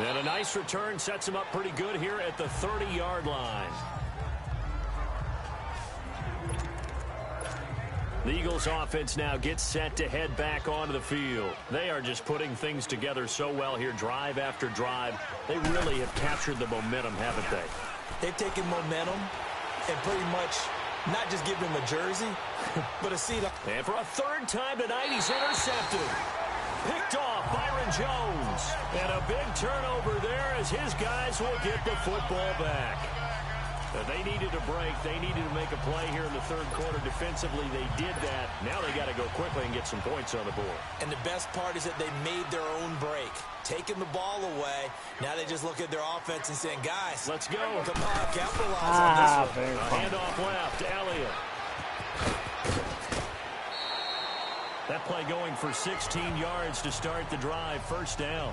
And a nice return sets him up pretty good here at the 30-yard line. The Eagles offense now gets set to head back onto the field. They are just putting things together so well here, drive after drive. They really have captured the momentum, haven't they? They've taken momentum and pretty much not just given him a jersey, but a seat. And for a third time tonight, he's intercepted. Picked off Byron Jones. And a big turnover there as his guys will get the football back. They needed a break. They needed to make a play here in the third quarter. Defensively, they did that. Now they got to go quickly and get some points on the board. And the best part is that they made their own break. Taking the ball away. Now they just look at their offense and saying, guys, let's go. Come on, capitalize on this one. Handoff left to Elliott. That play going for 16 yards to start the drive. First down.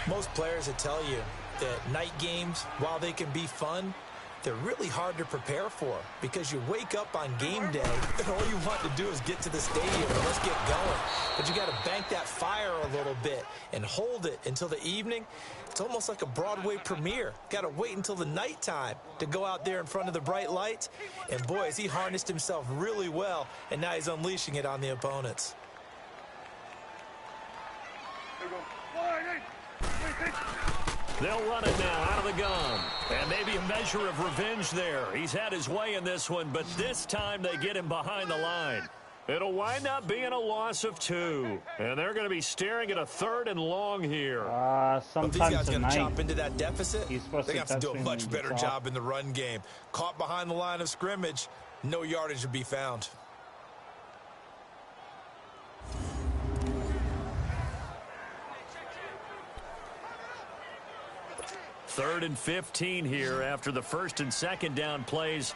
Most players will tell you that night games, while they can be fun, they're really hard to prepare for because you wake up on game day and all you want to do is get to the stadium and let's get going. But you got to bank that fire a little bit and hold it until the evening. It's almost like a Broadway premiere. Got to wait until the nighttime to go out there in front of the bright lights. And boy, has he harnessed himself really well, and now he's unleashing it on the opponents. They'll run it now out of the gun. And maybe a measure of revenge there. He's had his way in this one, but this time they get him behind the line. It'll wind up being a loss of 2. And they're going to be staring at a 3rd and long here. If these guys are going to chop into that deficit, they're going to have to do a much better job in the run game. Caught behind the line of scrimmage, no yardage to be found. Third and 15 here after the first and second down plays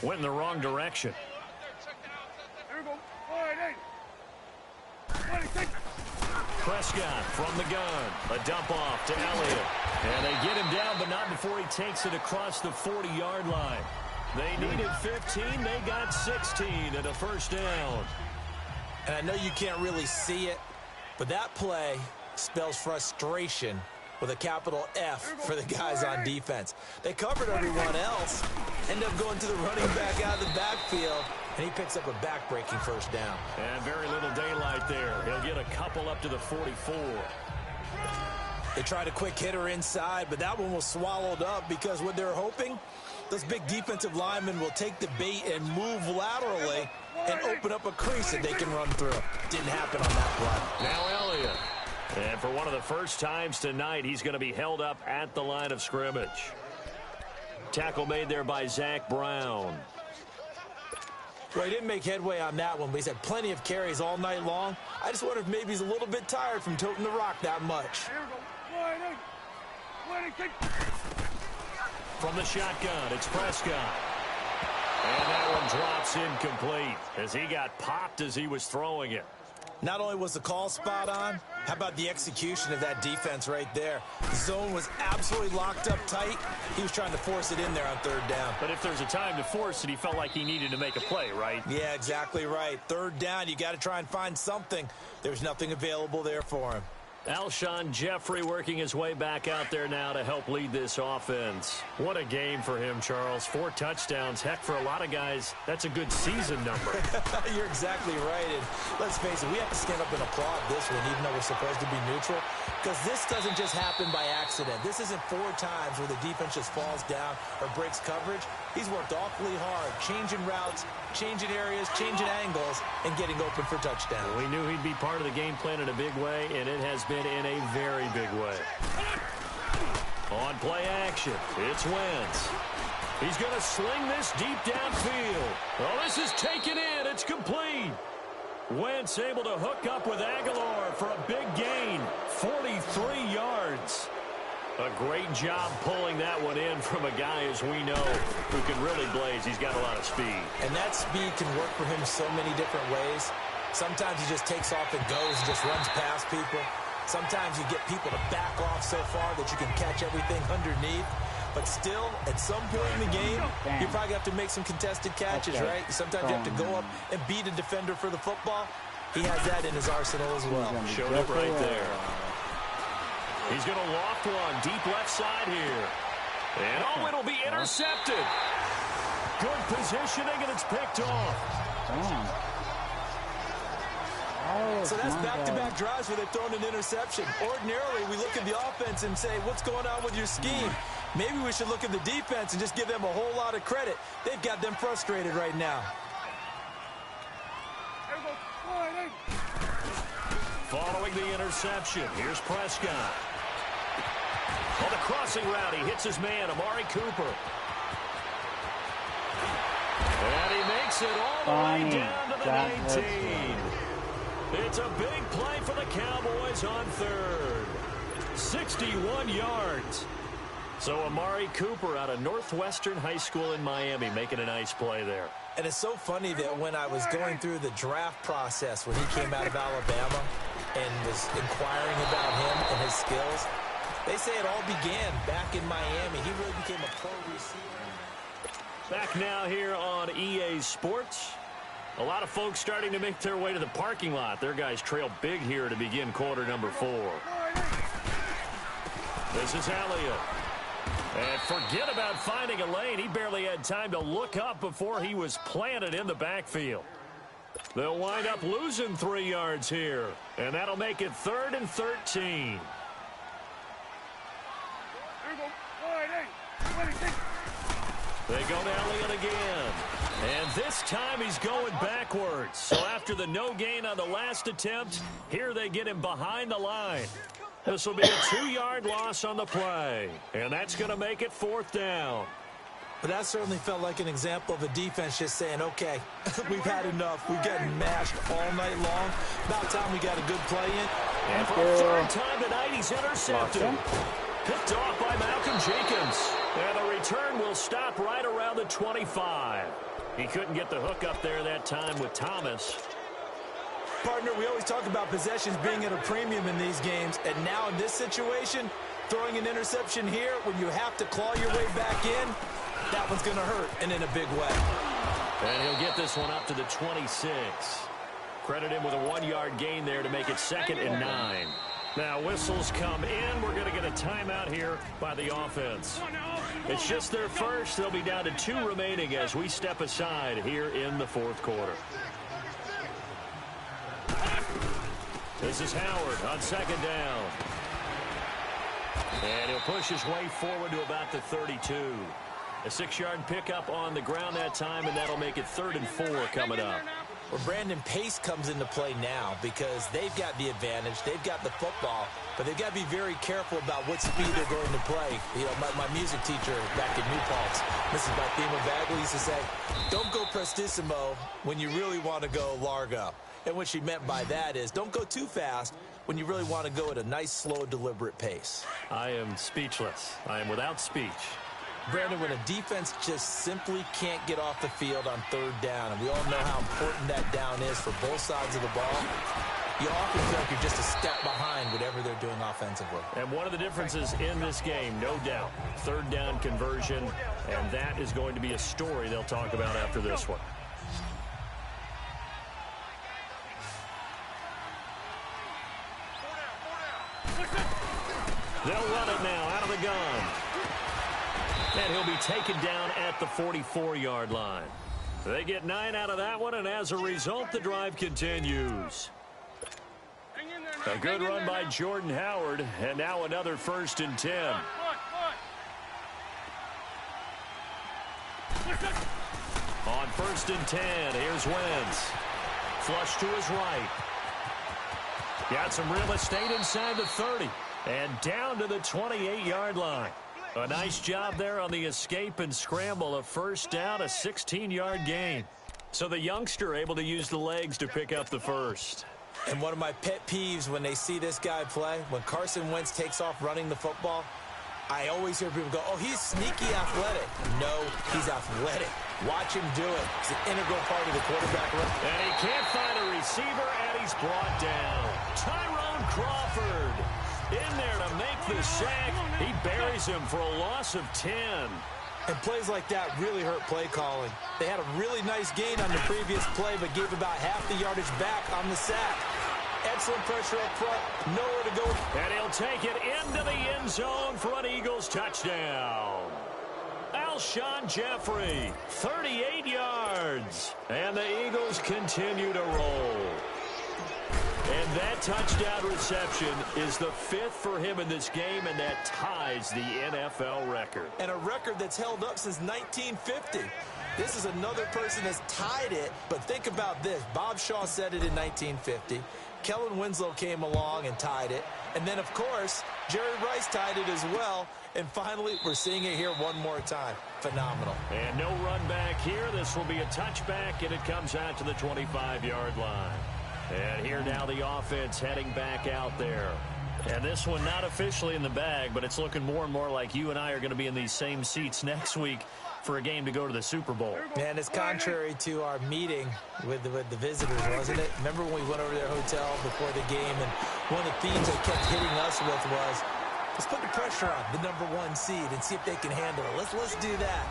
went in the wrong direction. Prescott from the gun. A dump off to Elliott. And they get him down, but not before he takes it across the 40-yard line. They needed 15. They got 16 and a first down. And I know you can't really see it, but that play spells frustration with a capital F for the guys on defense. They covered everyone else, end up going to the running back out of the backfield, and he picks up a back-breaking first down. And very little daylight there. He'll get a couple up to the 44. They tried a quick hitter inside, but that one was swallowed up because what they're hoping, those big defensive linemen will take the bait and move laterally and open up a crease that they can run through. Didn't happen on that play. Now Elliott. And for one of the first times tonight, he's going to be held up at the line of scrimmage. Tackle made there by Zach Brown. Well, he didn't make headway on that one, but he's had plenty of carries all night long. I just wonder if maybe he's a little bit tired from toting the rock that much. From the shotgun, it's Prescott. And that one drops incomplete as he got popped as he was throwing it. Not only was the call spot on, how about the execution of that defense right there? The zone was absolutely locked up tight. He was trying to force it in there on third down. But if there's a time to force it, he felt like he needed to make a play, right? Yeah, exactly right. Third down, you got to try and find something. There's nothing available there for him. Alshon Jeffrey working his way back out there now to help lead this offense. What a game for him, Charles. 4 touchdowns. Heck, for a lot of guys, that's a good season number. You're exactly right. And let's face it, we have to stand up and applaud this one, even though we're supposed to be neutral, because this doesn't just happen by accident. This isn't 4 times where the defense just falls down or breaks coverage. He's worked awfully hard, changing routes, changing areas, changing angles, and getting open for touchdown. We knew he'd be part of the game plan in a big way, and it has been in a very big way. On play action, it's Wentz. He's going to sling this deep downfield. Oh, this is taken in. It's complete. Wentz able to hook up with Aguilar for a big gain, 43 yards. A great job pulling that one in from a guy, as we know, who can really blaze. He's got a lot of speed. And that speed can work for him so many different ways. Sometimes he just takes off and goes and just runs past people. Sometimes you get people to back off so far that you can catch everything underneath. But still, at some point in the game, you probably have to make some contested catches, right? Sometimes you have to go up and beat a defender for the football. He has that in his arsenal as well. Showed up right there. He's going to loft one deep left side here. And oh, it'll be intercepted. Good positioning, and it's picked off. So that's back-to-back drives where they've thrown an interception. Ordinarily, we look at the offense and say, what's going on with your scheme? Maybe we should look at the defense and just give them a whole lot of credit. They've got them frustrated right now. Following the interception, here's Prescott. On the crossing route, he hits his man, Amari Cooper. And he makes it all the way down to the 19. It's a big play for the Cowboys on third. 61 yards. So Amari Cooper out of Northwestern High School in Miami making a nice play there. And it's so funny that when I was going through the draft process when he came out of Alabama and was inquiring about him and his skills, they say it all began back in Miami. He really became a pro receiver. Back now here on EA Sports. A lot of folks starting to make their way to the parking lot. Their guys trail big here to begin quarter number 4. This is Elliott. And forget about finding a lane. He barely had time to look up before he was planted in the backfield. They'll wind up losing 3 yards here. And that'll make it 3rd and 13. They go to Elliott again. And this time he's going backwards. So after the no gain on the last attempt, here they get him behind the line. This will be a 2-yard loss on the play. And that's going to make it 4th down. But that certainly felt like an example of a defense just saying, okay, we've had enough. We've gotten mashed all night long. About time we got a good play in. And for a 3rd time tonight, he's intercepted. Picked off by Malcolm Jenkins. And the return will stop right around the 25. He couldn't get the hook up there that time with Thomas. Partner, we always talk about possessions being at a premium in these games. And now in this situation, throwing an interception here when you have to claw your way back in, that one's going to hurt, and in a big way. And he'll get this one up to the 26. Credit him with a 1-yard gain there to make it 2nd and 9. Now whistles come in. We're going to get a timeout here by the offense. It's just their first. They'll be down to 2 remaining as we step aside here in the fourth quarter. This is Howard on second down. And he'll push his way forward to about the 32. A 6-yard pickup on the ground that time, and that'll make it 3rd and 4 coming up. Well, Brandon, pace comes into play now because they've got the advantage. They've got the football, but they've got to be very careful about what speed they're going to play. You know, my music teacher back in New Paltz, Mrs. Bathema Bagley, used to say, don't go prestissimo when you really want to go largo. And what she meant by that is don't go too fast when you really want to go at a nice, slow, deliberate pace. I am speechless. I am without speech. Brandon, when a defense just simply can't get off the field on 3rd down, and we all know how important that down is for both sides of the ball, you often feel like you're just a step behind whatever they're doing offensively. And one of the differences in this game, no doubt, 3rd down conversion, and that is going to be a story they'll talk about after this one. They'll run it now out of the gun. And he'll be taken down at the 44-yard line. They get 9 out of that one, and as a result, the drive continues. A good run by Jordan Howard, and now another 1st and 10. On 1st and 10, here's Wentz. Flush to his right. Got some real estate inside the 30. And down to the 28-yard line. A nice job there on the escape and scramble. A 1st down, a 16-yard gain. So the youngster able to use the legs to pick up the 1st. And one of my pet peeves when they see this guy play, when Carson Wentz takes off running the football, I always hear people go, oh, he's sneaky athletic. No, he's athletic. Watch him do it. It's an integral part of the quarterback run. And he can't find a receiver, and he's brought down. Tyrone Crawford in there to make the sack. He buries him for a loss of 10. And plays like that really hurt play calling. They had a really nice gain on the previous play, but gave about half the yardage back on the sack. Excellent pressure up front. Nowhere to go. And he'll take it into the end zone for an Eagles touchdown. Alshon Jeffrey, 38 yards. And the Eagles continue to roll. And that touchdown reception is the 5th for him in this game, and that ties the NFL record. And a record that's held up since 1950. This is another person that's tied it, but think about this. Bob Shaw said it in 1950. Kellen Winslow came along and tied it. And then, of course, Jerry Rice tied it as well. And finally, we're seeing it here one more time. Phenomenal. And no run back here. This will be a touchback, and it comes out to the 25-yard line. And here now the offense heading back out there. And this one not officially in the bag, but it's looking more and more like you and I are going to be in these same seats next week for a game to go to the Super Bowl. Man, it's contrary to our meeting with the visitors, wasn't it? Remember when we went over to their hotel before the game, and one of the themes they kept hitting us with was, let's put the pressure on the #1 seed and see if they can handle it. Let's do that.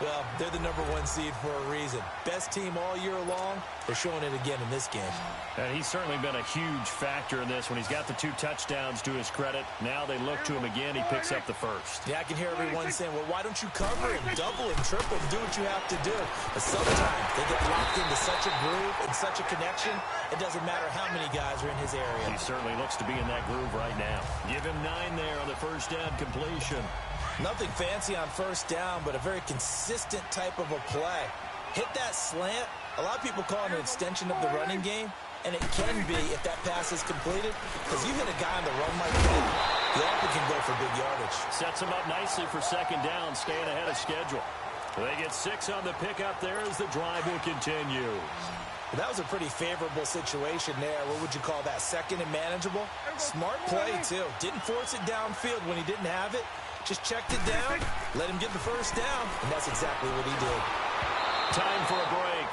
Well, they're the #1 seed for a reason. Best team all year long. They're showing it again in this game. And he's certainly been a huge factor in this when he's got the 2 touchdowns to his credit. Now they look to him again. He picks up the 1st. Yeah, I can hear everyone saying, well, why don't you cover him, double him, triple him, do what you have to do. But sometimes they get locked into such a groove and such a connection, it doesn't matter how many guys are in his area. He certainly looks to be in that groove right now. Give him 9 there on the 1st down completion. Nothing fancy on 1st down, but a very consistent type of a play. Hit that slant. A lot of people call it an extension of the running game, and it can be if that pass is completed, because you hit a guy on the run like that, you often can go for big yardage. Sets him up nicely for 2nd down, staying ahead of schedule. They get 6 on the pickup there as the drive will continue. Well, that was a pretty favorable situation there. What would you call that, 2nd and manageable? Smart play, too. Didn't force it downfield when he didn't have it. Just checked it down, let him get the 1st down, and that's exactly what he did. Time for a break.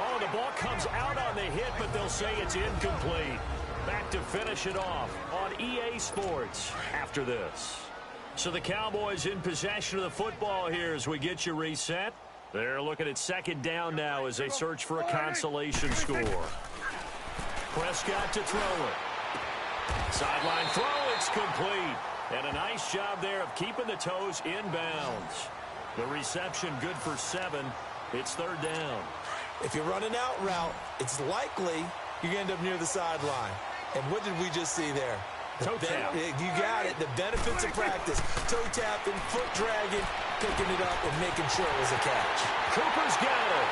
Oh, the ball comes out on the hit, but they'll say it's incomplete. Back to finish it off on EA Sports after this. So the Cowboys in possession of the football here as we get you reset. They're looking at 2nd down now as they search for a consolation score. Prescott to throw it. Sideline throw, it's complete. And a nice job there of keeping the toes inbounds. The reception good for 7. It's 3rd down. If you're running out route, it's likely you're going to end up near the sideline. And what did we just see there? Toe tap. You got it. The benefits of practice. Toe tapping, foot dragging, picking it up, and making sure it was a catch. Cooper's got it.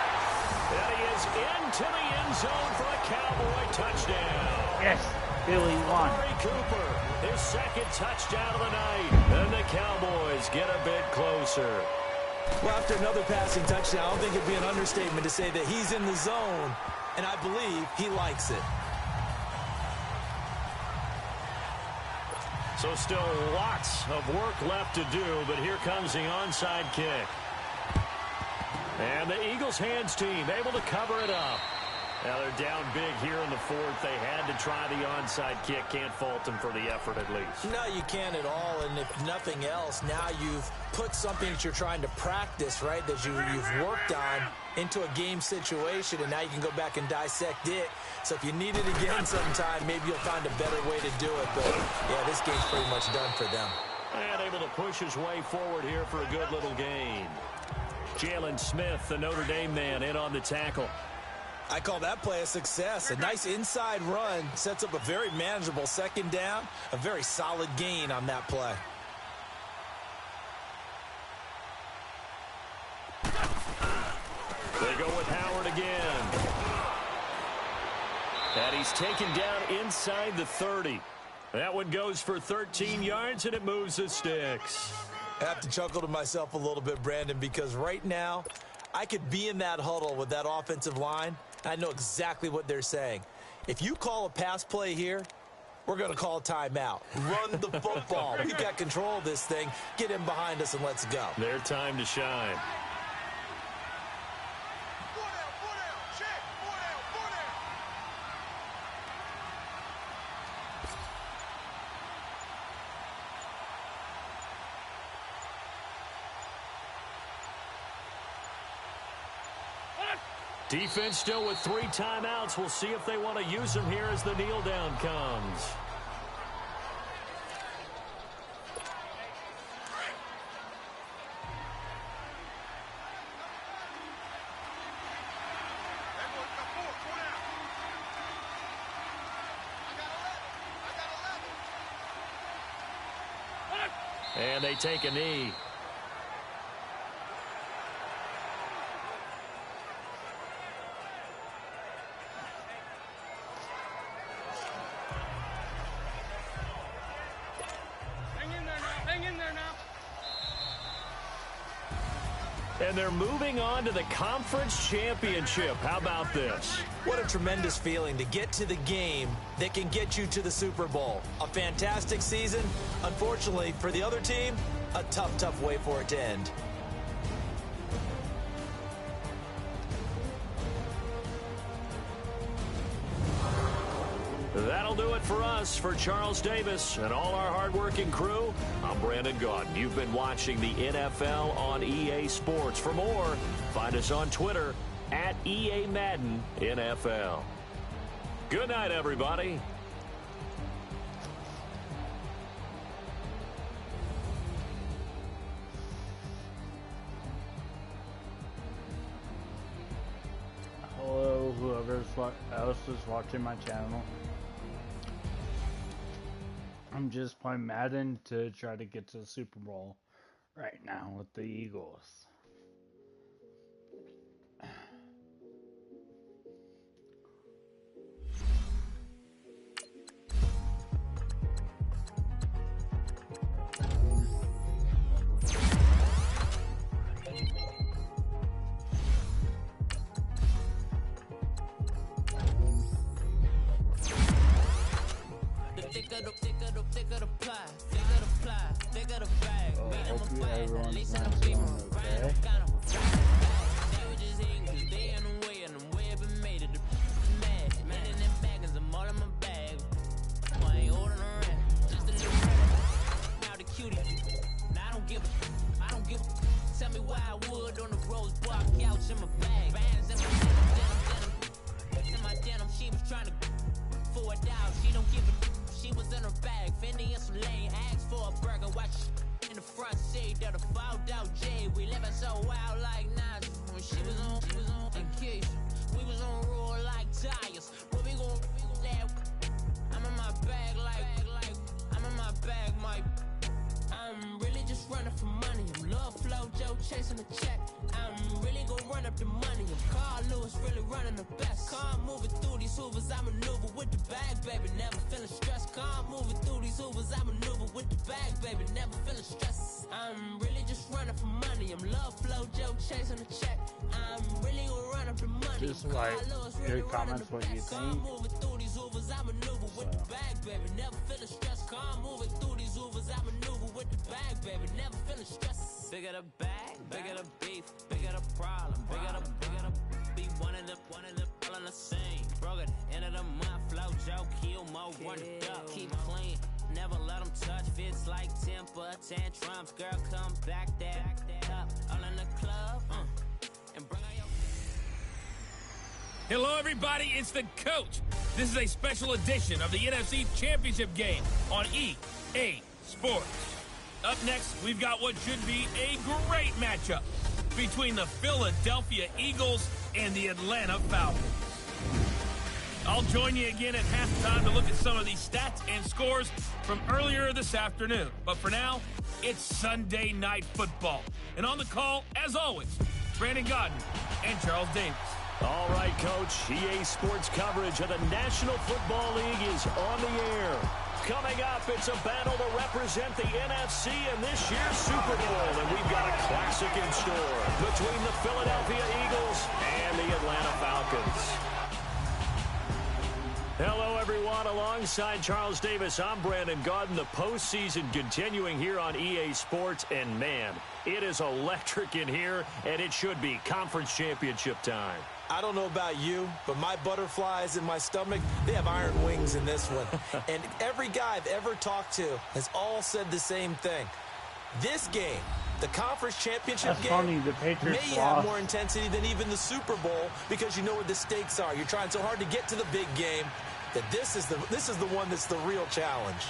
And he is into the end zone for a Cowboy touchdown. Yes, Billy won. Amari Cooper, his 2nd touchdown of the night. And the Cowboys get a bit closer. Well, after another passing touchdown, I don't think it'd be an understatement to say that he's in the zone, and I believe he likes it. So still lots of work left to do, but here comes the onside kick. And the Eagles hands team able to cover it up. Now they're down big here in the 4th. They had to try the onside kick. Can't fault them for the effort at least. No, you can't at all. And if nothing else, now you've put something that you're trying to practice, right, that you've worked on into a game situation, and now you can go back and dissect it. So if you need it again sometime, maybe you'll find a better way to do it. But, yeah, this game's pretty much done for them. And able to push his way forward here for a good little gain. Jalen Smith, the Notre Dame man, in on the tackle. I call that play a success. A nice inside run sets up a very manageable 2nd down. A very solid gain on that play. They go with Howard again. And he's taken down inside the 30. That one goes for 13 yards, and it moves the sticks. I have to chuckle to myself a little bit, Brandon, because right now I could be in that huddle with that offensive line. I know exactly what they're saying. If you call a pass play here, we're going to call a timeout. Run the football. We've got control of this thing. Get him behind us and let's go. Their time to shine. Defense still with 3 timeouts. We'll see if they want to use them here as the kneel down comes. And they take a knee. And they're moving on to the conference championship. How about this? What a tremendous feeling to get to the game that can get you to the Super Bowl. A fantastic season. Unfortunately, for the other team, a tough, tough way for it to end. That'll do it for us. For Charles Davis and all our hardworking crew, I'm Brandon Gaudin. You've been watching the NFL on EA Sports. For more, find us on Twitter at EA Madden NFL. Good night, everybody. Hello, whoever else is watching my channel. I'm just playing Madden to try to get to the Super Bowl right now with the Eagles. Everyone's not doing okay. Tell me why I would on the rose bark couch in my bag. Bands in my denim. In my denim, she was trying to 4 it out. She don't give a she was in her bag. Fendi and some lane hags for a burger. Watch in the front seat of the fouled out J. We living so wild like Nas. When she was on vacation, we was on roll like tires. What we gon' that? I'm in my bag like I'm in my bag, my. I'm really just running for money. I'm Love Flow Joe chasing the check. I'm really gonna run up the money. I'm Carl Lewis really running the best. Car moving through these hoovers, I maneuver with the bag, baby. Never feeling stressed. Car moving through these hoovers, I maneuver with the bag, baby. Never feeling stressed. I'm really just running for money. I'm Love Flow Joe chasing the check. I'm really gonna run up the money. Just like your comments, what you think. Moving through these hoovers, I maneuver with the bag, baby. Never feeling stressed. Car moving through these hoovers, I maneuver with the bag, baby. Never feeling stressed. Bigger the bag, bigger the beef, bigger the problem, bigger the be one of the all in the same. Broke at the end of the month, flow Joe, kill mo, run it up, keep clean. Never let them touch, fits like temper tantrums. Girl, come back there, up, all in the club, and bring on your. Hello, everybody. It's the coach. This is a special edition of the NFC Championship game on EA Sports. Up next, we've got what should be a great matchup between the Philadelphia Eagles and the Atlanta Falcons. I'll join you again at halftime to look at some of these stats and scores from earlier this afternoon. But for now, it's Sunday Night Football. And on the call, as always, Brandon Godden and Charles Davis. All right, Coach. EA Sports coverage of the National Football League is on the air. Coming up, it's a battle to represent the NFC in this year's Super Bowl. And we've got a classic in store between the Philadelphia Eagles and the Atlanta Falcons. Hello, everyone. Alongside Charles Davis, I'm Brandon Godden. The postseason continuing here on EA Sports. And, man, it is electric in here, and it should be conference championship time. I don't know about you, but my butterflies in my stomach, they have iron wings in this one. And every guy I've ever talked to has all said the same thing. This game, the conference championship game, may have more intensity than even the Super Bowl because you know what the stakes are. You're trying so hard to get to the big game that this is the one that's the real challenge.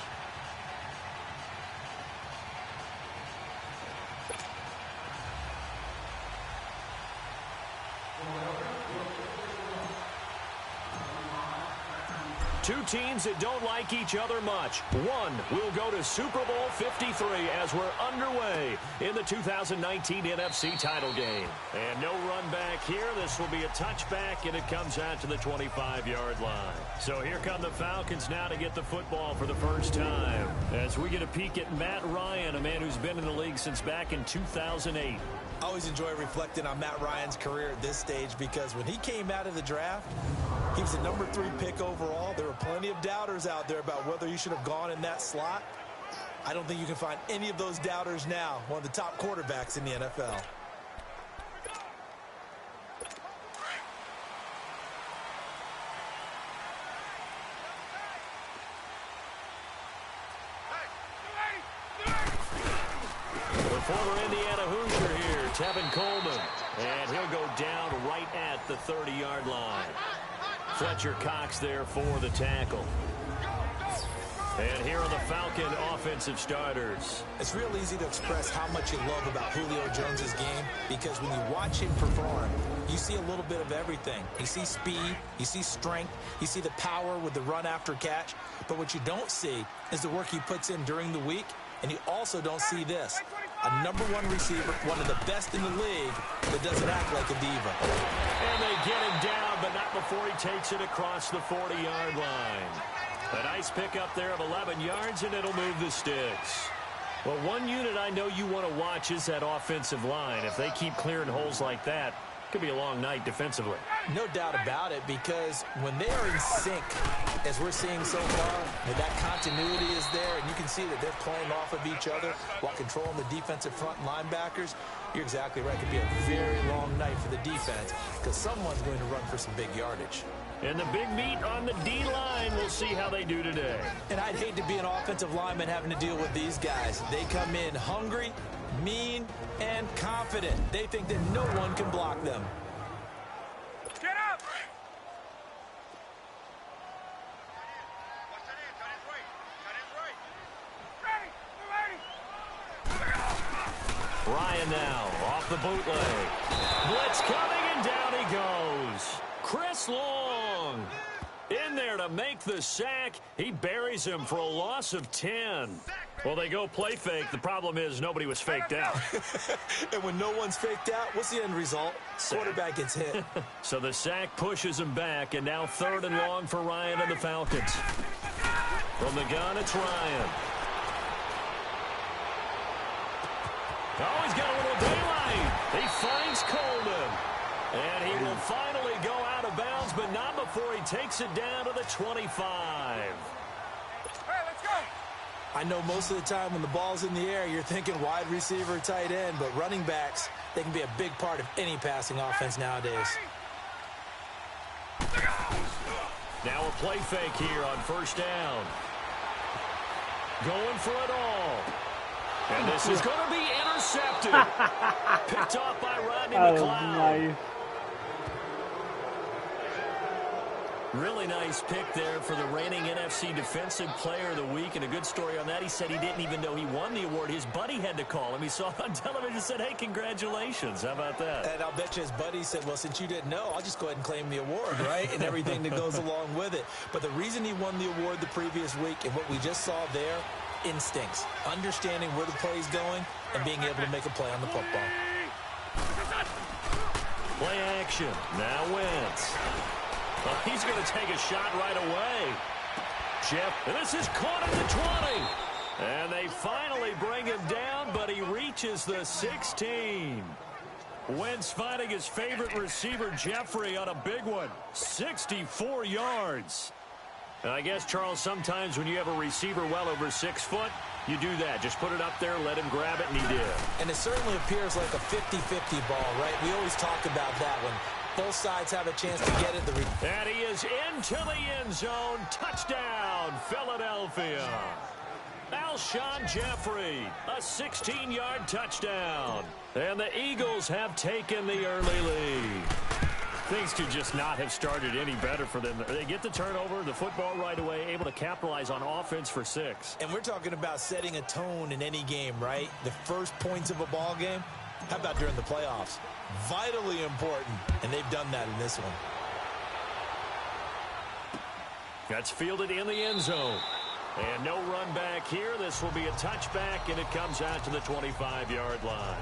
Two teams that don't like each other much. One will go to Super Bowl 53 as we're underway in the 2019 NFC title game. And no run back here. This will be a touchback, and it comes out to the 25-yard line. So here come the Falcons now to get the football for the first time. As we get a peek at Matt Ryan, a man who's been in the league since back in 2008. I always enjoy reflecting on Matt Ryan's career at this stage because when he came out of the draft, he was the number 3 pick overall. There were plenty of doubters out there about whether he should have gone in that slot. I don't think you can find any of those doubters now. One of the top quarterbacks in the NFL. The former Indiana Hoosier here, Tevin Coleman. And he'll go down right at the 30-yard line. Fletcher Cox there for the tackle. And here are the Falcon offensive starters. It's real easy to express how much you love about Julio Jones's game because when you watch him perform, you see a little bit of everything. You see speed, you see strength, you see the power with the run after catch. But what you don't see is the work he puts in during the week, and you also don't see this. A #1 receiver, one of the best in the league, that doesn't act like a diva. And they get him down, but not before he takes it across the 40-yard line. A nice pickup there of 11 yards, and it'll move the sticks. Well, one unit I know you want to watch is that offensive line. If they keep clearing holes like that, it could be a long night defensively. No doubt about it, because when they are in sync, as we're seeing so far, that continuity is there, and you can see that they're playing off of each other while controlling the defensive front linebackers. You're exactly right. It could be a very long night for the defense because someone's going to run for some big yardage. And the big meat on the D-line, we'll see how they do today. And I'd hate to be an offensive lineman having to deal with these guys. They come in hungry, mean, and confident. They think that no one can block them. Get up! line now, off the bootleg. Blitz coming, and down he goes. Chris Long in there to make the sack. He buries him for a loss of 10. Well, they go play fake. The problem is nobody was faked out. And when no one's faked out, what's the end result? Quarterback gets hit. So the sack pushes him back, and now 3rd and long for Ryan and the Falcons. From the gun, it's Ryan. Oh, he's got a little daylight. He finds Coleman. And he will finally go out of bounds, but not before he takes it down to the 25. I know most of the time when the ball's in the air, you're thinking wide receiver, tight end, but running backs, they can be a big part of any passing offense nowadays. Now a play fake here on 1st down. Going for it all. And this is going to be intercepted. Picked off by Rodney McLeod. Nice. Really nice pick there for the reigning NFC Defensive Player of the Week. And a good story on that. He said he didn't even know he won the award. His buddy had to call him. He saw it on television and said, hey, congratulations. How about that? And I'll bet you his buddy said, well, since you didn't know, I'll just go ahead and claim the award, right? And everything that goes along with it. But the reason he won the award the previous week and what we just saw there, instincts, understanding where the play's going, and being able to make a play on the football. Play action. Now Wentz. Well, he's going to take a shot right away. And this is caught at the 20. And they finally bring him down, but he reaches the 16. Wentz finding his favorite receiver, Jeffrey, on a big one. 64 yards. And I guess, Charles, sometimes when you have a receiver well over 6 foot, you do that. Just put it up there, let him grab it, and he did. And it certainly appears like a 50-50 ball, right? We always talk about that when both sides have a chance to get it. And he is into the end zone. Touchdown, Philadelphia. Alshon Jeffrey, a 16-yard touchdown. And the Eagles have taken the early lead. Things could just not have started any better for them. They get the turnover, the football right away, able to capitalize on offense for 6. And we're talking about setting a tone in any game, right? The first points of a ball game. How about during the playoffs? Vitally important, and they've done that in this one. That's fielded in the end zone. And no run back here. This will be a touchback, and it comes out to the 25-yard line.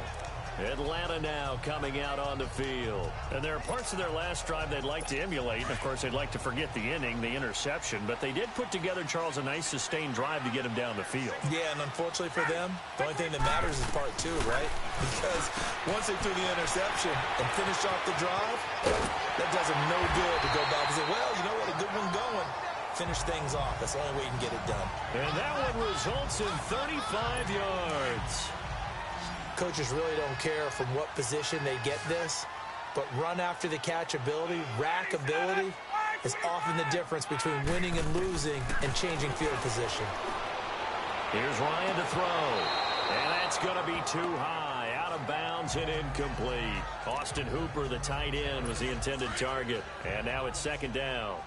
Atlanta now coming out on the field. And there are parts of their last drive they'd like to emulate. And, of course, they'd like to forget the inning, the interception. But they did put together, Charles, a nice sustained drive to get him down the field. Yeah, and unfortunately for them, the only thing that matters is part 2, right? Because once they threw the interception and finished off the drive, that does them no good to go back and say, well, you know what, a good one going. Finish things off. That's the only way you can get it done. And that one results in 35 yards. Coaches really don't care from what position they get this, but run after the catch ability, rack ability, is often the difference between winning and losing and changing field position. Here's Ryan to throw, and that's going to be too high, out of bounds and incomplete. Austin Hooper, the tight end, was the intended target, and now it's 2nd down.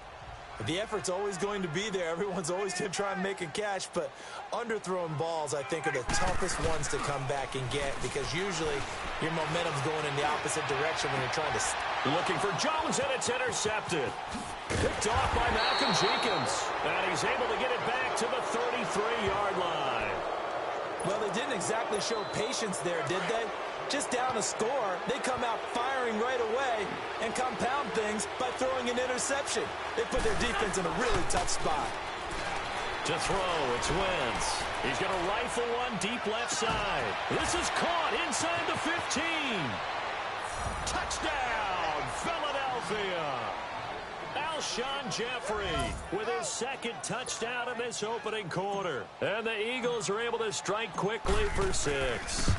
The effort's always going to be there. Everyone's always going to try and make a catch, but underthrown balls, I think, are the toughest ones to come back and get because usually your momentum's going in the opposite direction when you're trying to... Looking for Jones, and it's intercepted. Picked off by Malcolm Jenkins, and he's able to get it back to the 33-yard line. Well, they didn't exactly show patience there, did they? Just down a score, they come out firing right away and compound things by throwing an interception. They put their defense in a really tough spot. To throw, it's Wentz. He's going to rifle one deep left side. This is caught inside the 15. Touchdown, Philadelphia. Alshon Jeffrey with his 2nd touchdown in this opening quarter. And the Eagles are able to strike quickly for 6.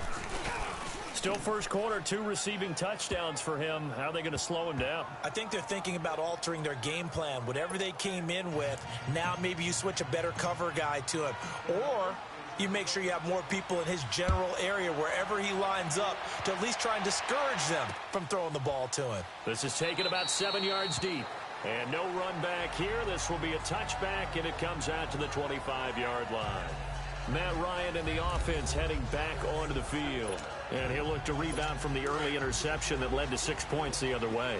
Still first quarter, 2 receiving touchdowns for him. How are they going to slow him down? I think they're thinking about altering their game plan. Whatever they came in with, now maybe you switch a better cover guy to him. Or you make sure you have more people in his general area wherever he lines up to at least try and discourage them from throwing the ball to him. This is taken about 7 yards deep. And no run back here. This will be a touchback, and it comes out to the 25-yard line. Matt Ryan and the offense heading back onto the field. And he'll look to rebound from the early interception that led to 6 points the other way.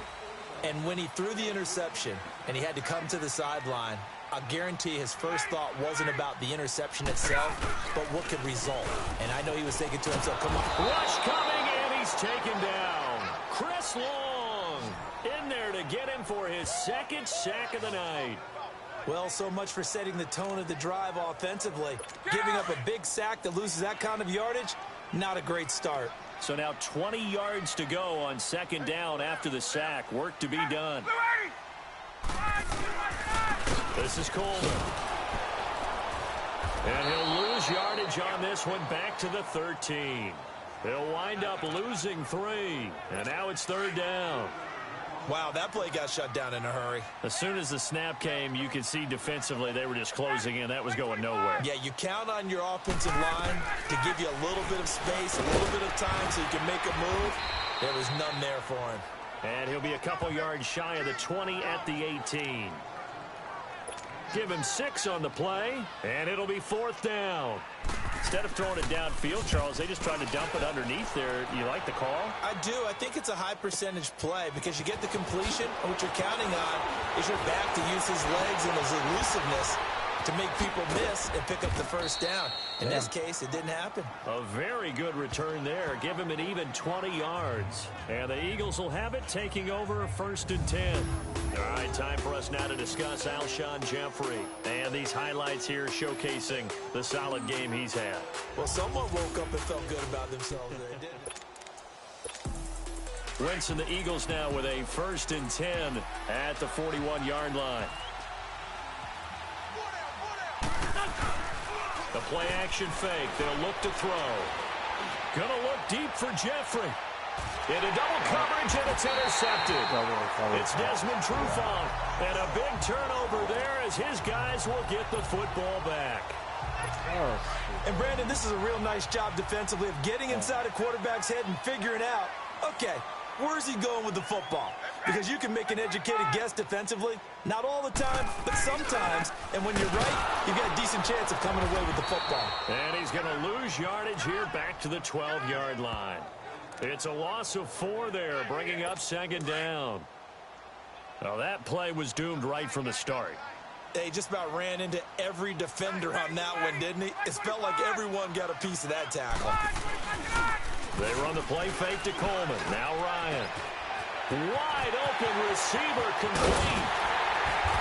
And when he threw the interception and he had to come to the sideline, I guarantee his first thought wasn't about the interception itself, but what could result. And I know he was thinking to himself, come on. Rush coming, and he's taken down. Chris Long in there to get him for his second sack of the night. Well, so much for setting the tone of the drive offensively. Giving up a big sack that loses that kind of yardage, not a great start. So now 20 yards to go on second down after the sack. Work to be done. This is Coleman. And he'll lose yardage on this one back to the 13. He'll wind up losing 3. And now it's third down. Wow, that play got shut down in a hurry. As soon as the snap came, you could see defensively they were just closing in. That was going nowhere. Yeah, you count on your offensive line to give you a little bit of space, a little bit of time so you can make a move. There was none there for him. And he'll be a couple yards shy of the 20 at the 18. Give him 6 on the play, and it'll be fourth down. Instead of throwing it downfield, Charles, they just tried to dump it underneath there. You like the call? I do. I think it's a high percentage play because you get the completion, and what you're counting on is your back to use his legs and his elusiveness to make people miss and pick up the first down. In this case, it didn't happen. A very good return there. Give him an even 20 yards. And the Eagles will have it, taking over 1st and 10. All right, time for us now to discuss Alshon Jeffrey. And these highlights here showcasing the solid game he's had. Well, someone woke up and felt good about themselves there, didn't they? Wentz and the Eagles now with a 1st and 10 at the 41-yard line. The play-action fake. They'll look to throw. Gonna look deep for Jeffrey. Into double coverage, and it's intercepted. It's Desmond Trufant. And a big turnover there as his guys will get the football back. And, Brandon, this is a real nice job defensively of getting inside a quarterback's head and figuring out, okay, where's he going with the football? Because you can make an educated guess defensively. Not all the time, but sometimes. And when you're right, you've got a decent chance of coming away with the football. And he's going to lose yardage here back to the 12-yard line. It's a loss of 4 there, bringing up 2nd down. Now, that play was doomed right from the start. They just about ran into every defender on that one, didn't he? It felt like everyone got a piece of that tackle. They run the play fake to Coleman. Now Ryan. Wide open receiver complete.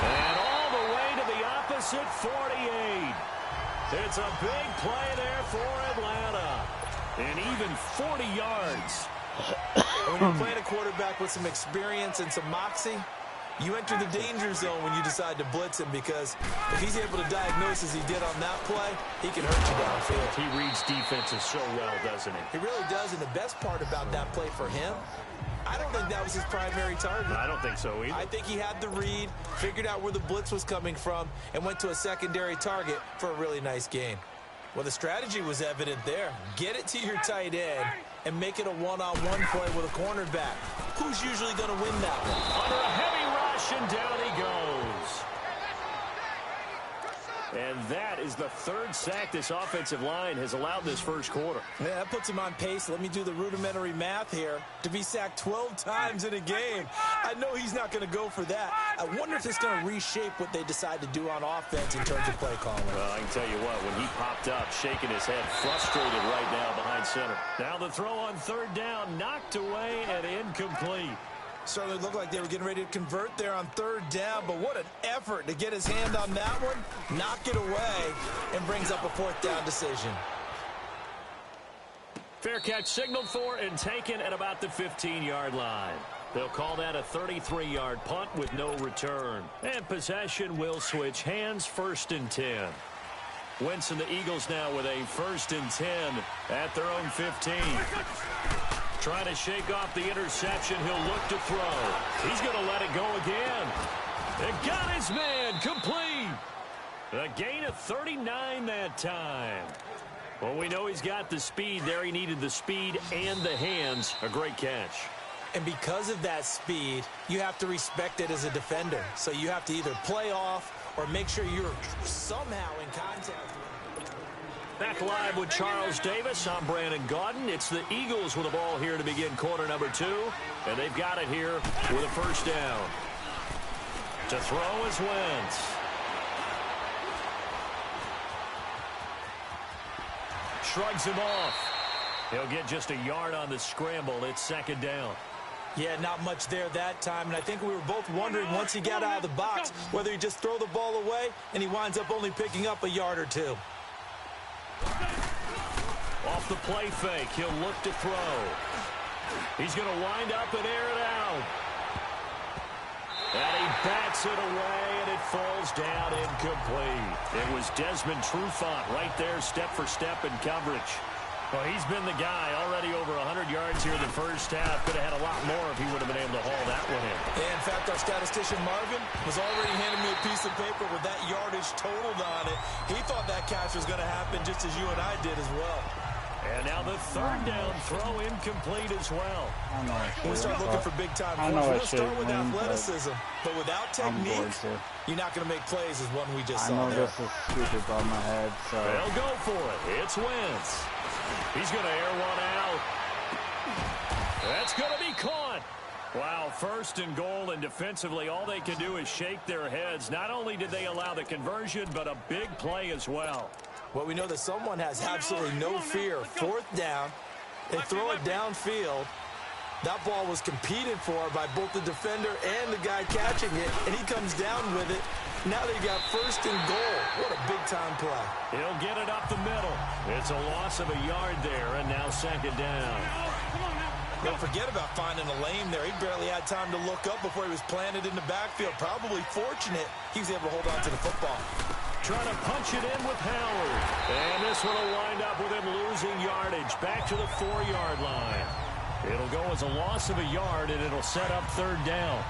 And all the way to the opposite 48. It's a big play there for Atlanta. And even 40 yards. When you're playing a quarterback with some experience and some moxie, you enter the danger zone when you decide to blitz him, because if he's able to diagnose as he did on that play, he can hurt you downfield. He reads defenses so well, doesn't he? He really does, and the best part about that play for him, I don't think that was his primary target. I don't think so either. I think he had the read, figured out where the blitz was coming from, and went to a secondary target for a really nice gain. Well, the strategy was evident there. Get it to your tight end and make it a one-on-one play with a cornerback. Who's usually going to win that one? Under a heavy rush, and down he goes. And that is the 3rd sack this offensive line has allowed this first quarter. Yeah, that puts him on pace. Let me do the rudimentary math here. To be sacked 12 times in a game. I know he's not going to go for that. I wonder if it's going to reshape what they decide to do on offense in terms of play calling. Well, I can tell you what, when he popped up, shaking his head, frustrated right now behind center. Now the throw on 3rd down, knocked away and incomplete. Certainly looked like they were getting ready to convert there on 3rd down, but what an effort to get his hand on that one, knock it away, and brings up a 4th down decision. Fair catch signaled for and taken at about the 15-yard line. They'll call that a 33-yard punt with no return. And possession will switch hands, 1st and 10. Wentz and the Eagles now with a 1st and 10 at their own 15. Trying to shake off the interception. He'll look to throw. He's going to let it go again. And got his man complete. A gain of 39 that time. Well, we know he's got the speed there. He needed the speed and the hands. A great catch. And because of that speed, you have to respect it as a defender. So you have to either play off or make sure you're somehow in contact with him. Back live with Charles Davis. I'm Brandon Gaudin. It's the Eagles with the ball here to begin quarter number 2. And they've got it here with a first down. To throw is Wentz. Shrugs him off. He'll get just a yard on the scramble. It's second down. Yeah, not much there that time, and I think we were both wondering once he got out of the box whether he'd just throw the ball away, and he winds up only picking up a yard or two. Off the play fake, he'll look to throw. He's going to wind up and air it out. And he bats it away, and it falls down incomplete. It was Desmond Trufant right there, step for step in coverage. Well, he's been the guy already over 100 yards here in the first half. Could have had a lot more if he would have been able to haul that one in. In fact, our statistician Marvin was already handing me a piece of paper with that yardage totaled on it. He thought that catch was going to happen just as you and I did as well. And now the third down throw incomplete as well. We start looking for big-time points. We'll start with athleticism, but without technique, you're not going to make plays as one we just saw there. I know this is stupid on my head, so... They'll go for it. It's Wentz. He's going to air one out. That's going to be caught. Wow, first and goal, and defensively, all they can do is shake their heads. Not only did they allow the conversion, but a big play as well. Well, we know that someone has absolutely no fear. Fourth down, they throw it downfield. That ball was competed for by both the defender and the guy catching it, and he comes down with it. Now they got first and goal. What a big-time play. He'll get it up the middle. It's a loss of a yard there, and now second down. Don't forget about finding a lane there. He barely had time to look up before he was planted in the backfield. Probably fortunate he was able to hold on to the football. Trying to punch it in with Howard. And this one will wind up with him losing yardage back to the 4-yard line. It'll go as a loss of a yard, and it'll set up third down.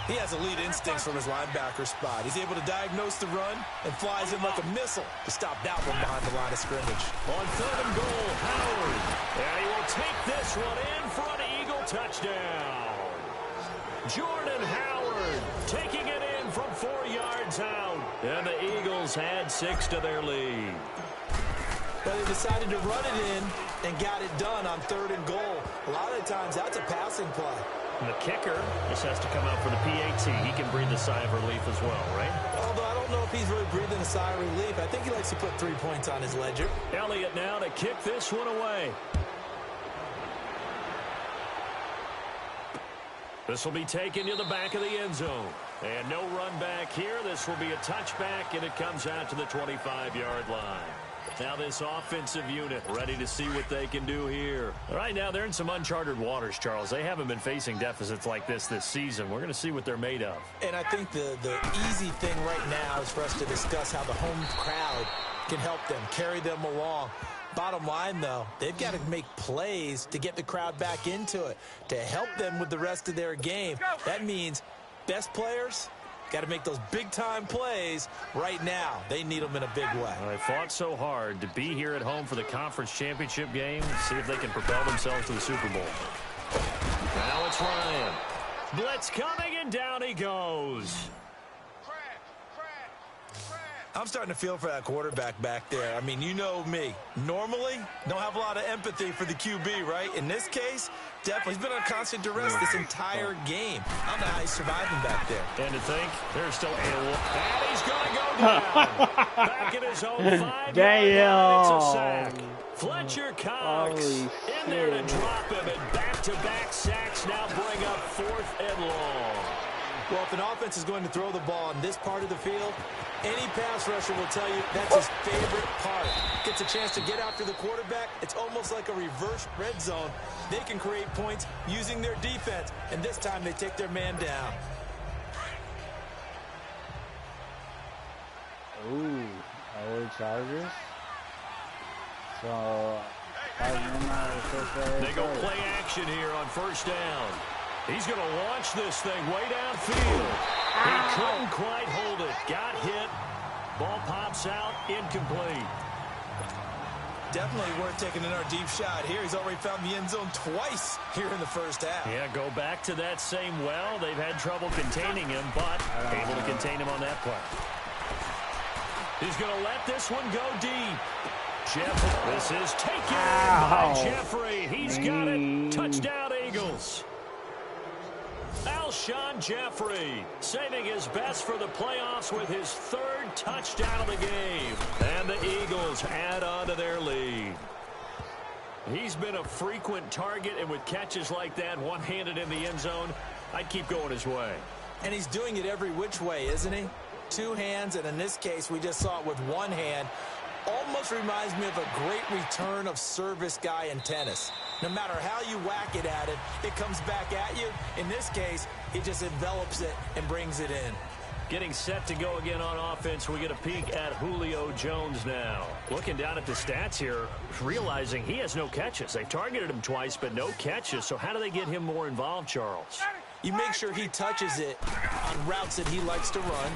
He has elite instincts from his linebacker spot. He's able to diagnose the run and flies in like a missile to stop that one behind the line of scrimmage. On third and goal, Howard. And he will take this one in for an Eagle touchdown. Jordan Howard taking it in from 4 yards out. And the Eagles had 6 to their lead. But they decided to run it in and got it done on third and goal. A lot of the times, that's a passing play. And the kicker just has to come out for the PAT. He can breathe a sigh of relief as well, right? Although I don't know if he's really breathing a sigh of relief. I think he likes to put 3 points on his ledger. Elliott now to kick this one away. This will be taken to the back of the end zone. And no run back here. This will be a touchback, and it comes out to the 25-yard line. Now this offensive unit ready to see what they can do here. Right now they're in some uncharted waters, Charles. They haven't been facing deficits like this season. We're going to see what they're made of. And I think the easy thing right now is for us to discuss how the home crowd can help them, carry them along. Bottom line, though, they've got to make plays to get the crowd back into it, to help them with the rest of their game. That means best players got to make those big-time plays right now. They need them in a big way. Well, they fought so hard to be here at home for the conference championship game. See if they can propel themselves to the Super Bowl. Now it's Ryan. Blitz coming, and down he goes. I'm starting to feel for that quarterback back there. I mean, you know me. Normally, don't have a lot of empathy for the QB, right? In this case, definitely. He's been on constant duress this entire game. I don't know how he's surviving back there. And to think, there's still and he's going to go down. Back at his own 5-yard line. It's a sack. Fletcher Cox in there to drop him, and back-to-back sacks now bring up 4th and long. Well, if an offense is going to throw the ball in this part of the field, any pass rusher will tell you that's his favorite part. Gets a chance to get after the quarterback. It's almost like a reverse red zone. They can create points using their defense, and this time they take their man down. Ooh, LA Chargers. So, they go play action here on first down. He's going to launch this thing way downfield. He couldn't quite hold it. Got hit. Ball pops out. Incomplete. Definitely worth taking another deep shot here. He's already found the end zone twice here in the first half. Yeah, go back to that same well. They've had trouble containing him, but able to contain him on that play. He's going to let this one go deep. This is taken by Jeffrey. He's got it. Touchdown, Eagles. Alshon Jeffrey saving his best for the playoffs with his 3rd touchdown of the game. And the Eagles add on to their lead. He's been a frequent target, and with catches like that, one-handed in the end zone, I'd keep going his way. And he's doing it every which way, isn't he? 2 hands, and in this case, we just saw it with 1 hand. Almost reminds me of a great return of service guy in tennis. No matter how you whack it at it, it comes back at you. In this case, he just envelops it and brings it in. Getting set to go again on offense, we get a peek at Julio Jones now. Looking down at the stats here, realizing he has no catches. They've targeted him twice, but no catches. So how do they get him more involved, Charles? You make sure he touches it on routes that he likes to run.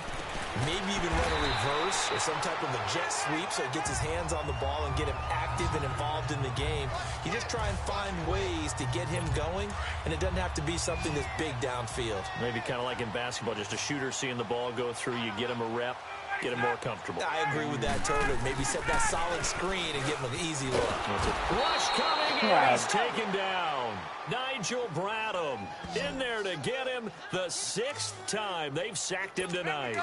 Maybe even run a reverse or some type of a jet sweep so he gets his hands on the ball and get him active and involved in the game. You just try and find ways to get him going, and it doesn't have to be something that's big downfield. Maybe kind of like in basketball, just a shooter seeing the ball go through, you get him a rep, get him more comfortable. I agree with that totally. Maybe set that solid screen and give him an easy look. Rush coming in, he's taken down. Nigel Bradham in there to get him the 6th time they've sacked him tonight.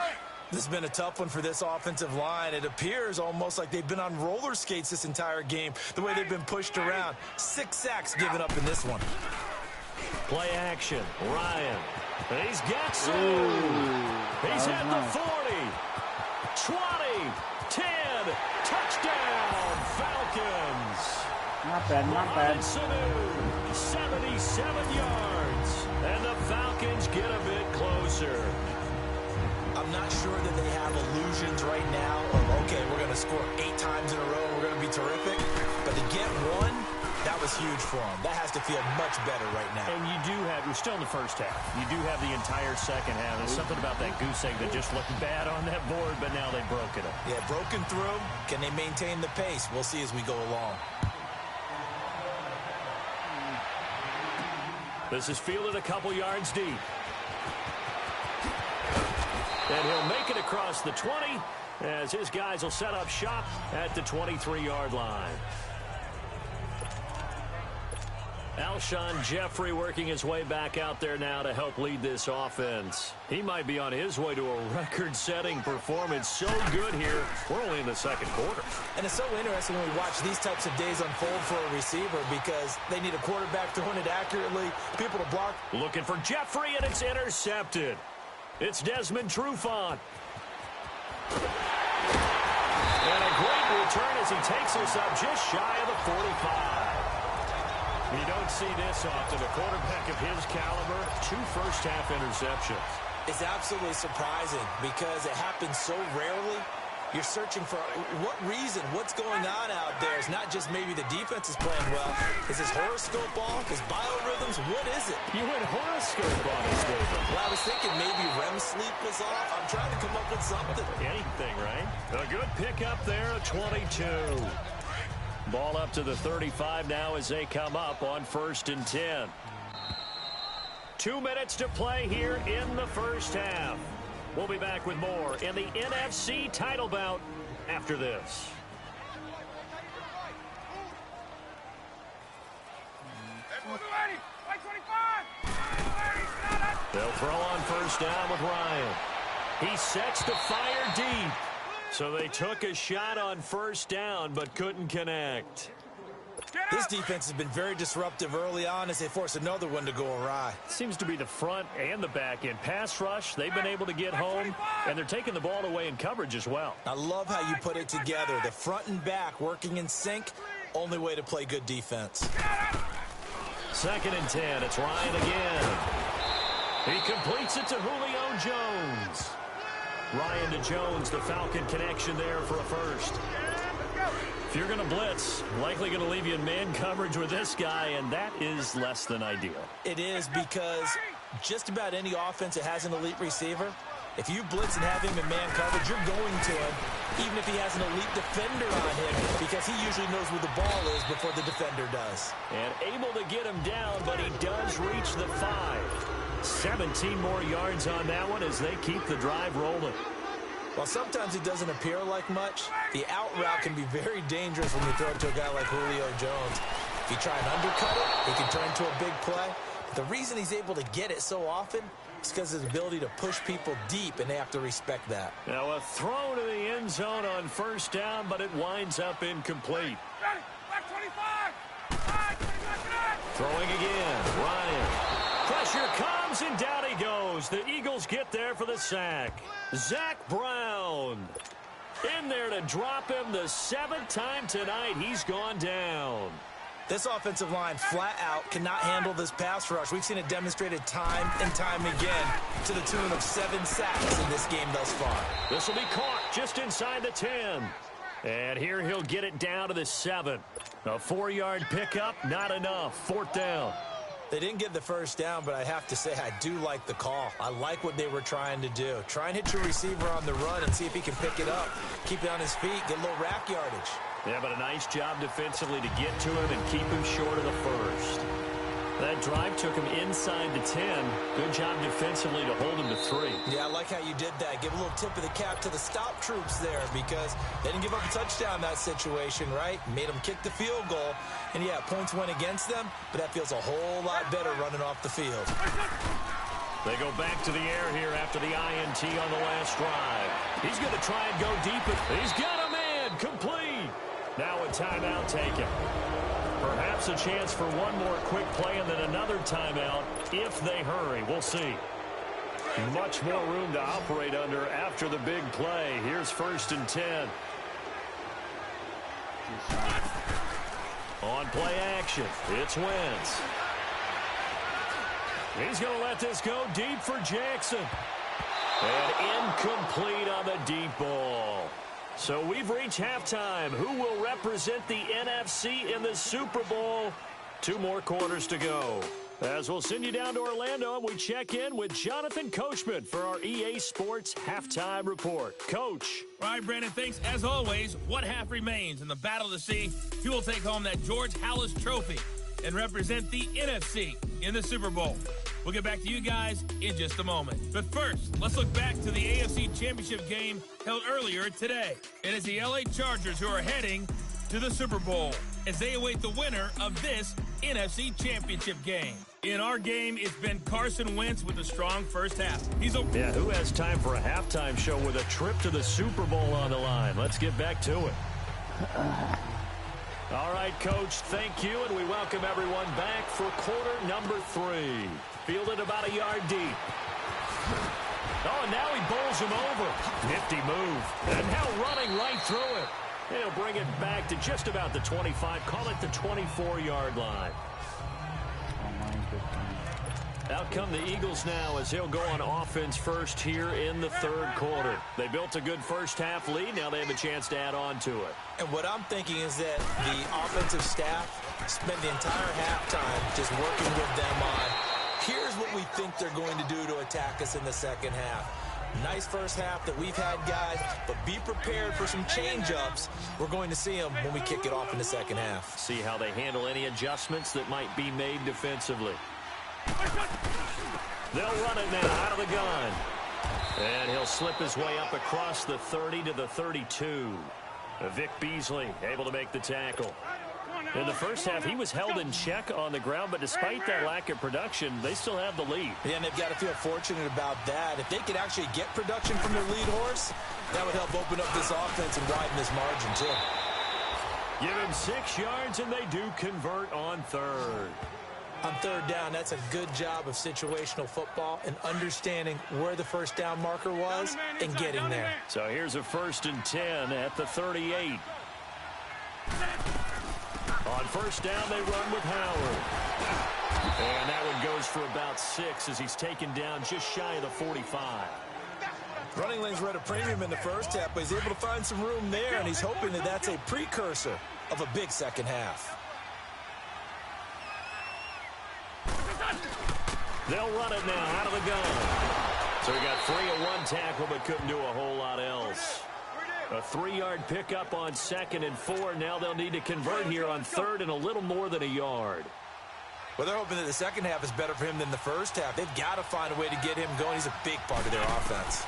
This has been a tough one for this offensive line. It appears almost like they've been on roller skates this entire game, the way they've been pushed around. 6 sacks given up in this one. Play action. Ryan. He's got some. He's at the 40. 20. 10. Touchdown, Falcons. Not bad, not bad. 77 yards. And the Falcons get a bit closer. I'm not sure that they have illusions right now of, okay, we're going to score 8 times in a row and we're going to be terrific. But to get 1, that was huge for them. That has to feel much better right now. And you do have, we're still in the first half. You do have the entire second half. There's something about that goose egg that just looked bad on that board, but now they've broken it. Yeah, broken through. Can they maintain the pace? We'll see as we go along. This is fielded a couple yards deep. And he'll make it across the 20 as his guys will set up shop at the 23-yard line. Alshon Jeffrey working his way back out there now to help lead this offense. He might be on his way to a record-setting performance. So good here. We're only in the second quarter. And it's so interesting when we watch these types of days unfold for a receiver because they need a quarterback throwing it accurately, people to block. Looking for Jeffrey, and it's intercepted. It's Desmond Trufant. And a great return as he takes us up just shy of the 45. You don't see this often. A quarterback of his caliber, 2 first-half interceptions. It's absolutely surprising because it happens so rarely. You're searching for what reason, what's going on out there. It's not just maybe the defense is playing well. Is his horoscope off? His biorhythms? What is it? You went horoscope on us, David. Well, I was thinking maybe REM sleep was off. I'm trying to come up with something. Anything, right? A good pickup there, 22. Ball up to the 35 now as they come up on 1st and 10. 2 minutes to play here in the first half. We'll be back with more in the NFC title bout after this. They'll throw on 1st down with Ryan. He sets to fire deep. So they took a shot on 1st down but couldn't connect. This defense has been very disruptive early on as they force another one to go awry. Seems to be the front and the back end. Pass rush, they've been able to get home, and they're taking the ball away in coverage as well. I love how you put it together. The front and back working in sync, only way to play good defense. 2nd and 10, it's Ryan again. He completes it to Julio Jones. Ryan to Jones, the Falcon connection there for a first. If you're going to blitz, likely going to leave you in man coverage with this guy, and that is less than ideal. It is because just about any offense that has an elite receiver, if you blitz and have him in man coverage, you're going to him, even if he has an elite defender on him, because he usually knows where the ball is before the defender does. And able to get him down, but he does reach the 5. 17 more yards on that one as they keep the drive rolling. While sometimes it doesn't appear like much, the out route can be very dangerous when you throw it to a guy like Julio Jones. If you try and undercut it, it can turn into a big play. But the reason he's able to get it so often is because of his ability to push people deep, and they have to respect that. Now a throw to the end zone on first down, but it winds up incomplete. Throwing again, Ryan. Pressure comes, and down he goes. The Eagles get there for the sack. Zach Brown in there to drop him the 7th time tonight. He's gone down. This offensive line flat out cannot handle this pass rush. We've seen it demonstrated time and time again to the tune of 7 sacks in this game thus far. This will be caught just inside the 10. And here he'll get it down to the 7. A 4-yard pickup, not enough. 4th down. They didn't get the first down, but I have to say I do like the call. I like what they were trying to do. Try and hit your receiver on the run and see if he can pick it up. Keep it on his feet, get a little rack yardage. Yeah, but a nice job defensively to get to him and keep him short of the first. That drive took him inside the 10. Good job defensively to hold him to 3. Yeah, I like how you did that. Give a little tip of the cap to the stop troops there, because they didn't give up a touchdown in that situation, right? Made them kick the field goal. And, yeah, points went against them, but that feels a whole lot better running off the field. They go back to the air here after the INT on the last drive. He's going to try and go deep. He's got a man complete. Now a timeout taken. Perhaps a chance for one more quick play and then another timeout if they hurry. We'll see. Much more room to operate under after the big play. Here's 1st and 10. On play action, it's Wentz. He's going to let this go deep for Jackson. And incomplete on the deep ball. So we've reached halftime. Who will represent the NFC in the Super Bowl? 2 more quarters to go. As we'll send you down to Orlando, and we check in with Jonathan Coachman for our EA Sports Halftime Report. Coach. All right, Brandon, thanks. As always, what half remains in the battle to see who will take home that George Halas Trophy and represent the NFC in the Super Bowl. We'll get back to you guys in just a moment. But first, let's look back to the AFC Championship game held earlier today. It is the LA Chargers who are heading to the Super Bowl as they await the winner of this NFC Championship game. In our game, it's been Carson Wentz with a strong first half. Yeah, who has time for a halftime show with a trip to the Super Bowl on the line? Let's get back to it. All right, Coach, thank you, and we welcome everyone back for quarter number 3. Fielded about a yard deep. Oh, and now he bowls him over. Nifty move. And now running right through it. He'll bring it back to just about the 25. Call it the 24-yard line. Out come the Eagles now as he'll go on offense first here in the 3rd quarter. They built a good first half lead. Now they have a chance to add on to it. And what I'm thinking is that the offensive staff spent the entire halftime just working with them on, here's what we think they're going to do to attack us in the second half. Nice first half that we've had, guys, but be prepared for some change-ups. We're going to see them when we kick it off in the second half. See how they handle any adjustments that might be made defensively. They'll run it now out of the gun. And he'll slip his way up across the 30 to the 32. Vic Beasley able to make the tackle. In the first half, he was held in check on the ground, but despite that lack of production, they still have the lead. Yeah, and they've got to feel fortunate about that. If they could actually get production from their lead horse, that would help open up this offense and widen this margin, too. Give him 6 yards, and they do convert on 3rd. On 3rd down, that's a good job of situational football and understanding where the first down marker was and getting there. So here's a 1st and 10 at the 38. On first down, they run with Howard. And that one goes for about 6 as he's taken down just shy of the 45. Running lanes were at a premium in the first half, but he's able to find some room there, and he's hoping that that's a precursor of a big second half. They'll run it now out of the gun. So he got free of 1 tackle, but couldn't do a whole lot else. A 3-yard pickup on 2nd and 4. Now they'll need to convert here on 3rd and a little more than a yard. Well, they're hoping that the second half is better for him than the first half. They've got to find a way to get him going. He's a big part of their offense.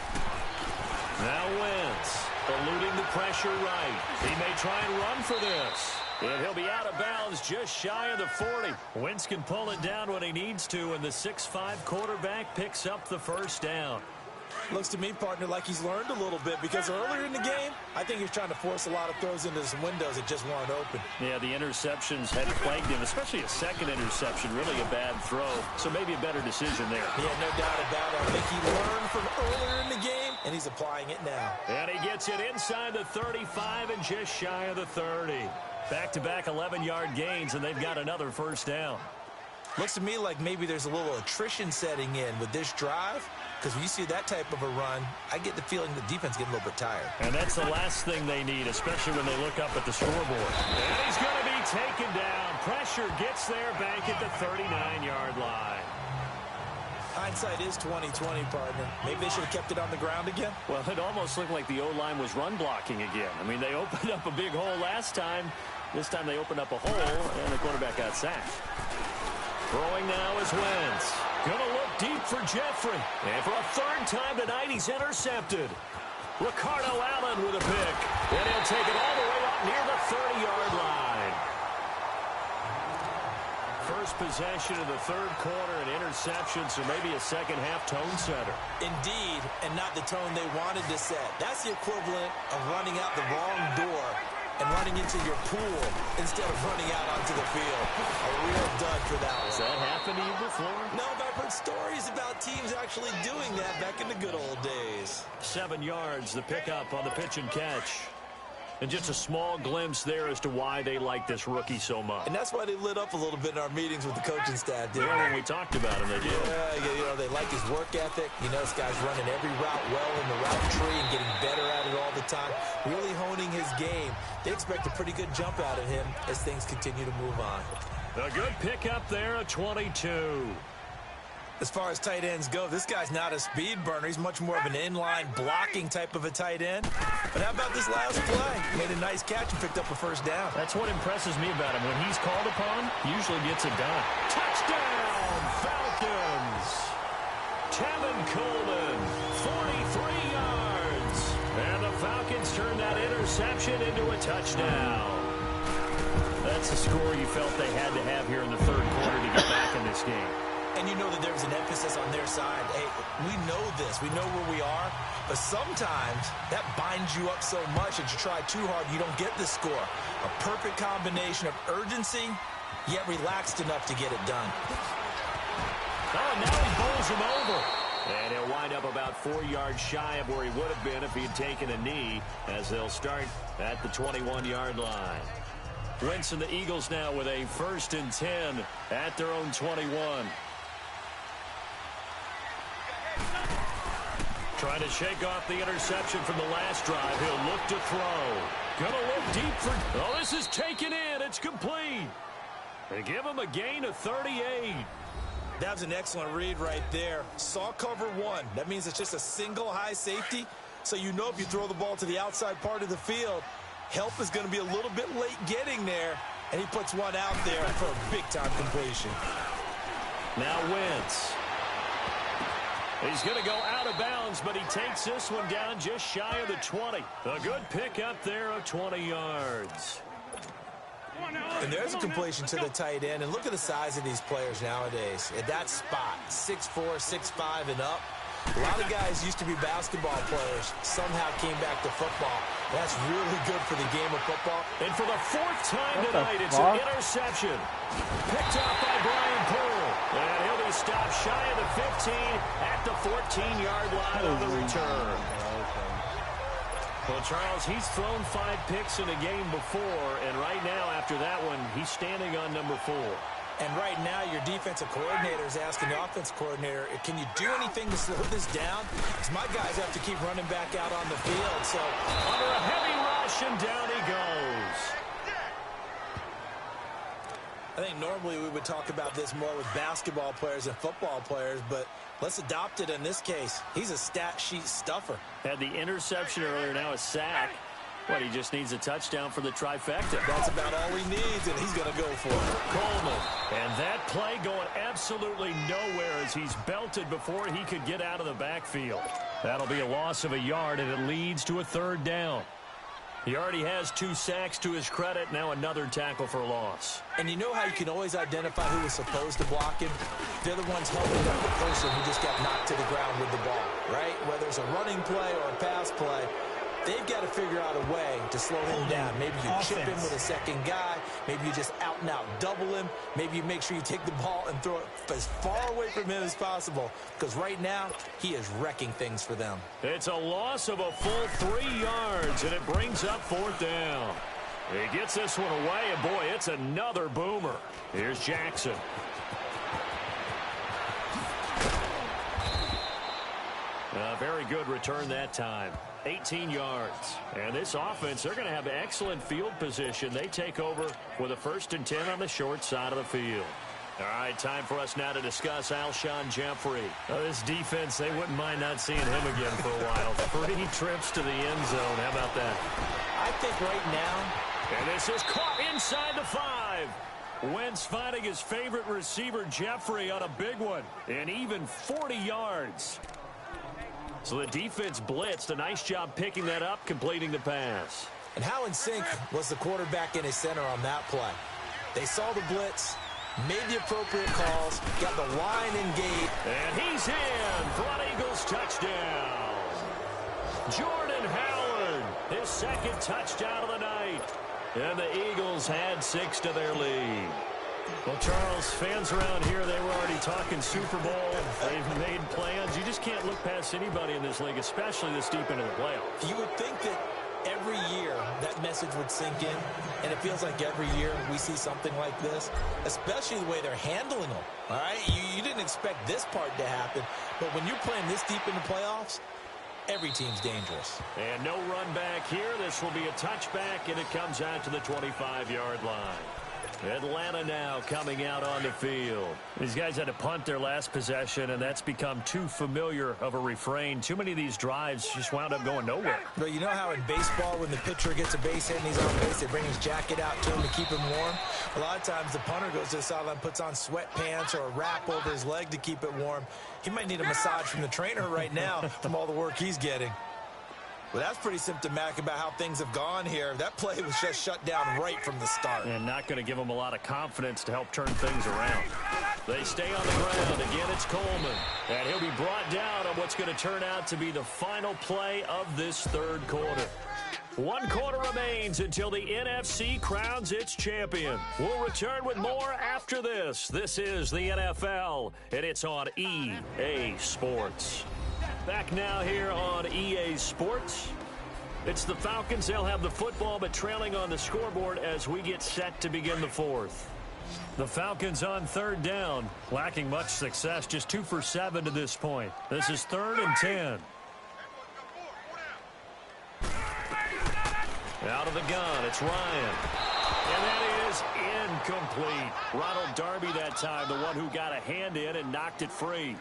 Now Wentz, eluding the pressure right. He may try and run for this. And he'll be out of bounds just shy of the 40. Wentz can pull it down when he needs to, and the 6'5" quarterback picks up the first down. Looks to me, partner, like he's learned a little bit, because earlier in the game, I think he was trying to force a lot of throws into some windows that just weren't open. Yeah, the interceptions had plagued him, especially a second interception, really a bad throw. So maybe a better decision there. Yeah, no doubt about it. I think he learned from earlier in the game, and he's applying it now. And he gets it inside the 35 and just shy of the 30. Back-to-back 11-yard gains, and they've got another first down. Looks to me like maybe there's a little attrition setting in with this drive, because when you see that type of a run, I get the feeling the defense getting a little bit tired. And that's the last thing they need, especially when they look up at the scoreboard. And he's going to be taken down. Pressure gets there back at the 39-yard line. Hindsight is 20/20, partner. Maybe they should have kept it on the ground again. Well, it almost looked like the O-line was run blocking again. I mean, they opened up a big hole last time. This time they opened up a hole, and the quarterback got sacked. Throwing now is Wentz. Gonna look deep for Jeffrey. And for a third time tonight, he's intercepted. Ricardo Allen with a pick. And he'll take it all the way up near the 30-yard line. First possession of the third quarter, an interception, so maybe a second-half tone setter. Indeed, and not the tone they wanted to set. That's the equivalent of running out the wrong door and running into your pool instead of running out onto the field. A real dud for that one. Has that happened to you before? No, but I've heard stories about teams actually doing that back in the good old days. 7 yards, the pickup on the pitch and catch. And just a small glimpse there as to why they like this rookie so much. And that's why they lit up a little bit in our meetings with the coaching staff, didn't when we talked about him, they did. Yeah, you know, they like his work ethic. You know, this guy's running every route well in the route tree and getting better at it all the time. Really honing his game. They expect a pretty good jump out of him as things continue to move on. A good pickup there, a 22. As far as tight ends go, this guy's not a speed burner. He's much more of an inline blocking type of a tight end. But how about this last play? Made a nice catch and picked up a first down. That's what impresses me about him. When he's called upon, he usually gets it done. Touchdown, Falcons! Tevin Coleman, 43 yards. And the Falcons turn that interception into a touchdown. That's the score you felt they had to have here in the third quarter to get back in this game. And you know that there was an emphasis on their side. Hey, we know this. We know where we are. But sometimes that binds you up so much that you try too hard, you don't get the score. A perfect combination of urgency, yet relaxed enough to get it done. Oh, now he bowls him over. And he'll wind up about 4 yards shy of where he would have been if he had taken a knee, as they'll start at the 21-yard line. Wentz and the Eagles now with a 1st and 10 at their own 21. Trying to shake off the interception from the last drive. He'll look to throw. Gonna look deep for... Oh, this is taken in. It's complete. They give him a gain of 38. That was an excellent read right there. Saw cover one. That means it's just a single high safety. So you know if you throw the ball to the outside part of the field, help is going to be a little bit late getting there. And he puts one out there for a big-time completion. Now Wentz. He's going to go out of bounds, but he takes this one down just shy of the 20. A good pickup there of 20 yards. And there's a completion to the tight end. And look at the size of these players nowadays. At that spot, 6'4", 6'5", and up. A lot of guys used to be basketball players, somehow came back to football. That's really good for the game of football. And for the 4th time tonight, it's an interception. Picked up by Brian Poole. And he'll be stopped shy of the 15 at the 14-yard line on the return. Well, Charles, he's thrown 5 picks in a game before, and right now, after that one, he's standing on number 4. And right now, your defensive coordinator is asking the offense coordinator, can you do anything to slow this down? Because my guys have to keep running back out on the field. So under a heavy rush, and down he goes. I think normally we would talk about this more with basketball players and football players, but let's adopt it in this case. He's a stat sheet stuffer. Had the interception earlier, now a sack. Well, he just needs a touchdown for the trifecta. That's about all he needs, and he's going to go for it. Coleman. And that play going absolutely nowhere as he's belted before he could get out of the backfield. That'll be a loss of a yard, and it leads to a 3rd down. He already has 2 sacks to his credit. Now another tackle for loss. And you know how you can always identify who was supposed to block him? They're the ones helping out the person who just got knocked to the ground with the ball, right? Whether it's a running play or a pass play, they've got to figure out a way to slow him down. Maybe you chip him with a second guy. Maybe you just out-and-out double him. Maybe you make sure you take the ball and throw it as far away from him as possible. Because right now, he is wrecking things for them. It's a loss of a full 3 yards, and it brings up 4th down. He gets this one away, and boy, it's another boomer. Here's Jackson. A very good return that time. 18 yards. And this offense, they're going to have excellent field position. They take over with a 1st and 10 on the short side of the field. All right, time for us now to discuss Alshon Jeffrey. This defense, they wouldn't mind not seeing him again for a while. 3 trips to the end zone. How about that? I think right now. And this is caught inside the 5. Wentz finding his favorite receiver, Jeffrey, on a big one. And even 40 yards. So the defense blitzed. A nice job picking that up, completing the pass. And how in sync was the quarterback and his center on that play? They saw the blitz, made the appropriate calls, got the line engaged. And he's in for an Eagles touchdown. Jordan Howard, his 2nd touchdown of the night. And the Eagles had 6 to their lead. Well, Charles, fans around here, they were already talking Super Bowl. They've made plans. You just can't look past anybody in this league, especially this deep into the playoffs. You would think that every year that message would sink in, and it feels like every year we see something like this, especially the way they're handling them, all right? You didn't expect this part to happen, but when you're playing this deep in the playoffs, every team's dangerous. And no run back here. This will be a touchback, and it comes out to the 25-yard line. Atlanta now coming out on the field. These guys had to punt their last possession, and that's become too familiar of a refrain. Too many of these drives just wound up going nowhere. But you know how in baseball, when the pitcher gets a base hit and he's on base, they bring his jacket out to him to keep him warm? A lot of times the punter goes to the sideline, puts on sweatpants or a wrap over his leg to keep it warm. He might need a massage from the trainer right now from all the work he's getting. Well, that's pretty symptomatic about how things have gone here. That play was just shut down right from the start. And not going to give them a lot of confidence to help turn things around. They stay on the ground. Again, it's Coleman. And he'll be brought down on what's going to turn out to be the final play of this 3rd quarter. 1 quarter remains until the NFC crowns its champion. We'll return with more after this. This is the NFL, and it's on EA Sports. Back now here on EA Sports. It's the Falcons. They'll have the football, but trailing on the scoreboard as we get set to begin the 4th. The Falcons on 3rd down, lacking much success, just 2 for 7 to this point. This is 3rd and 10. Out of the gun, it's Ryan. And that is incomplete. Ronald Darby that time, the one who got a hand in and knocked it free.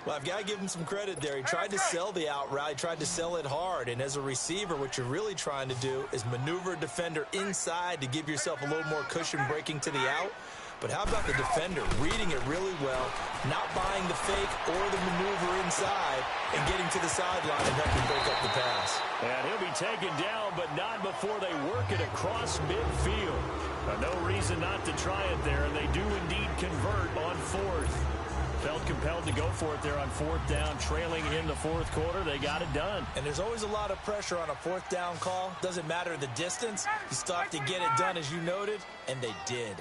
Well, I've got to give him some credit there. He tried to sell the out route. He tried to sell it hard. And as a receiver, what you're really trying to do is maneuver a defender inside to give yourself a little more cushion breaking to the out. But how about the defender reading it really well, not buying the fake or the maneuver inside, and getting to the sideline and helping break up the pass. And he'll be taken down, but not before they work it across midfield. No reason not to try it there, and they do indeed convert on 4th. Felt compelled to go for it there on 4th down, trailing in the 4th quarter. They got it done. And there's always a lot of pressure on a 4th down call. Doesn't matter the distance. You still have to get it done, as you noted, and they did.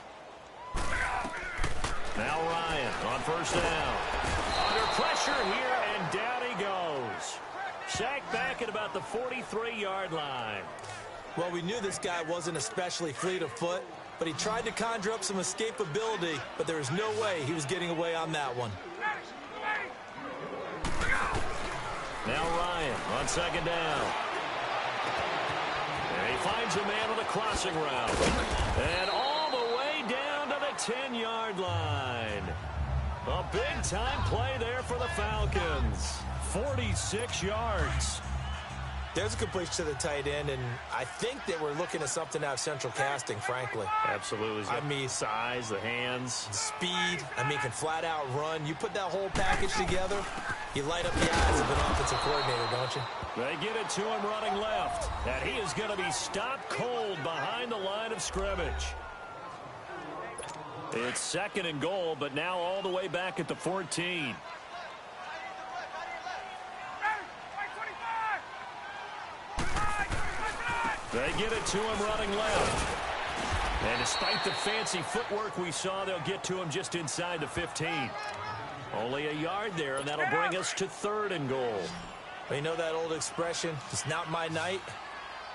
Now Ryan on 1st down. Under pressure here, and down he goes. Sacked back at about the 43-yard line. Well, we knew this guy wasn't especially fleet of foot, but he tried to conjure up some escapability, but there was no way he was getting away on that one. Now Ryan on 2nd down. And he finds a man on the crossing route. And all the way down to the 10-yard line. A big-time play there for the Falcons. 46 yards. There's a completion to the tight end, and I think that we're looking at something out of central casting, frankly. Absolutely. I mean, size, the hands. Speed. I mean, can flat out run. You put that whole package together, you light up the eyes of an offensive coordinator, don't you? They get it to him running left, and he is going to be stopped cold behind the line of scrimmage. It's 2nd and goal, but now all the way back at the 14. They get it to him running left. And despite the fancy footwork we saw, they'll get to him just inside the 15. Only a yard there, and that'll bring us to 3rd and goal. Well, you know that old expression, it's not my night?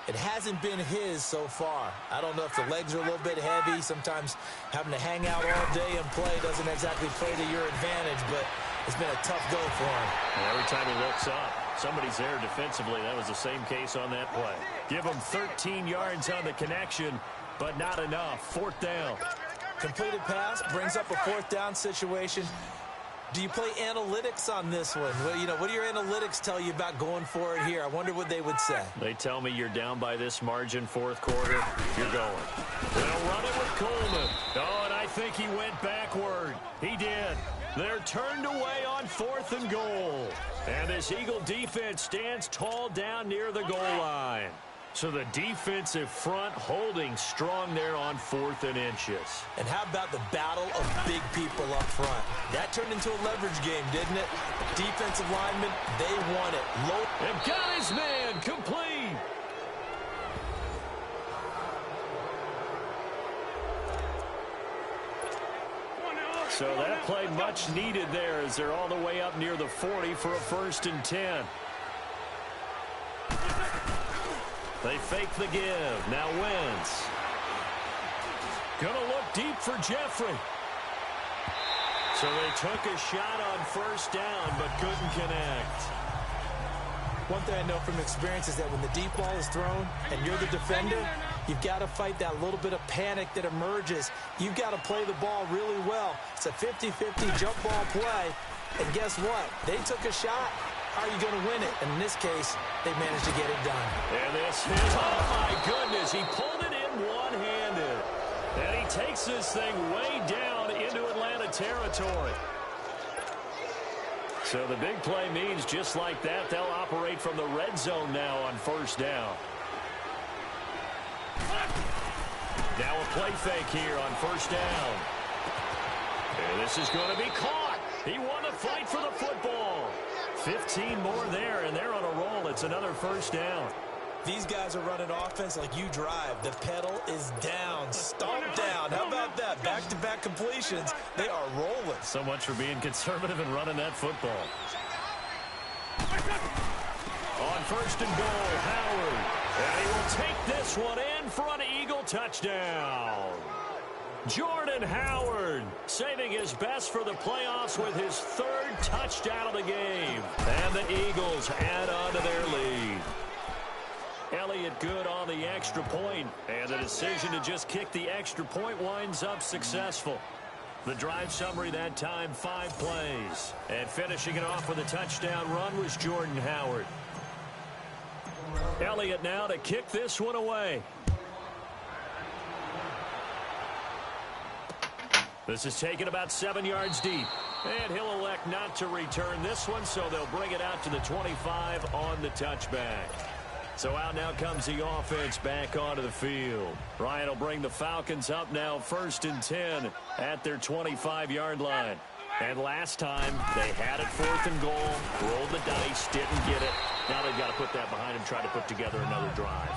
It hasn't been his so far. I don't know if the legs are a little bit heavy. Sometimes having to hang out all day and play doesn't exactly play to your advantage, but it's been a tough go for him. And every time he looks up, somebody's there defensively. That was the same case on that play. Give him 13 yards on the connection, but not enough. 4th down. Completed pass brings up a 4th down situation. Do you play analytics on this one? Well, what do your analytics tell you about going for it here? I wonder what they would say. They tell me you're down by this margin, 4th quarter. You're going. They'll run it with Coleman. Oh, and I think he went backward. He did. They're turned away on 4th and goal. And this Eagle defense stands tall down near the goal line. So the defensive front holding strong there on 4th and inches. And how about the battle of big people up front? That turned into a leverage game, didn't it? Defensive linemen, they won it. And got his man complete. So that play much needed there as they're all the way up near the 40 for a 1st and 10. They fake the give. Now Wentz. Gonna look deep for Jeffrey. So they took a shot on 1st down, but couldn't connect. One thing I know from experience is that when the deep ball is thrown and you're the defender, you've got to fight that little bit of panic that emerges. You've got to play the ball really well. It's a 50-50 jump ball play. And guess what? They took a shot. How are you going to win it? And in this case, they managed to get it done. And this is, oh my goodness, he pulled it in one-handed. And he takes this thing way down into Atlanta territory. So the big play means just like that, they'll operate from the red zone now on 1st down. Now a play fake here on 1st down. And this is going to be caught. He won the fight for the football. 15 more there, and they're on a roll. It's another 1st down. These guys are running offense like you drive. The pedal is down, stomp down. How about that? Back-to-back completions. They are rolling. So much for being conservative and running that football. On 1st and goal, Howard. And he will take this one in for an Eagle touchdown. Jordan Howard saving his best for the playoffs with his 3rd touchdown of the game. And the Eagles add on to their lead. Elliott good on the extra point, and the decision to just kick the extra point winds up successful. The drive summary that time, 5 plays. And finishing it off with a touchdown run was Jordan Howard. Elliott now to kick this one away. This is taken about 7 yards deep. And he'll elect not to return this one, so they'll bring it out to the 25 on the touchback. So out now comes the offense back onto the field. Ryan will bring the Falcons up now 1st and 10 at their 25-yard line. And last time they had it 4th and goal, rolled the dice, didn't get it. Now they've got to put that behind them, try to put together another drive.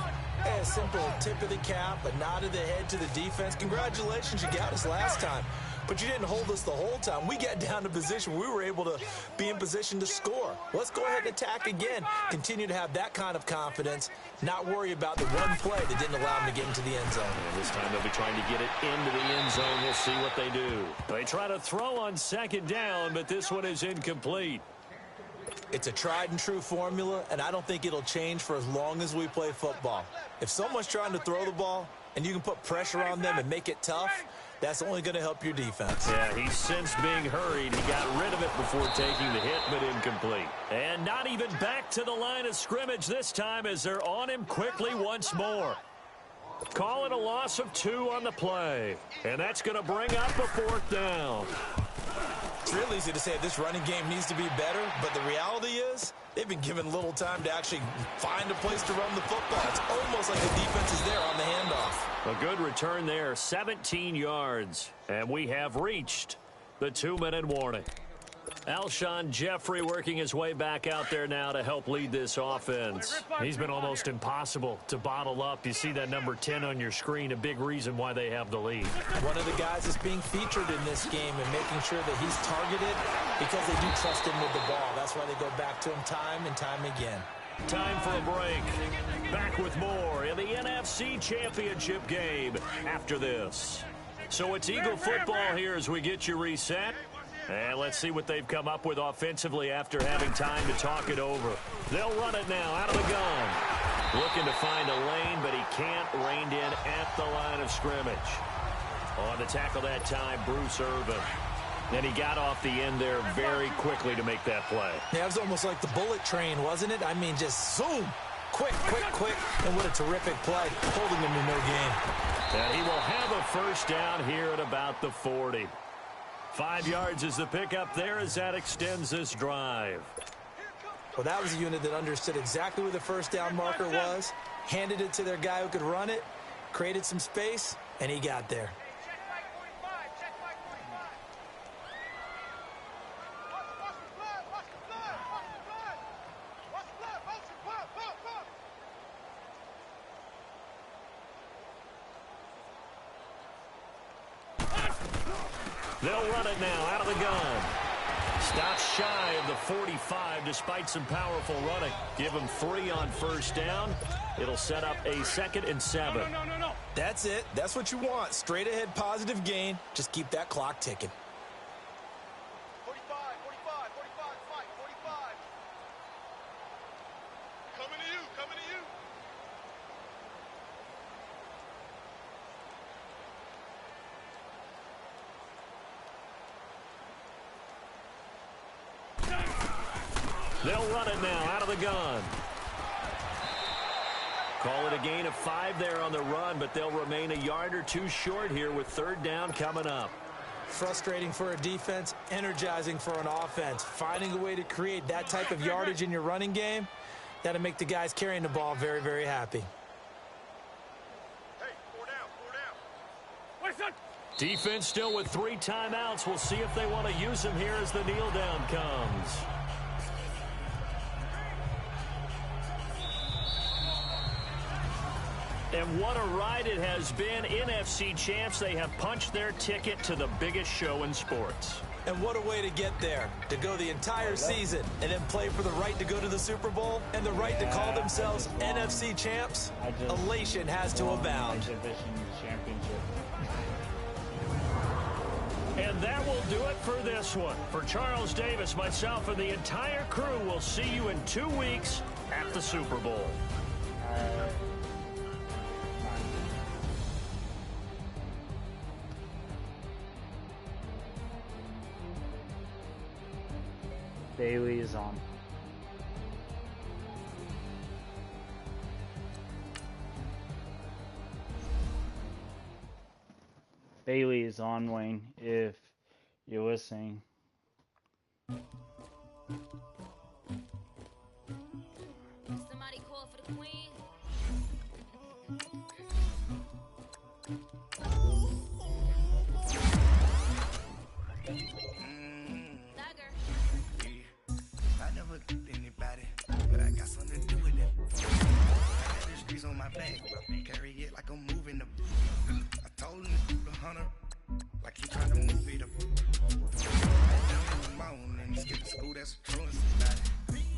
A simple tip of the cap, a nod of the head to the defense. Congratulations, you got us last time. But you didn't hold us the whole time. We got down to position. We were able to be in position to score. Let's go ahead and attack again. Continue to have that kind of confidence. Not worry about the one play that didn't allow them to get into the end zone. And this time they'll be trying to get it into the end zone. We'll see what they do. They try to throw on 2nd down, but this one is incomplete. It's a tried and true formula, and I don't think it'll change for as long as we play football. If someone's trying to throw the ball and you can put pressure on them and make it tough, That's only going to help your defense. Yeah, he sensed being hurried. He got rid of it before taking the hit, but incomplete. And not even back to the line of scrimmage this time as they're on him quickly once more. Call it a loss of 2 on the play. And that's going to bring up a 4th down. It's real easy to say this running game needs to be better, but the reality is they've been given little time to actually find a place to run the football. It's almost like the defense is there on the handoff. A good return there, 17 yards. And we have reached the 2-minute warning. Alshon Jeffrey working his way back out there now to help lead this offense. He's been almost impossible to bottle up. You see that number 10 on your screen, a big reason why they have the lead. One of the guys that's being featured in this game and making sure that he's targeted because they do trust him with the ball. That's why they go back to him time and time again. Time for a break. Back with more in the NFC Championship game after this. So it's Eagle football here as we get you reset. And let's see what they've come up with offensively after having time to talk it over. They'll run it now out of the gun. Looking to find a lane, but he can't. Reined in at the line of scrimmage. On the tackle that time, Bruce Irvin. Then he got off the end there very quickly to make that play. Yeah, it was almost like the bullet train, wasn't it? I mean, just zoom. Quick, quick, quick. And what a terrific play, holding him to no gain. And he will have a first down here at about the 40. 5 yards is the pickup there as that extends this drive. Well, that was a unit that understood exactly where the first down marker was, handed it to their guy who could run it, created some space, and he got there. They'll run it now out of the gun. Stops shy of the 45 despite some powerful running. Give him 3 on first down. It'll set up a 2nd and 7. No. That's it. That's what you want. Straight ahead positive gain. Just keep that clock ticking. 45. Coming to you. They'll run it now out of the gun. Call it a gain of 5 there on the run, but they'll remain a yard or 2 short here with 3rd down coming up. Frustrating for a defense, energizing for an offense. Finding a way to create that type of yardage in your running game, that'll make the guys carrying the ball very, very happy. Hey, 4 down. Defense still with 3 timeouts. We'll see if they want to use them here as the kneel down comes. And what a ride it has been. NFC champs, they have punched their ticket to the biggest show in sports. And what a way to get there, to go the entire season and then play for the right to go to the Super Bowl and the right to call themselves NFC champs. Elation has to abound. And that will do it for this one. For Charles Davis, myself, and the entire crew, we'll see you in 2 weeks at the Super Bowl. Bailey is on. Bailey is on, Wayne, if you're listening. Somebody call for the queen. I never did anybody, but I got something to do with it. I got the streets on my back, carry it like I'm moving them. I told him to the hunter, like he trying to move it up. I in the morning, skip to school, that's a truant society.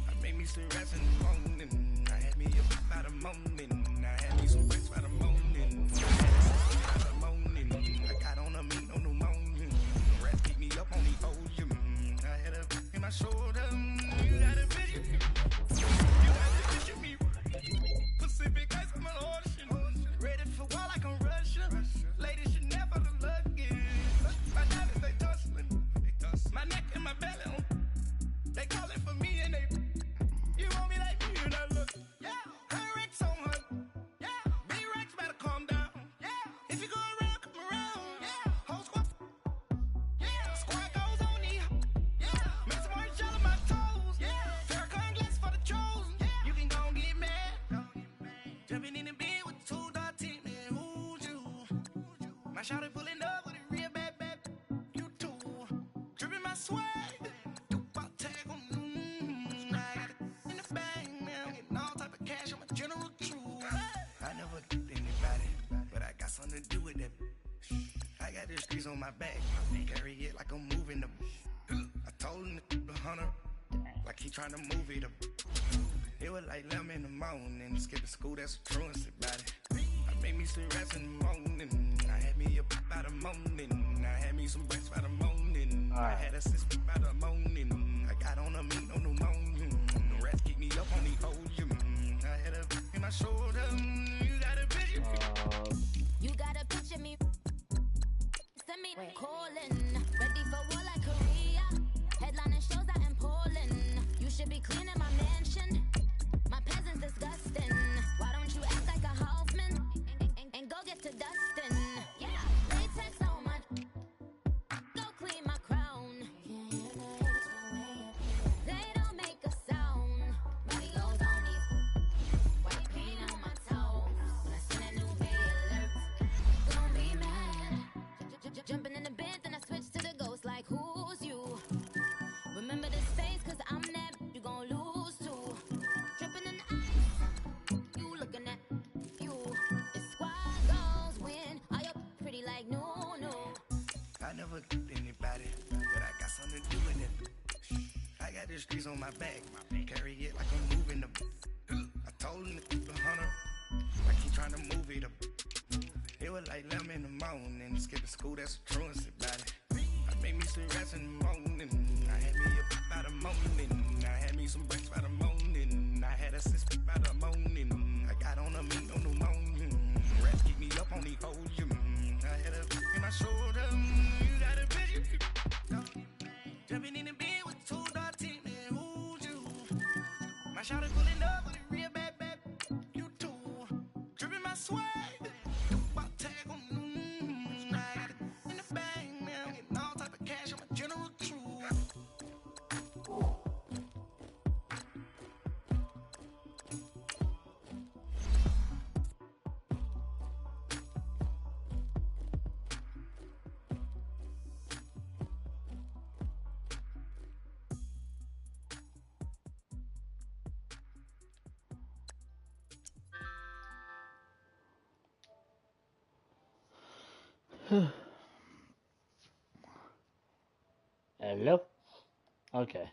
I made me some rats in the morning, I had me up by the morning, I had me some bricks by the morning, I had by the morning, I got on a meat on the morning, rats keep me up on the ocean, I had a in my shoulder. You got a vision, me. Pacific ice, I'm an ocean. Ready for war like I'm Russia. Ladies should never look lucky. streets on my back. Carry it like I'm moving the. I told him the hunter, like he trying to move it up. It was like 11 in the morning. Skipping school, that's a truancy about it. I made me some rest in the morning. I had me a by the morning. I had me some breakfast by the morning. I had a sister by the morning. I got on a meat on the morning. The rats keep me up on the ocean. I had a in my shoulder. You got a picture. You got a picture me. Send me calling. Ready for war like Korea. Headlining shows out in Poland. You should be cleaning my mansion. My peasants disgusting. Why don't you act like a Hoffman and go get to dustin'? Yeah, latex on my. Go clean my crown. They don't make a sound. Money goes on these. White paint on my toes. When I send a new bay alert, don't be mad. Jumping in the bed, then I switch to the ghost like who's you? Remember this face, cause I'm that you gon' lose too. Dripping in the ice, you looking at you. It's squad goals win. Are you pretty like no? I never anybody, but I got something to do with it. I got the streets on my back. Carry it like I'm moving the. I told him the hunter, like he trying to move it up. It was like 11 in the morning. Skipping school, that's a truancy about it. I made me some rest in the morning. I had me a by the morning. I had me some breakfast by the morning. I had a sister by the morning. I got on a meat on the morning. Rats keep me up on the ocean. I had a in my shoulder. You got a picture. Jumping in the bed with two dark teeth, man. Who's you? My shawty pulling up with a real bad. You too. Dripping my swag. Hello? Okay.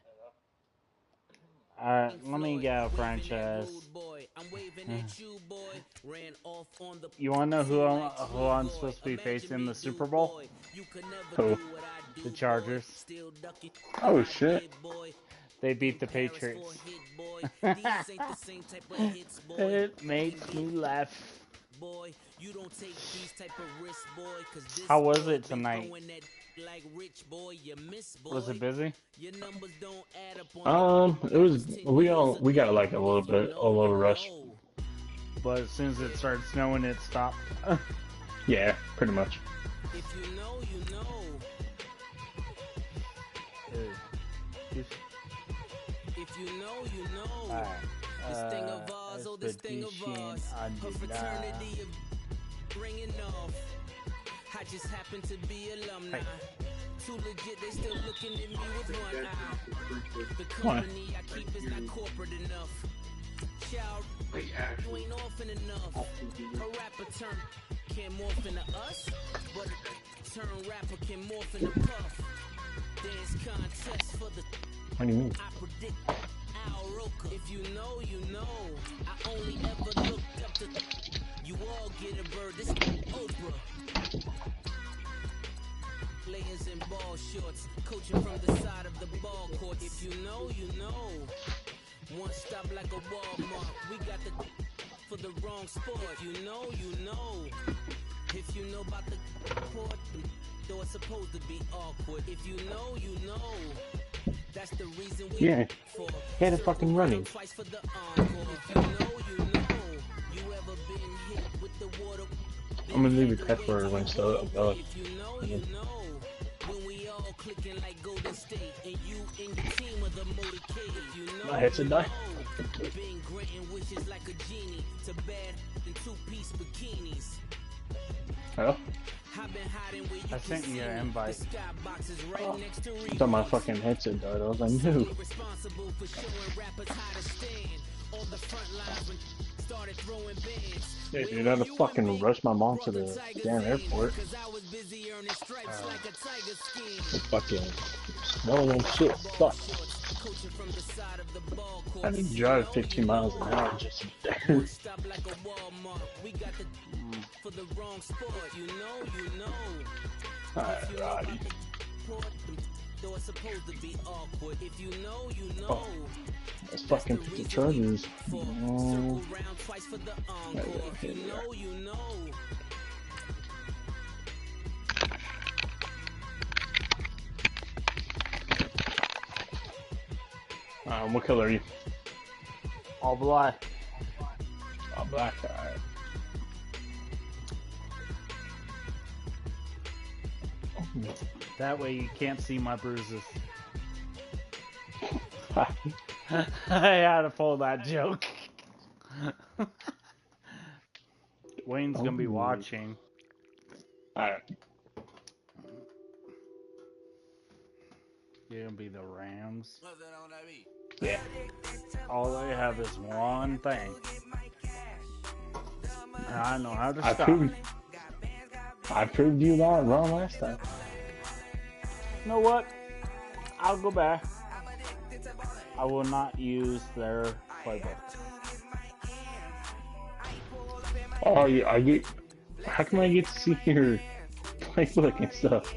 Alright, let me go, Franchise. You wanna know who I'm supposed to be facing in the Super Bowl? Who? The Chargers. Oh shit. They beat the Patriots. It makes me laugh. How was it tonight? Was it busy? It was. We got like a little bit a little rush. But as soon as it started snowing, it stopped. Yeah, pretty much. If you know, you know. If you know, you know. Alright. This thing of ours, oh, this thing of ours. Her fraternity of bringing off. I just happen to be alumni. Too legit, they still looking at me with one eye. The company I keep is not corporate enough. Child, you ain't orphan enough. A rapper turn can't morph into us, but a turn rapper can morph into Puff. Dance contest for the. What do you mean? I predict Al Roker. If you know, you know. I only ever looked up to. You all get a bird. This Oprah. Players in ball shorts, coaching from the side of the ball court. If you know, you know. One stop like a Walmart. We got the for the wrong sport. If you know, you know. If you know about the court, though it's supposed to be awkward. If you know, you know. That's the reason we for. Had it fucking running. Twice for the encore. If you know, you know. You ever been hit with the water? I'm gonna leave your pet for when it's still up. If you know, you know. When we all clicking like Golden State, and you in the team of the motorcade. If you know, my headset die. Being granting wishes like a genie to bad in two-piece bikinis. Hello? I sent you an invite. I thought my fucking headset died. I was like, no. Yeah, dude, I had to fucking rush my mom to the damn airport. Fucking smelling and shit sucks. I had to drive 15 miles an hour just there. Alright. Oh, let's fucking pick the chargers. No. What color are you? All black. All black, alright. That way you can't see my bruises. I had to pull that joke. Wayne's gonna be watching. Alright. You're gonna be the Rams. Yeah. All they have is one thing. And I know how to stop. I proved you wrong last time. You know what? I'll go back. I will not use their playbook. Oh, yeah, I get. How come I get to see your playbook and stuff?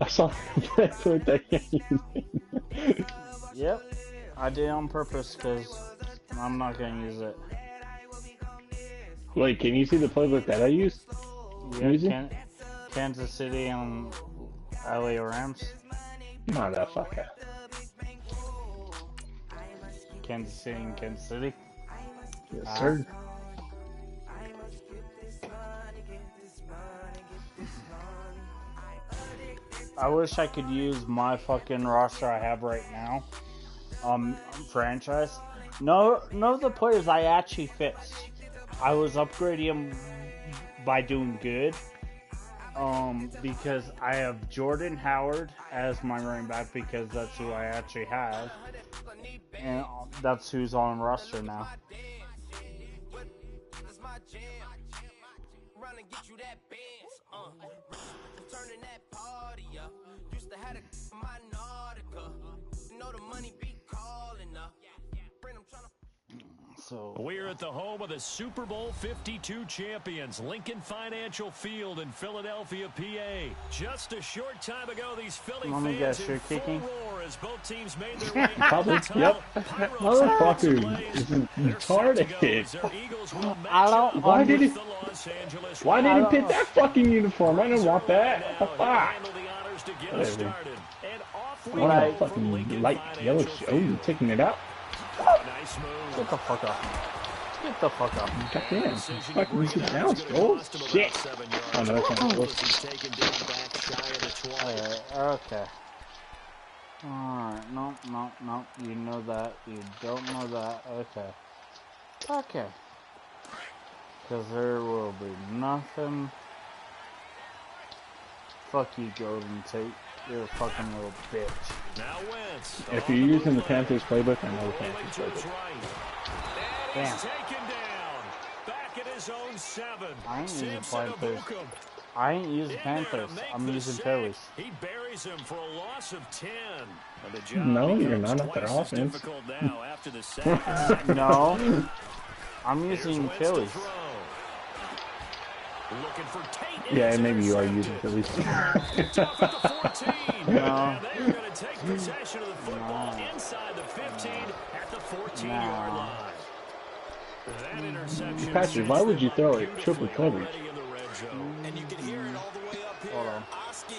I saw the playbook that you're using. Yep, I did on purpose because I'm not gonna use it. Wait, can you see the playbook that I use? Yeah, Kansas City and LA Rams. Not that fucker. Kansas City and Kansas City. Yes, sir. I wish I could use my fucking roster I have right now. Franchise. None of the players I actually fixed. I was upgrading them by doing good. Because I have Jordan Howard as my running back because that's who I actually have. And that's who's on roster now. So we're at the home of the Super Bowl 52 champions, Lincoln Financial Field in Philadelphia, PA. Just a short time ago, these Philly fans in full roar as both teams made their way. Probably, yep. Motherfucker is retarded. I don't. Why did he pick that fucking uniform? I don't want that. Fuck. Whatever. What a fucking light yellow show. Oh, you taking it out? Get the fuck off. Get the fuck off. Goddamn. Fucking you sit down, Skull. Shit. Oh no, that's not close. Okay. Alright, no. You know that. You don't know that. Okay. Okay. Because there will be nothing. Fuck you, Golden Tate. You're a fucking little bitch. If you're using the Panthers playbook, I know the Panthers playbook. Damn. Back at his own 7. I ain't using Panthers. I ain't using Panthers. I'm using Phillies. He buries him for a loss of 10. No, you're not at their offense. No. I'm using Phillies. Yeah, maybe you are using Phillies. No. Patrick, why would you throw it triple coverage? And you can hear it all the way up here. Hold on. Oski,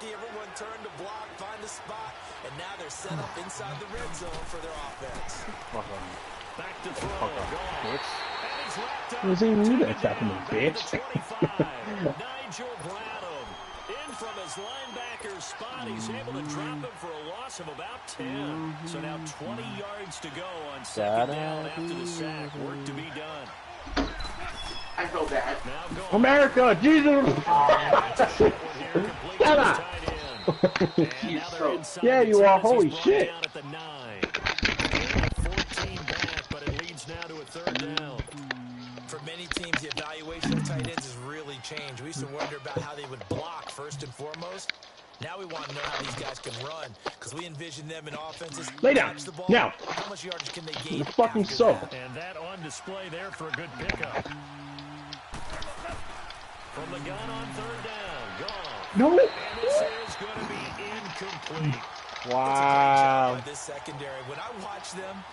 everyone turned to block, find a spot, and now they're set up inside the red zone for their offense. Fuck on. Back to throw. Fuck off, bitch. Doesn't even need that tackle, bitch. Nigel Bradham in from his linebacker spot. He's able to drop him for a loss of about 10. So now 20 yards to go on second down after the sack. Work to be done. I feel bad. America, Jesus! Shut up! Yeah, you are. Holy shit! third down. For many teams, the evaluation of tight ends has really changed. We used to wonder about how they would block first and foremost. Now we want to know how these guys can run, because we envision them in offenses. Lay down. Touch the ball. Now. How much yardage can they gain? Fucking so. And that on display there for a good pickup. From the gun on third down. Gone. No. And this is going to be incomplete. Wow. This secondary. When I watch them,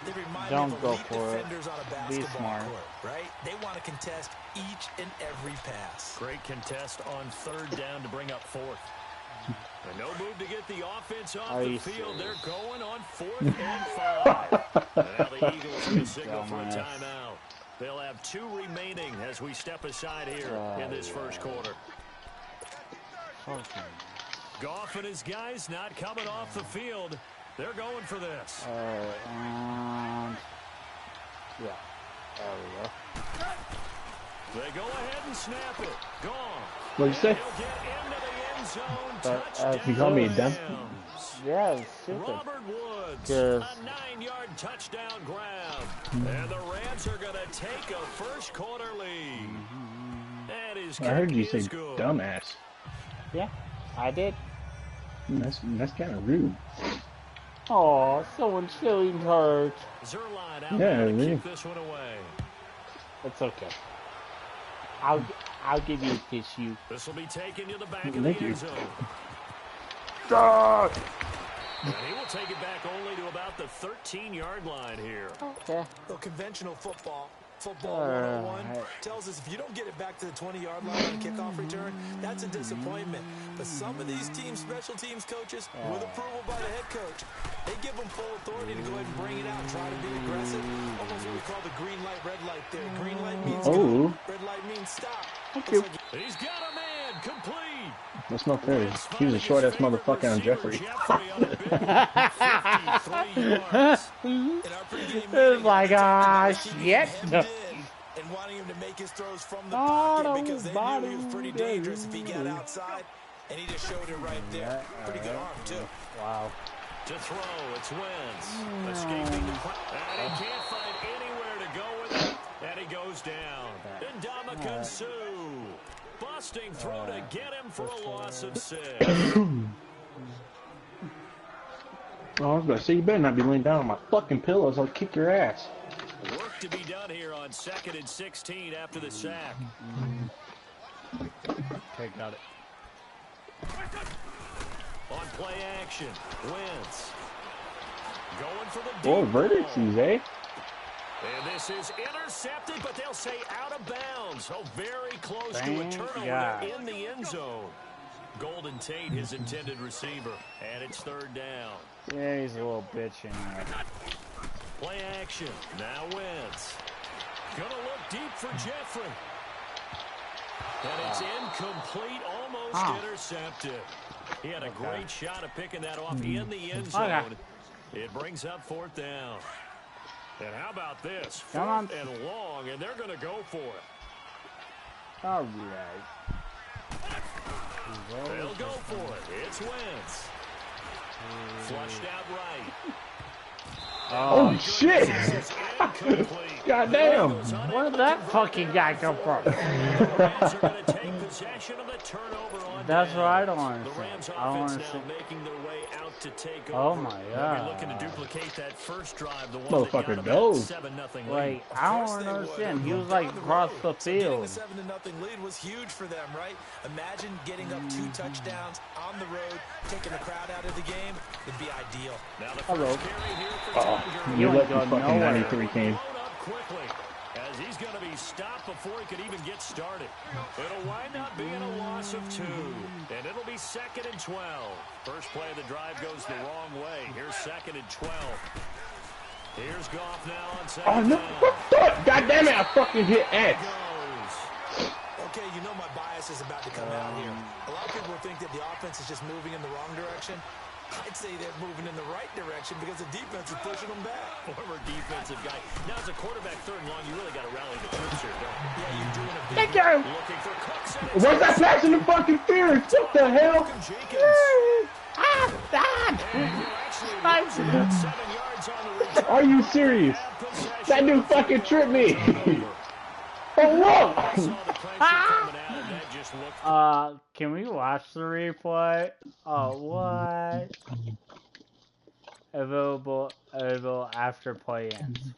they remind Don't me of go elite for it. defenders on a Be basketball smart. court, right? They want to contest each and every pass. Great contest on third down to bring up fourth. And no move to get the offense off the field. They're going on 4th and 5. And now the Eagles will signal for a timeout. They'll have 2 remaining as we step aside here in this first quarter. Goff and his guys not coming off the field. They're going for this. Yeah, there we go. They go ahead and snap it. Gone. What'd you say? You call me a dumb? Yeah, it's stupid. Robert Woods, Yes. a 9-yard touchdown grab. And the Rams are going to take a first quarter lead. That is I heard you say good. dumbass. Yeah, I did. That's kind of rude. Oh, someone's feelings hurt. Zerline out Yeah, to really. keep this one away. It's okay. I'll give you a tissue. This will be taken to the back of the Thank you. end zone. God. And he will take it back only to about the 13-yard line here. Okay. Well, conventional football 101 tells us if you don't get it back to the 20-yard line on a kickoff return, that's a disappointment. But some of these teams, special teams coaches, with approval by the head coach, they give them full authority to go ahead and bring it out and try to be aggressive. Almost what we call the green light, red light there. Green light means go, red light means stop. He's got a man complete. That's not fair. He was a short-ass motherfucker on Jeffrey. It's like, shit. And wanting him to make his throws from the pocket because they knew he was pretty dangerous if he got outside. And he just showed it right there. Pretty good arm, too. Wow. To throw, it's Wentz. Escaping the and he can't find anywhere to go with it. And he goes down. And Ndamukong Suh. Busting through to get him for a loss of 6. Oh, I was going to say, you better not be laying down on my fucking pillows. I'll kick your ass. Work to be done here on 2nd and 16 after the sack. Okay, got it. On play action, Wentz. Going for the Oh, deep verdicts, ball. eh? And this is intercepted, but they'll say out of bounds. So very close to a Thank turnover God. in the end zone. Golden Tate, his intended receiver. And it's 3rd down. Yeah, he's a little bitch anyway. Play action. Now Wentz. Gonna look deep for Jeffrey. And it's incomplete, almost intercepted. He had a great shot at picking that off in the end zone. It brings up 4th down. And how about this? 4th and long, and they're going to go for it. All right. They'll go for it. It's Wentz. Flushed out right. Oh, shit! Goddamn! Where did that fucking guy come from? That's what I don't understand. I don't understand. Oh my God! Looking to duplicate that first drive, the one Motherfucker goes. Wait, I don't understand. He was like across the field. The 7-0 lead was huge for them, right? Imagine getting up 2 touchdowns on the road, taking the crowd out of the game. It'd be ideal. Now the Hello. first carry here for Tiger. You let the fucking 93 came. Quickly, as he's going to be stopped before he could even get started. It'll wind up being a loss of 2, and it'll be 2nd and 12. First play of the drive goes the wrong way. Here's 2nd and 12. Here's Goff now on 2nd. Oh, no. God damn it, I fucking hit X. Okay, you know my bias is about to come out here. A lot of people think that the offense is just moving in the wrong direction. I'd say they're moving in the right direction because the defense is pushing them back. Former defensive guy. Now, as a quarterback, 3rd and long, you really got to rally the troops here, don't you? Yeah, you're doing a big Thank you! Looking for Cooks. Where's that pass in the fucking interference? What the hell? Are you serious? What That dude fucking tripped me. Oh, whoa. Can we watch the replay? Oh, what? Available after play ends.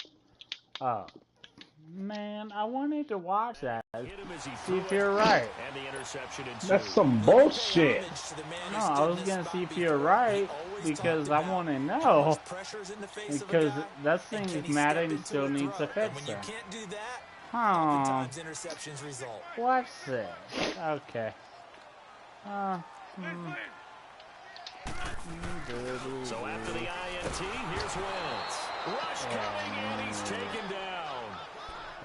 Oh. Man, I wanted to watch that. See if you're right. That's some bullshit. No, I was gonna see if you're right because I want to know. Because that thing Madden still needs to fix that. Oh. What's this? Okay. So after the INT, here's Wentz. Rush coming, and he's taken down.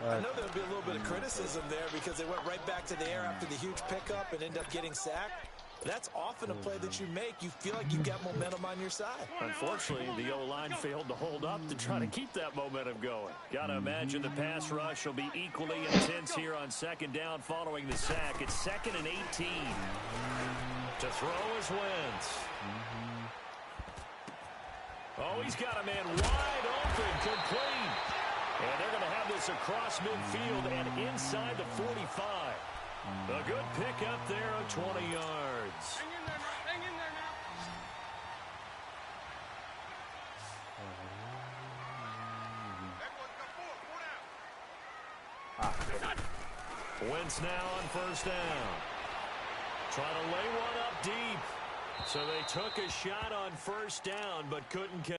I know there'll be a little bit of criticism there because they went right back to the air after the huge pickup and ended up getting sacked. That's often a play that you make. You feel like you've got momentum on your side. Unfortunately, the O-line failed to hold up to try to keep that momentum going. Gotta imagine the pass rush will be equally intense here on second down following the sack. It's 2nd and 18. To throw is Wentz. Oh, he's got a man wide open, complete. And they're going to have this across midfield and inside the 45. A good pick up there of 20 yards. Hang in there now. Hang in there now. Wentz now on first down. Trying to lay one up deep. So they took a shot on first down, but couldn't catch.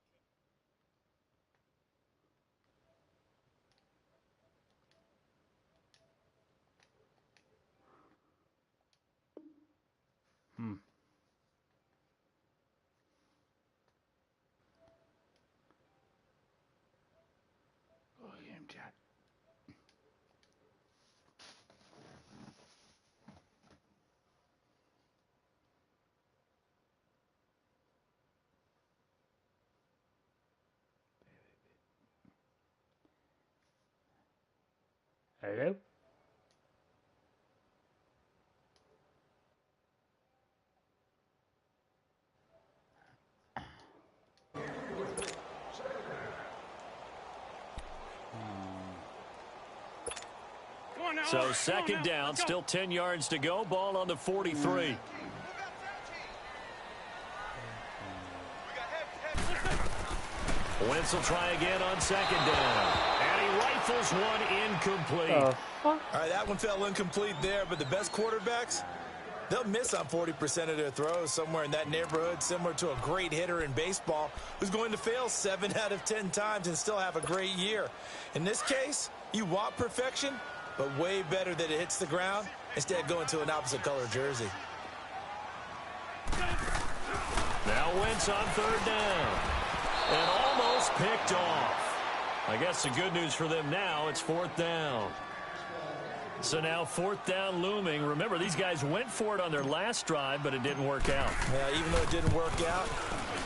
Hello? So second down, still 10 yards to go. Ball on the 43. Wentz will try again on second down. And he rifles one incomplete. All right, that one fell incomplete there, but the best quarterbacks, they'll miss on 40% of their throws, somewhere in that neighborhood, similar to a great hitter in baseball who's going to fail 7 out of 10 times and still have a great year. In this case, you want perfection, but way better that it hits the ground instead of going to an opposite color jersey. Now Wentz on third down. And almost picked off. I guess the good news for them now, it's fourth down. So now fourth down looming. Remember, these guys went for it on their last drive, but it didn't work out. Yeah, even though it didn't work out,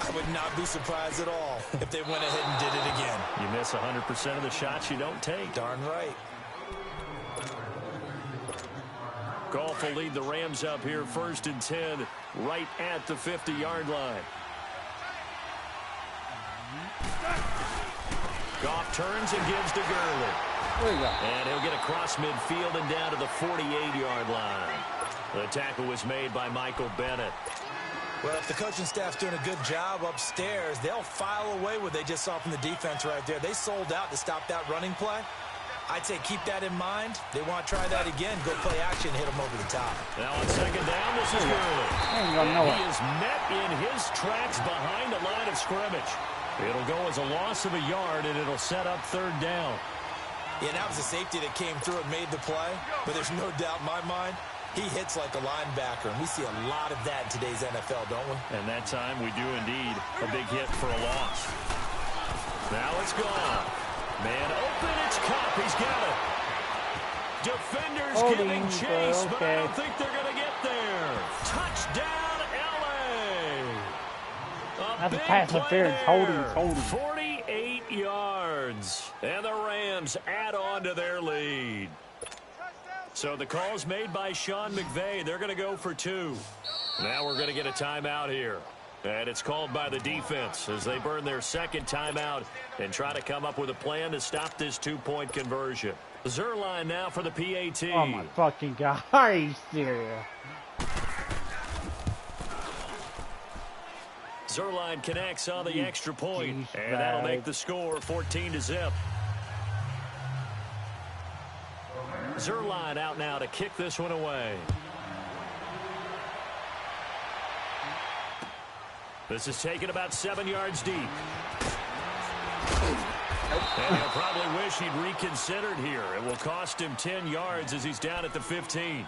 I would not be surprised at all if they went ahead and did it again. You miss 100% of the shots you don't take. Darn right. Goff will lead the Rams up here 1st and 10 right at the 50-yard line. Goff turns and gives to Gurley. And he'll get across midfield and down to the 48-yard line. The tackle was made by Michael Bennett. Well, if the coaching staff's doing a good job upstairs, they'll file away what they just saw from the defense right there. They sold out to stop that running play. I'd say keep that in mind. They want to try that again. Go play action, hit them over the top. Now on second down, this is Gurley. He is met in his tracks behind the line of scrimmage. It'll go as a loss of a yard, and it'll set up third down. Yeah, that was a safety that came through and made the play. But there's no doubt in my mind, he hits like a linebacker. And we see a lot of that in today's NFL, don't we? And that time we do indeed. A big hit for a loss. Now it's gone. Man open, it's Cup. He's got it. Defenders giving chase, but I don't think they're going to get there. Touchdown, That's a pass interference. Holding. 48 yards. And the Rams add on to their lead. So the call's made by Sean McVay. They're going to go for 2. Now we're going to get a timeout here. And it's called by the defense as they burn their second timeout and try to come up with a plan to stop this two-point conversion. Zerline now for the PAT. Oh, my fucking God. Are you serious? Zerline connects on the extra point, and that'll make the score 14-0. Zerline out now to kick this one away. This is taken about 7 yards deep. And he'll probably wish he'd reconsidered here. It will cost him 10 yards as he's down at the 15.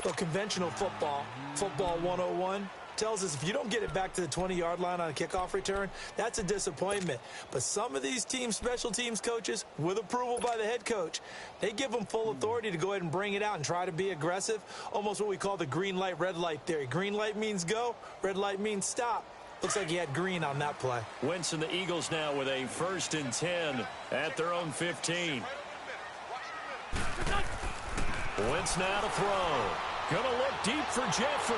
Well, conventional football 101, tells us if you don't get it back to the 20-yard line on a kickoff return, that's a disappointment. But some of these teams, special teams coaches, with approval by the head coach, they give them full authority to go ahead and bring it out and try to be aggressive, almost what we call the green light, red light theory. Green light means go, red light means stop. Looks like he had green on that play. Wentz and the Eagles now with a 1st and 10 at their own 15. Wentz now to throw. Gonna look deep for Jeffrey.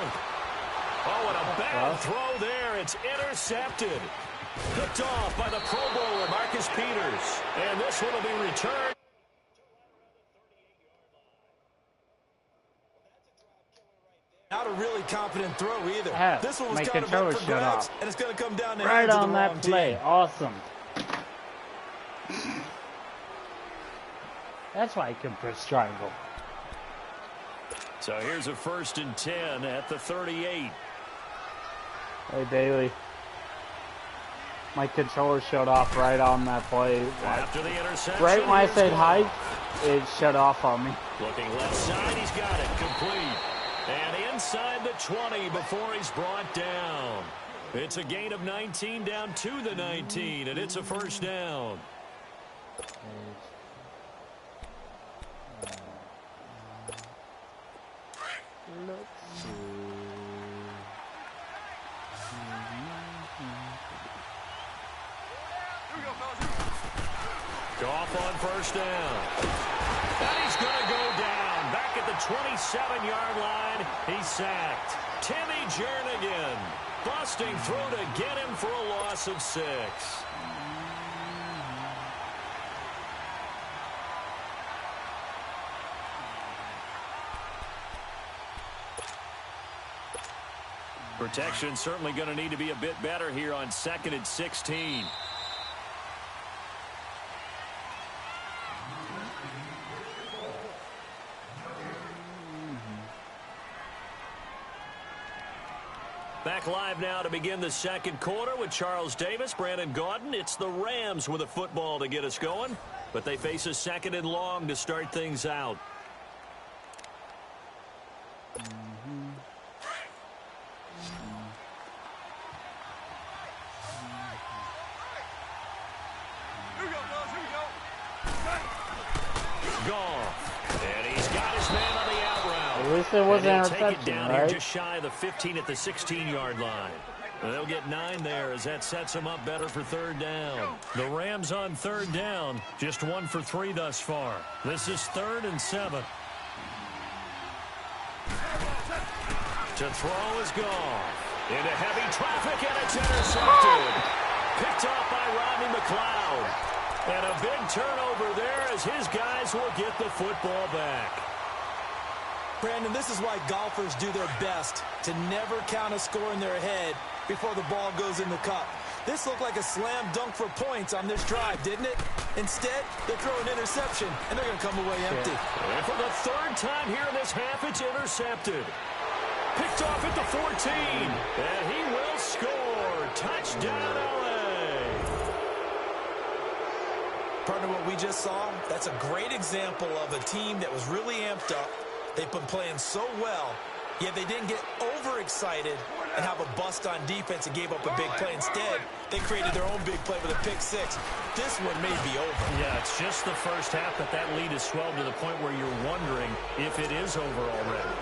Oh, and a bad throw there. It's intercepted. Picked off by the Pro Bowler, Marcus Peters. And this one will be returned. Not a really confident throw either. This one was kind of up for grabs, and it's going to come down to right hands of on the that wrong play. team. Awesome. That's why I can press triangle. So here's a 1st and 10 at the 38. Hey, Bailey. My controller shut off right on that play. After the interception, right when I said hike, it shut off on me. Looking left side, he's got it. Complete. And inside the 20 before he's brought down. It's a gain of 19 down to the 19, and it's a 1st down. Let's see. Goff on 1st down. And he's going to go down. Back at the 27-yard line, he's sacked. Timmy Jernigan busting through to get him for a loss of 6. Protection certainly going to need to be a bit better here on 2nd and 16. Back live now to begin the 2nd quarter with Charles Davis, Brandon Gaudin. It's the Rams with a football to get us going, but they face a 2nd and long to start things out. At least it wasn't an interception, down right? Here just shy of the 15 at the 16-yard line. They'll get 9 there as that sets them up better for 3rd down. The Rams on 3rd down, just 1 for 3 thus far. This is 3rd and 7. To throw is Goff. Into heavy traffic, and it's intercepted. Picked off by Rodney McLeod. And a big turnover there as his guys will get the football back. Brandon, this is why golfers do their best to never count a score in their head before the ball goes in the cup. This looked like a slam dunk for points on this drive, didn't it? Instead, they throw an interception, and they're going to come away empty. And for the 3rd time here in this half, it's intercepted. Picked off at the 14, and he will score. Touchdown, L.A. Partner, what we just saw, that's a great example of a team that was really amped up. They've been playing so well, yet they didn't get overexcited and have a bust on defense and gave up a big play. Instead, they created their own big play with a pick 6. This one may be over. Yeah, it's just the first half, but that lead has swelled to the point where you're wondering if it is over already.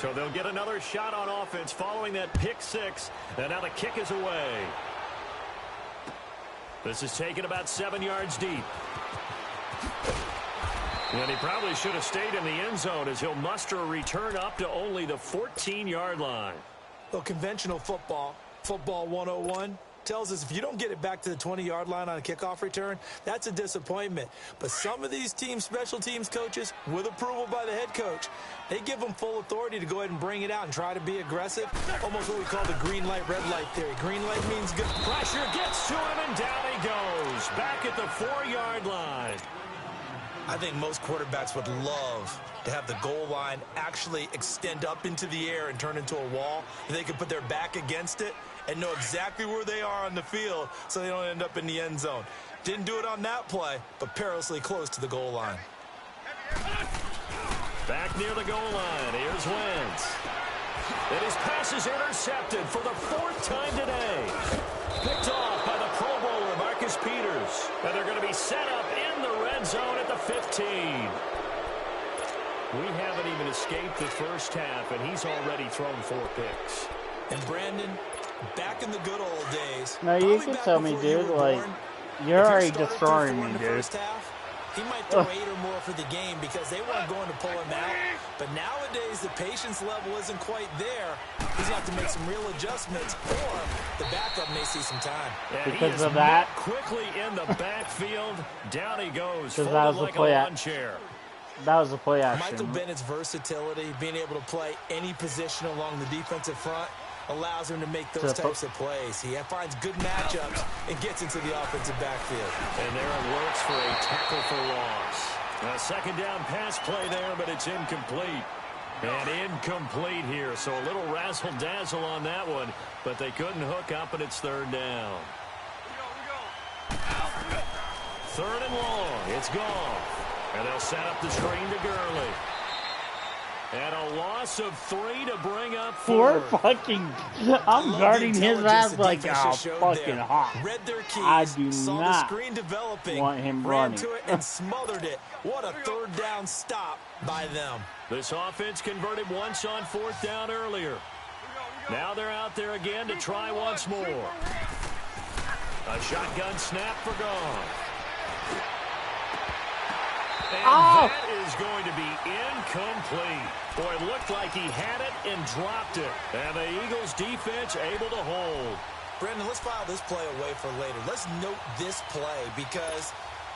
So they'll get another shot on offense following that pick 6, and now the kick is away. This is taken about 7 yards deep. And he probably should have stayed in the end zone as he'll muster a return up to only the 14-yard line. Well, conventional football 101, tells us if you don't get it back to the 20-yard line on a kickoff return, that's a disappointment. But some of these special teams coaches, with approval by the head coach, they give them full authority to go ahead and bring it out and try to be aggressive. Almost what we call the green light, red light theory. Green light means good. Pressure gets to him, and down he goes. Back at the 4-yard line. I think most quarterbacks would love to have the goal line actually extend up into the air and turn into a wall. They could put their back against it and know exactly where they are on the field so they don't end up in the end zone. Didn't do it on that play, but perilously close to the goal line. Back near the goal line, here's Wentz. And his pass is intercepted for the 4th time today. Picked off by the Pro Bowler, Marcus Peters. And they're going to be set up in the red zone at the 15. We haven't even escaped the first half, and he's already thrown 4 picks. And Brandon, back in the good old days. No, you can tell me, dude, like, you're already destroying me, dude. He might throw 8 or more for the game because they weren't going to pull him out. But nowadays, the patience level isn't quite there. He's going to have to make some real adjustments, or the backup may see some time. Because of that. Quickly in the backfield, down he goes. Because that was like a play chair. That was a play action. Michael Bennett's versatility, being able to play any position along the defensive front, allows him to make those types of plays. He finds good matchups and gets into the offensive backfield. And there it works for a tackle for loss. A second down pass play there, but it's incomplete. And incomplete here, so a little razzle-dazzle on that one, but they couldn't hook up, and it's 3rd down. 3rd and long, it's gone. And they'll set up the screen to Gurley. And a loss of 3 to bring up 4. I'm guarding his ass like a fucking hawk. Read their keys, I do saw not the screen developing, want him ran running. to it and smothered it. What a 3rd down stop by them. This offense converted once on 4th down earlier. Now they're out there again to try once more. A shotgun snap for Goff. And that is going to be incomplete. Boy, it looked like he had it and dropped it. And the Eagles defense able to hold. Brandon, let's file this play away for later. Let's note this play because,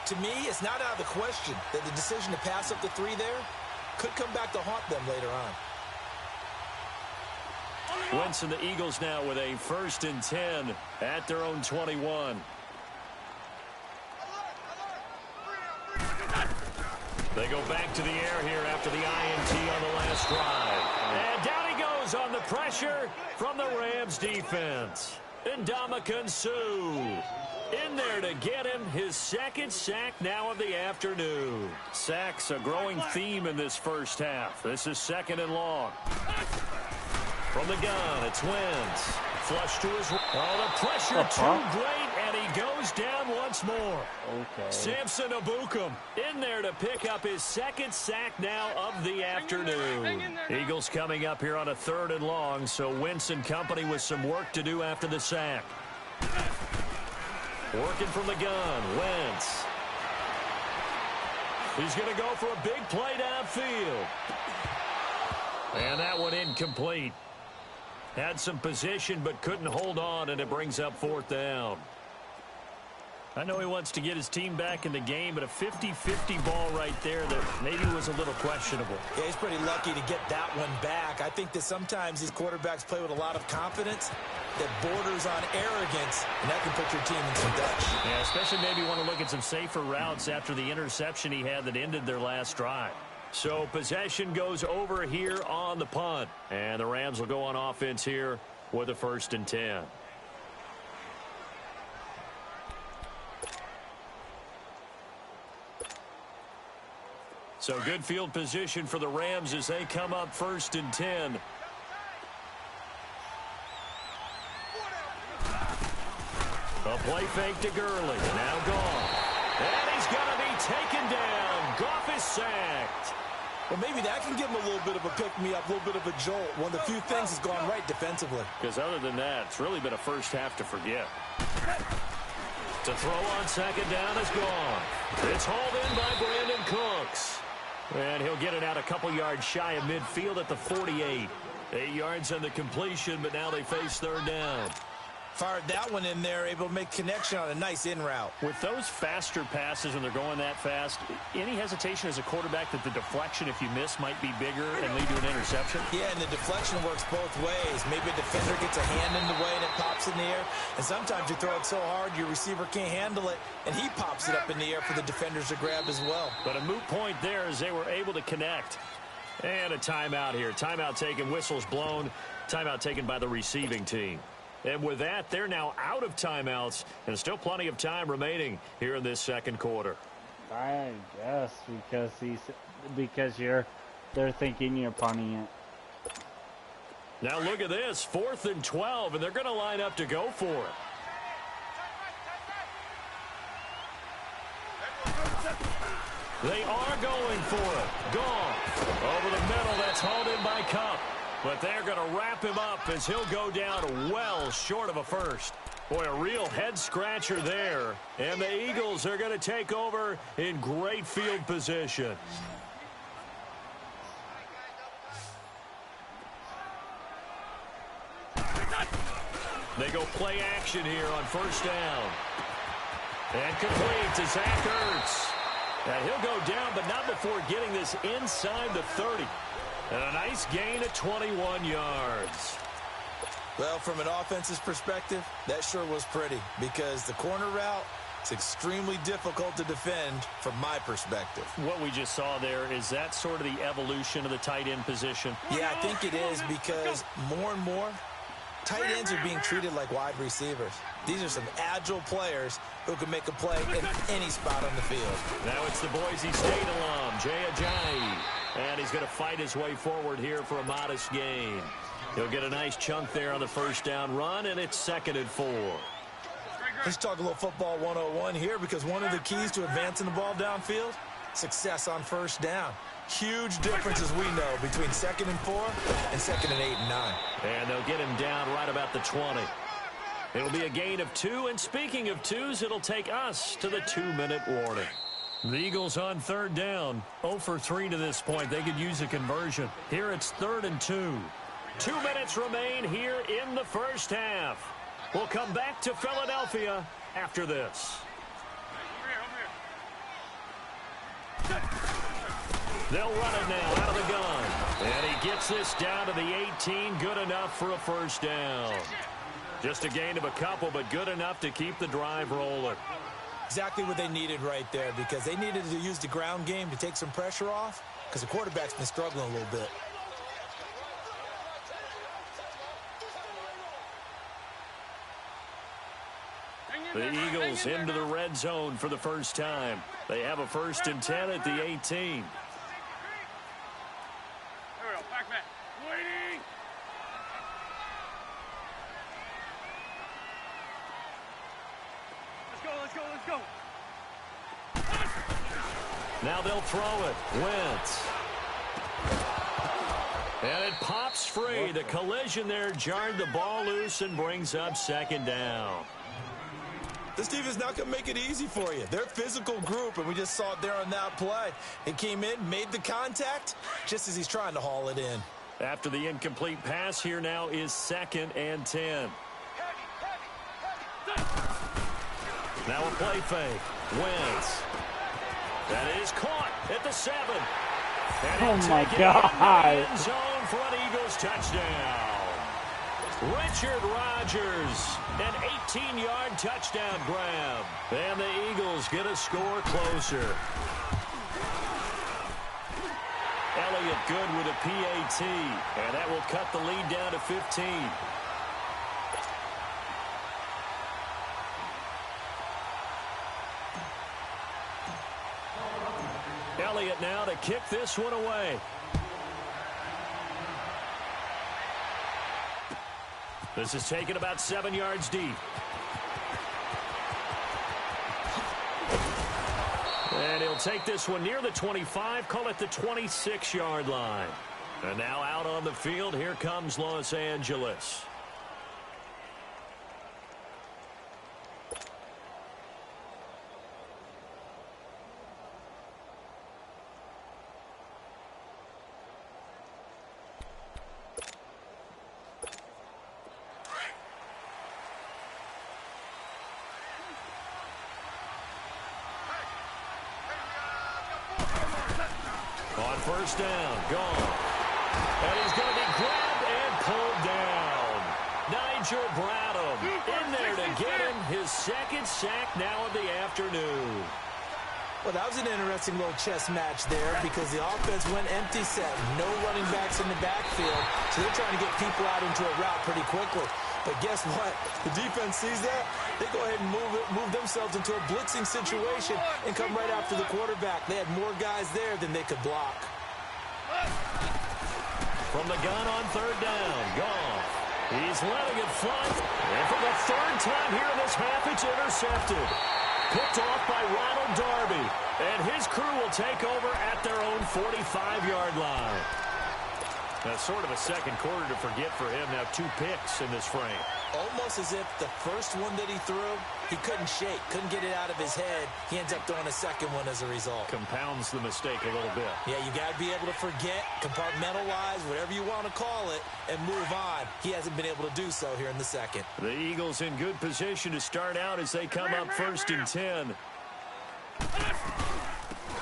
to me, it's not out of the question that the decision to pass up the 3 there could come back to haunt them later on. Wentz and the Eagles now with a 1st and 10 at their own 21. They go back to the air here after the INT on the last drive. And down he goes on the pressure from the Rams defense. And Ndamukong Suh in there to get him his 2nd sack now of the afternoon. Sacks a growing theme in this first half. This is 2nd and long. From the gun, it's Wentz. Flush to his... Oh, the pressure too great, and he goes down once more. Okay. Samson Ebukam in there to pick up his 2nd sack now of the afternoon. Eagles coming up here on a 3rd and long, so Wentz and company with some work to do after the sack. Working from the gun, Wentz. He's going to go for a big play downfield. And that one incomplete. Had some position but couldn't hold on, and it brings up 4th down. I know he wants to get his team back in the game, but a 50-50 ball right there that maybe was a little questionable. Yeah, he's pretty lucky to get that one back. I think that sometimes these quarterbacks play with a lot of confidence that borders on arrogance, and that can put your team in some Dutch. Yeah, especially maybe want to look at some safer routes after the interception he had that ended their last drive. So possession goes over here on the punt. And the Rams will go on offense here with a 1st and 10. So good field position for the Rams as they come up 1st and 10. A play fake to Gurley. Now gone. And he's going to be taken down. Goff is sacked. Well, maybe that can give him a little bit of a pick-me-up, a little bit of a jolt. One of the few things has gone right defensively. Because other than that, it's really been a first half to forget. To throw on second down is gone. It's hauled in by Brandon Cooks. And he'll get it out a couple yards shy of midfield at the 48. 8 yards on the completion, but now they face third down. Fired that one in there, able to make connection on a nice in route. With those faster passes when they're going that fast, any hesitation as a quarterback that the deflection, if you miss, might be bigger and lead to an interception? Yeah, and the deflection works both ways. Maybe a defender gets a hand in the way and it pops in the air. And sometimes you throw it so hard your receiver can't handle it, and he pops it up in the air for the defenders to grab as well. But a moot point there as they were able to connect. And a timeout here. Timeout taken, whistles blown. Timeout taken by the receiving team. And with that, they're now out of timeouts, and still plenty of time remaining here in this second quarter. I guess because they're thinking you're punting it. Now look at this, 4th and 12, and they're going to line up to go for it. They are going for it. Goff over the middle. That's hauled in by Cup. But they're going to wrap him up as he'll go down well short of a first. Boy, a real head-scratcher there. And the Eagles are going to take over in great field position. They go play action here on first down. And complete to Zach Ertz. And he'll go down, but not before getting this inside the 30. And a nice gain of 21 yards. Well, from an offense's perspective, that sure was pretty because the corner route is extremely difficult to defend from my perspective. What we just saw there, is that sort of the evolution of the tight end position? Yeah, I think it is because more and more tight ends are being treated like wide receivers. These are some agile players who can make a play in any spot on the field. Now it's the Boise State alum, Jay Ajayi. And he's going to fight his way forward here for a modest gain. He'll get a nice chunk there on the first down run, and it's 2nd and 4. Let's talk a little football 101 here because one of the keys to advancing the ball downfield, success on first down. Huge difference, as we know, between 2nd and 4 and 2nd and 8 and 9. And they'll get him down right about the 20. It'll be a gain of 2, and speaking of 2s, it'll take us to the 2-minute warning. The Eagles on third down, 0 for 3 to this point. They could use a conversion. Here it's 3rd and 2. 2 minutes remain here in the first half. We'll come back to Philadelphia after this. They'll run it now out of the gun. And he gets this down to the 18. Good enough for a first down. Just a gain of a couple, but good enough to keep the drive rolling. Exactly what they needed right there because they needed to use the ground game to take some pressure off because the quarterback's been struggling a little bit. The Eagles into the red zone for the first time. They have a 1st and 10 at the 18. Now they'll throw it. Wentz. And it pops free. The collision there jarred the ball loose and brings up 2nd down. This team is not going to make it easy for you. They're a physical group, and we just saw it there on that play. It came in, made the contact, just as he's trying to haul it in. After the incomplete pass, here now is 2nd and 10. Now a play fake. Wentz. That is caught at the 7. And oh my God. End zone for an Eagles touchdown. Richard Rodgers, an 18-yard touchdown grab. And the Eagles get a score closer. Elliott good with a PAT. And that will cut the lead down to 15. Elliott now to kick this one away. This is taken about 7 yards deep. And he'll take this one near the 25, call it the 26-yard line. And now out on the field, here comes Los Angeles. first down. Gone. And he's going to be grabbed and pulled down. Nigel Bradham in there to get him his second sack now of the afternoon. Well, that was an interesting little chess match there because the offense went empty set. No running backs in the backfield, so they're trying to get people out into a route pretty quickly. But guess what? The defense sees that. They go ahead and move themselves into a blitzing situation and come right after the quarterback. They had more guys there than they could block. From the gun on third down, Goff. He's letting it fly. And for the third time here in this half, it's intercepted. Picked off by Ronald Darby. And his crew will take over at their own 45-yard line. That's sort of a second quarter to forget for him. Now 2 picks in this frame. Almost as if the first one that he threw, he couldn't shake, couldn't get it out of his head. He ends up throwing a second one as a result. Compounds the mistake a little bit. Yeah, you got to be able to forget, compartmentalize, whatever you want to call it, and move on. He hasn't been able to do so here in the second. The Eagles in good position to start out as they come up 1st and 10.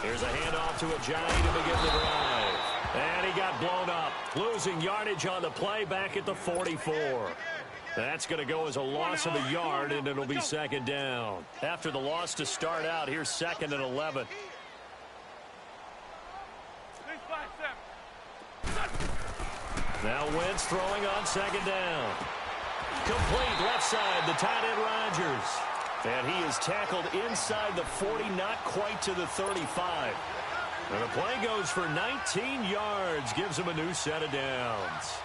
Here's a handoff to Ajayi to begin the drive. And he got blown up, losing yardage on the play back at the 44. That's going to go as a loss of a yard, and it'll be second down. After the loss to start out, here's 2nd and 11. Now Wentz throwing on second down. Complete left side, the tight end Rodgers. And he is tackled inside the 40, not quite to the 35. And the play goes for 19 yards, gives him a new set of downs.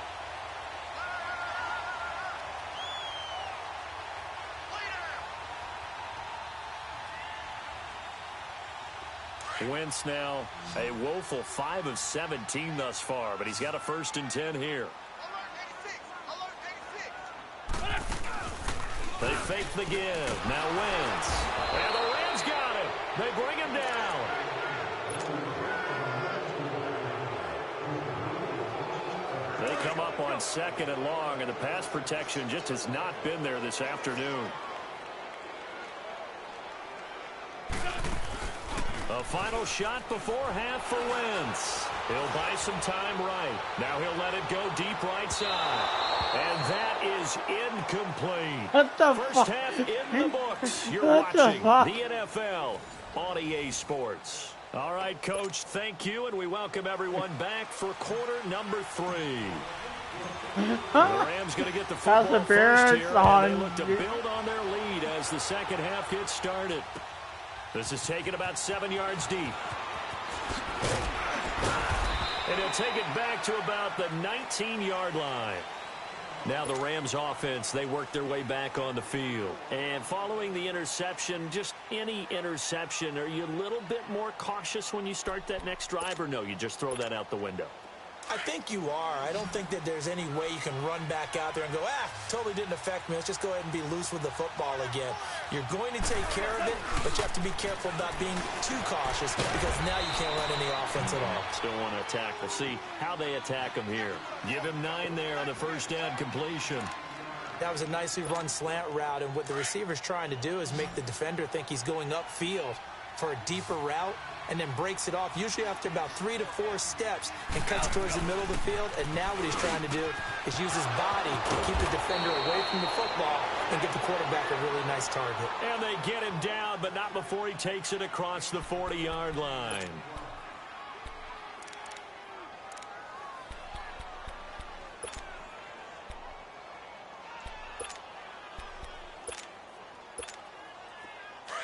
Wentz now a woeful 5 of 17 thus far, but he's got a 1st and 10 here. They fake the give. Now Wentz. And the Rams got him. They bring him down. They come up on 2nd and long, and the pass protection just has not been there this afternoon. A final shot before half for Wentz. He'll buy some time right. Now he'll let it go deep right side. And that is incomplete. What the First half in the books. You're What watching the the NFL on EA Sports. All right, Coach, thank you, and we welcome everyone back for quarter number 3. The Rams going to get the football first here, and they look to build on their lead as the second half gets started. This is taken about 7 yards deep. And he'll take it back to about the 19-yard line. Now the Rams offense, they work their way back on the field. And following the interception, just any interception, are you a little bit more cautious when you start that next drive, or no, you just throw that out the window? I think you are. I don't think that there's any way you can run back out there and go, totally didn't affect me. Let's just go ahead and be loose with the football again. You're going to take care of it, but you have to be careful about being too cautious because now you can't run any offense at all. Still want to attack. We'll see how they attack him here. Give him 9 there on the first down completion. That was a nicely run slant route, and what the receiver's trying to do is make the defender think he's going upfield for a deeper route, and then breaks it off, usually after about 3 to 4 steps, and cuts towards the middle of the field. And now what he's trying to do is use his body to keep the defender away from the football and get the quarterback a really nice target. And they get him down, but not before he takes it across the 40-yard line.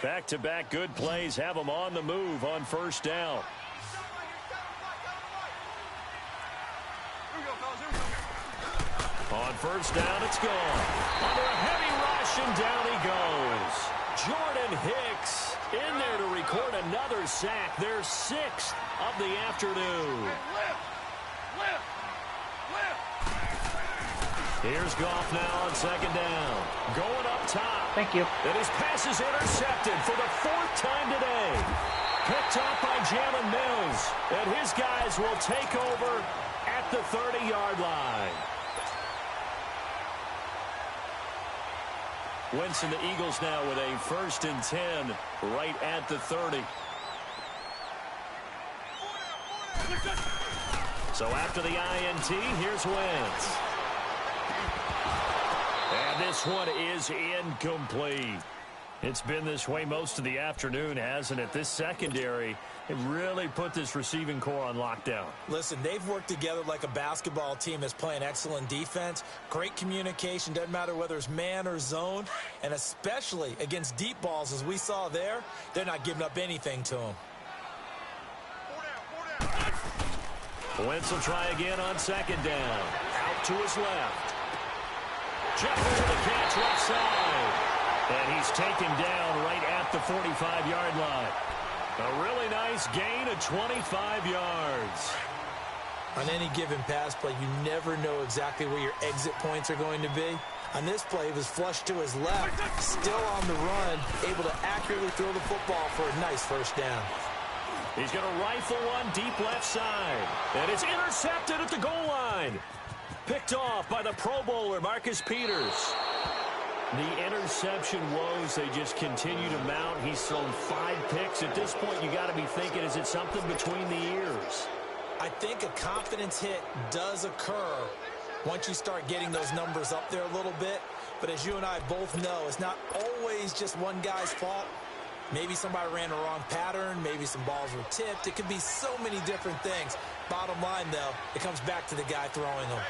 Back-to-back good plays have them on the move on first down. On first down, it's gone. Under a heavy rush, and down he goes. Jordan Hicks in there to record another sack, their 6th of the afternoon. Here's Goff now on second down. Going up top. Thank you. And his pass is intercepted for the 4th time today. Picked up by Jalen Mills. And his guys will take over at the 30-yard line. Wentz and the Eagles now with a 1st and 10 right at the 30. So after the INT, here's Wentz. And this one is incomplete. It's been this way most of the afternoon, hasn't it? This secondary, it really put this receiving core on lockdown. Listen, they've worked together like a basketball team that's playing excellent defense. Great communication, doesn't matter whether it's man or zone. And especially against deep balls, as we saw there, they're not giving up anything to them. Wentz will try again on second down. Out to his left. Jumper with the catch left side. And he's taken down right at the 45-yard line. A really nice gain of 25 yards. On any given pass play, you never know exactly where your exit points are going to be. On this play, he was flushed to his left, still on the run, able to accurately throw the football for a nice first down. He's going to rifle one deep left side. And it's intercepted at the goal line. Picked off by the Pro Bowler, Marcus Peters. The interception woes, they just continue to mount. He's thrown 5 picks. At this point, you got to be thinking, is it something between the ears? I think a confidence hit does occur once you start getting those numbers up there a little bit. But as you and I both know, it's not always just one guy's fault. Maybe somebody ran the wrong pattern. Maybe some balls were tipped. It could be so many different things. Bottom line, though, it comes back to the guy throwing them.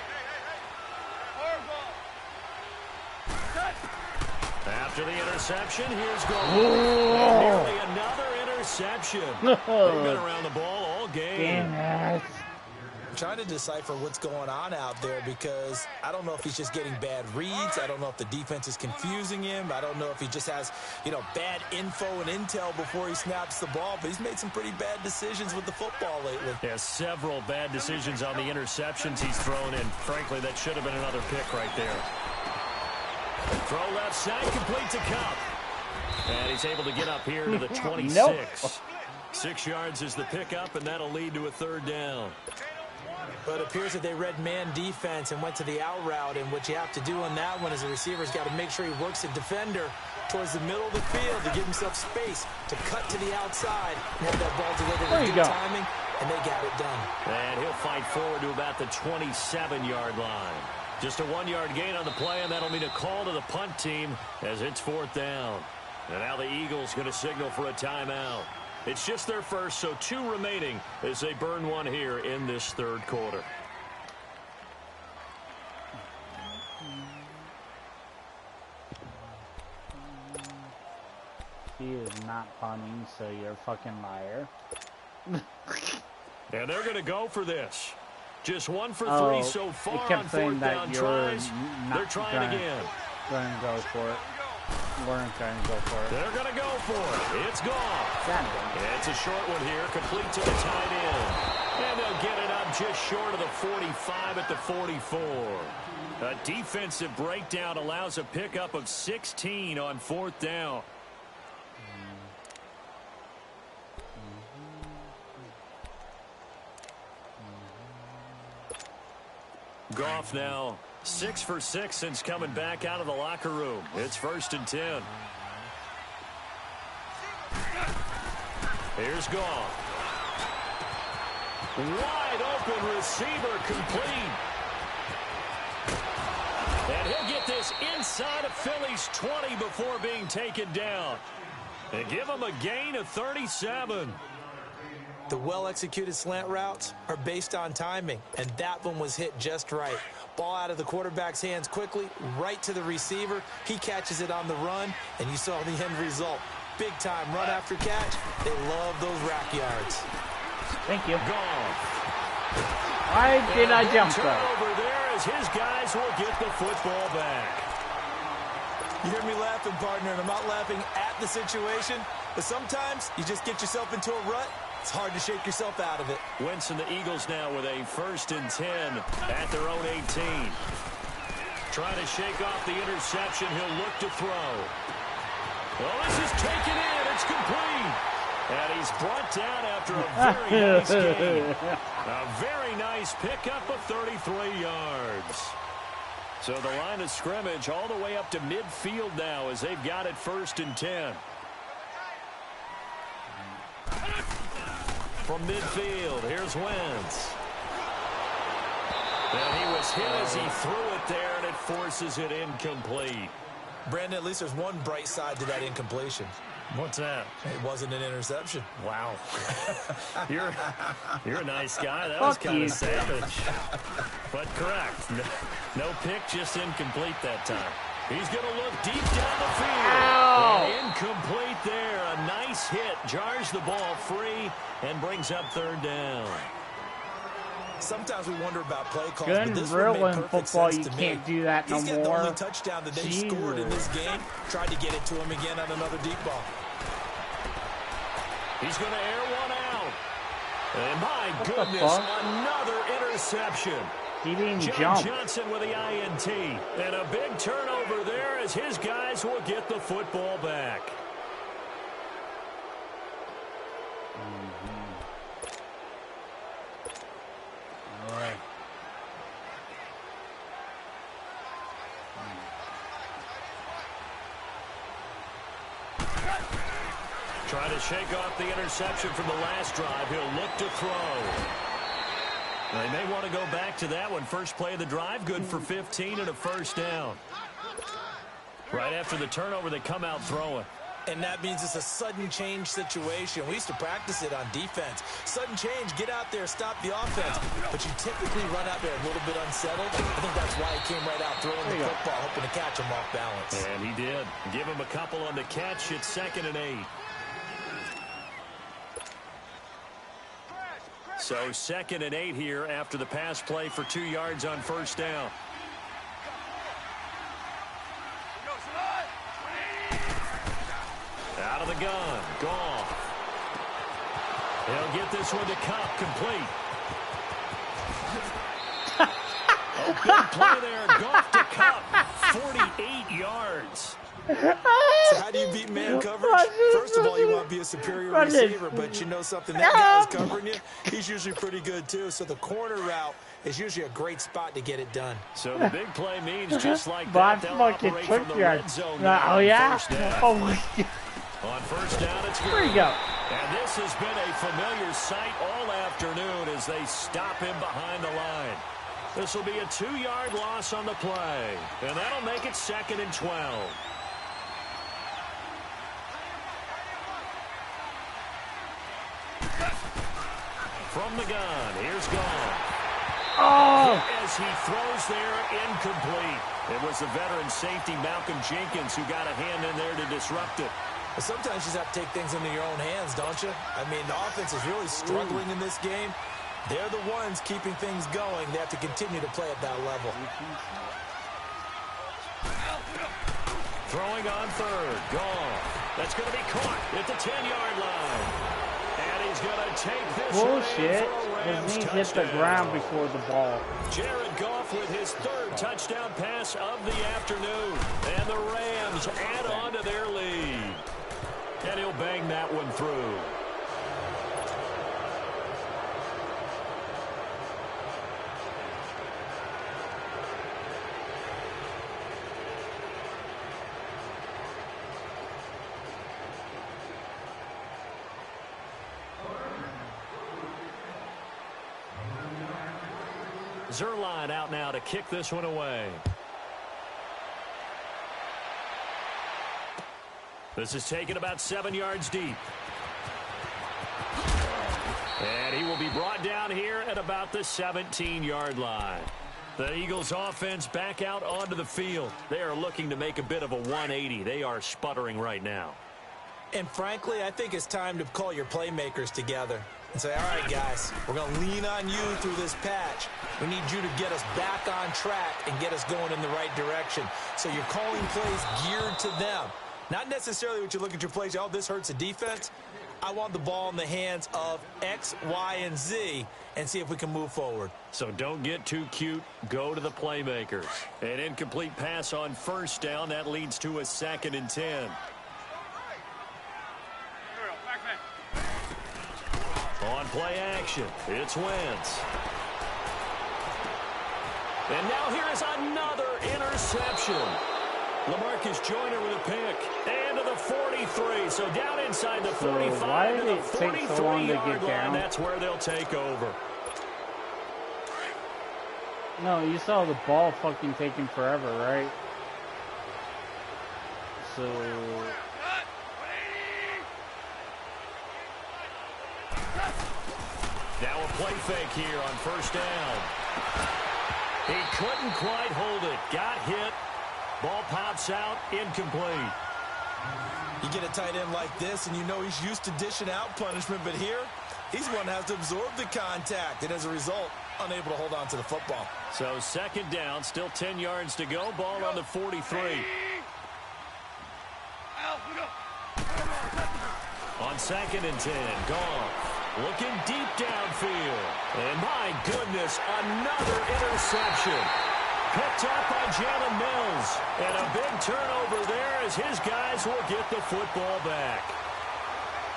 After the interception, here's goal. Nearly another interception. They've been around the ball all game. I'm trying to decipher what's going on out there because I don't know if he's just getting bad reads. I don't know if the defense is confusing him. I don't know if he just has, bad info and intel before he snaps the ball. But he's made some pretty bad decisions with the football lately. Yeah, several bad decisions on the interceptions he's thrown in. Frankly, that should have been another pick right there. Throw left side, complete to Cup. And he's able to get up here to the 26. Nope. 6 yards is the pickup, and that'll lead to a third down. But it appears that they read man defense and went to the out route. And what you have to do on that one is the receiver's got to make sure he works the defender towards the middle of the field to give himself space to cut to the outside and have that ball delivered with good timing. And they got it done. And he'll fight forward to about the 27-yard line. Just a 1-yard gain on the play, and that'll mean a call to the punt team as it's 4th down. And now the Eagles going to signal for a timeout. It's just their first, so 2 remaining as they burn one here in this third quarter. He is not punting, so you're a fucking liar. And they're going to go for this. Just 1 for 3 so far on 4th down tries. They're trying again. Going to go for it. Weren't going to go for it. They're going to go for it. It's gone. It's a short one here, complete to the tight end. And they'll get it up just short of the 45 at the 44. A defensive breakdown allows a pickup of 16 on 4th down. Goff now 6 for 6 since coming back out of the locker room. It's 1st and 10. Here's Goff. Wide open receiver complete. And he'll get this inside of Philly's 20 before being taken down. And give him a gain of 37. The well-executed slant routes are based on timing, and that one was hit just right. Ball out of the quarterback's hands quickly, right to the receiver. He catches it on the run, and you saw the end result. Big-time run after catch. They love those rack yards. Thank you. Gone. Why did I jump though? Over there as his guys will get the football back. You hear me laughing, partner, and I'm not laughing at the situation, but sometimes you just get yourself into a rut. It's hard to shake yourself out of it. Wentz and the Eagles now with a 1st and 10 at their own 18. Trying to shake off the interception. He'll look to throw. Well, this is taken in. It's complete. And he's brought down after a very nice game. A very nice pickup of 33 yards. So the line of scrimmage all the way up to midfield now as they've got it 1st and 10. from midfield. Here's Wentz. And he was hit as he threw it there, and it forces it incomplete. Brandon, at least there's one bright side to that incompletion. What's that? It wasn't an interception. Wow. You're a nice guy. That was kind of savage. But correct. No pick, just incomplete that time. He's going to look deep down the field. And incomplete there. A nice hit. Jars the ball free and brings up third down. Sometimes we wonder about play calls, Good but this real one made in perfect football, sense you to can't me. do that no He's got the more. only touchdown that they scored in this game. Tried to get it to him again on another deep ball. He's going to air one out. And my goodness, another interception. He didn't John jump. Johnson with the INT. And a big turnover there as his guys will get the football back. All right. Trying to shake off the interception from the last drive. He'll look to throw. They may want to go back to that one. First play of the drive, good for 15 and a first down. Right after the turnover, they come out throwing. And that means it's a sudden change situation. We used to practice it on defense. Sudden change, get out there, stop the offense. But you typically run out there a little bit unsettled. I think that's why he came right out throwing the football, hoping to catch him off balance. And he did. Give him a couple on the catch. It's 2nd and 8. So 2nd and 8 here after the pass play for 2 yards on first down. Out of the gun. Goff. He'll get this one to Cup. Complete. Oh, big play there. Goff to Cup. 48 yards. So how do you beat man coverage? First of all, you want to be a superior receiver, but you know something, that guy's covering you, he's usually pretty good too. So the corner route is usually a great spot to get it done. So the big play means just like that, they'll operate from the red zone. Oh, yeah? Oh, my God. On first down, it's good. There you go. And this has been a familiar sight all afternoon as they stop him behind the line. This will be a 2-yard loss on the play, and that'll make it 2nd and 12. From the gun, here's Goff. Oh! As he throws there, incomplete. It was the veteran safety Malcolm Jenkins who got a hand in there to disrupt it. But sometimes you just have to take things into your own hands, don't you? I mean, the offense is really struggling in this game. They're the ones keeping things going. They have to continue to play at that level. Throwing on third. Goff. That's going to be caught at the 10-yard line. And he's going to take this bullshit. His knees hit the ground before the ball. Jared Goff with his 3rd touchdown pass of the afternoon. And the Rams add on to their lead. And he'll bang that one through. Zerline out now to kick this one away. This is taken about 7 yards deep. And he will be brought down here at about the 17-yard line. The Eagles offense back out onto the field. They are looking to make a bit of a 180. They are sputtering right now. And frankly, I think it's time to call your playmakers together and say, all right, guys, we're going to lean on you through this patch. We need you to get us back on track and get us going in the right direction. So you're calling plays geared to them. Not necessarily what you look at your plays, oh, this hurts the defense. I want the ball in the hands of X, Y, and Z and see if we can move forward. So don't get too cute. Go to the playmakers. An incomplete pass on first down. That leads to a 2nd and 10. On play action, it's Wentz. And now here is another interception. LaMarcus Joyner with a pick. And to the 43. So down inside the 45 why to did the it take so long to 43-yard get line. down? That's where they'll take over. No, you saw the ball fucking taking forever, right? So... Now a play fake here on first down. He couldn't quite hold it. Got hit. Ball pops out. Incomplete. You get a tight end like this, and you know he's used to dishing out punishment, but here, he's one that has to absorb the contact, and as a result, unable to hold on to the football. So second down, still 10 yards to go. Ball on the 43. On second and 10, Goff looking deep downfield. And my goodness, another interception. Picked up by Jalen Mills. And a big turnover there as his guys will get the football back.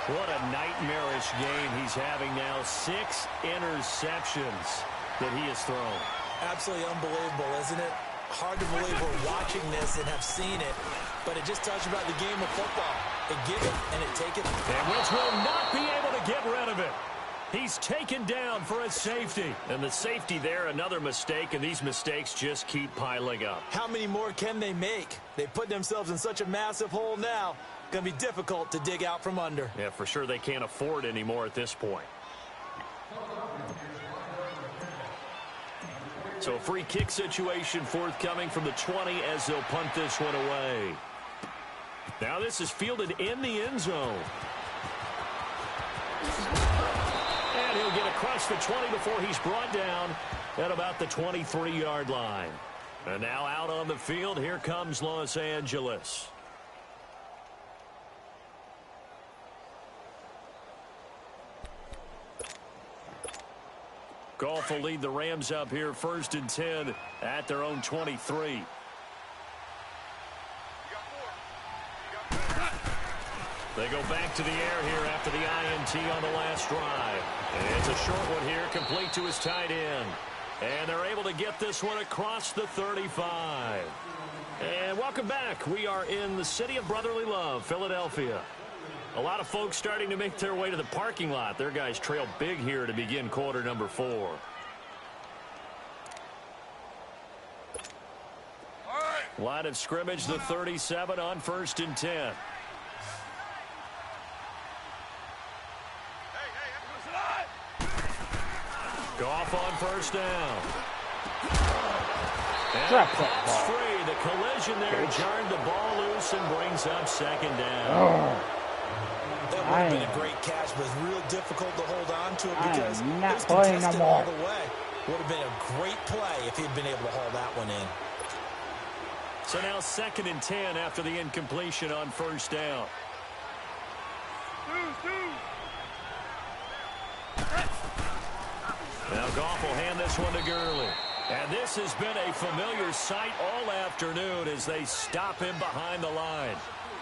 What a nightmarish game he's having now. 6 interceptions that he has thrown. Absolutely unbelievable, isn't it? Hard to believe we're watching this and have seen it, but it just tells you about the game of football. They give it and it take it. And Wentz will not be able to get rid of it. He's taken down for a safety. And the safety there, another mistake, and these mistakes just keep piling up. How many more can they make? They put themselves in such a massive hole now. Going to be difficult to dig out from under. Yeah, for sure they can't afford anymore at this point. So a free kick situation forthcoming from the 20 as they'll punt this one away. Now this is fielded in the end zone. And he'll get across the 20 before he's brought down at about the 23-yard line. And now out on the field, here comes Los Angeles. Goff will lead the Rams up here first and 10 at their own 23. They go back to the air here after the INT on the last drive. And it's a short one here, complete to his tight end. And they're able to get this one across the 35. And welcome back. We are in the city of brotherly love, Philadelphia. A lot of folks starting to make their way to the parking lot. Their guys trail big here to begin quarter number 4. Line of scrimmage, the 37 on first and 10. Goff on first down. And that's free. The collision there jarred the ball loose and brings up second down. That would have been a great catch, but it's real difficult to hold on to it because I'm not it was playing no contested more. all the way. Would have been a great play if he'd been able to haul that one in. So now second and 10 after the incompletion on first down. Now Goff will hand this one to Gurley. And this has been a familiar sight all afternoon as they stop him behind the line.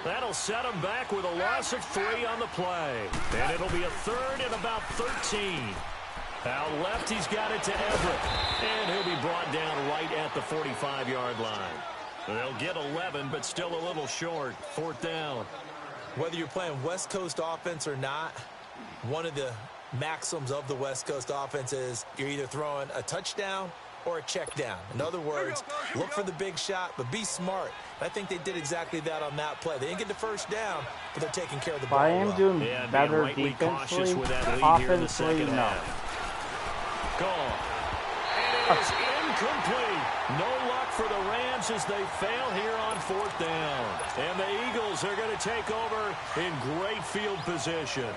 That'll set him back with a loss of 3 on the play. And it'll be a third and about 13. Out left, he's got it to Everett. And he'll be brought down right at the 45-yard line. They'll get 11, but still a little short. Fourth down. Whether you're playing West Coast offense or not, one of the maxims of the West Coast offense is you're either throwing a touchdown or a check down. In other words, look for the big shot, but be smart. I think they did exactly that on that play. They didn't get the first down, but they're taking care of the ball. I am doing better rightly cautious defensively, with that lead here in the offensively, second no. half. Gone. And it is incomplete. No luck for the Rams as they fail here on fourth down. And the Eagles are going to take over in great field position.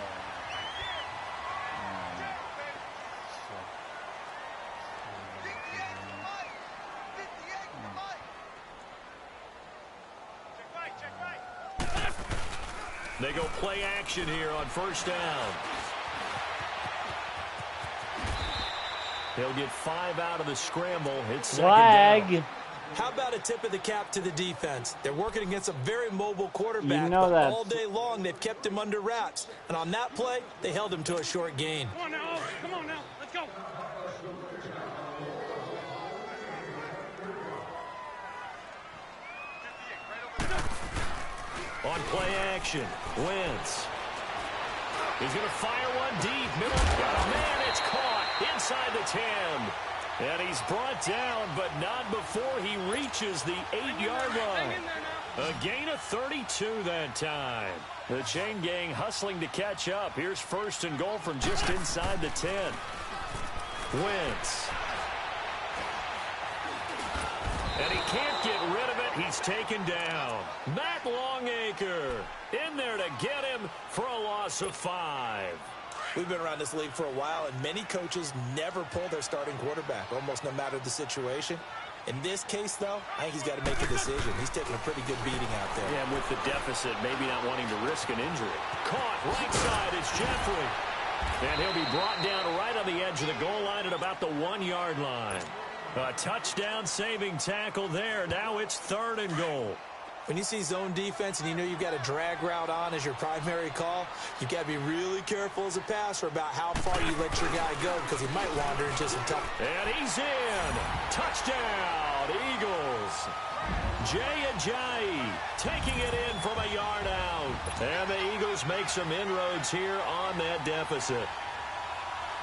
They go play action here on first down. He'll get 5 out of the scramble. It's second down. How about a tip of the cap to the defense? They're working against a very mobile quarterback, know but that's... all day long they've kept him under wraps. And on that play, they held him to a short gain. Come on now, come on now, let's go. On play action, Wentz. He's going to fire one deep. Middle. Man, it's caught inside the 10. And he's brought down, but not before he reaches the 8-yard line. A gain of 32 that time. The chain gang hustling to catch up. Here's 1st and goal from just inside the 10. Wentz. And he can't get rid of it. He's taken down. Matt Longacre in there to get him for a loss of 5. We've been around this league for a while, and many coaches never pull their starting quarterback, almost no matter the situation. In this case, though, I think he's got to make a decision. He's taking a pretty good beating out there. Yeah, with the deficit, maybe not wanting to risk an injury. Caught right side, it's Jeffrey. And he'll be brought down right on the edge of the goal line at about the 1-yard line. A touchdown-saving tackle there. Now it's 3rd and goal. When you see zone defense and you know you've got a drag route on as your primary call, you've got to be really careful as a passer about how far you let your guy go because he might wander into some tough. And he's in. Touchdown, Eagles. Jay Ajayi taking it in from a yard out. And the Eagles make some inroads here on that deficit.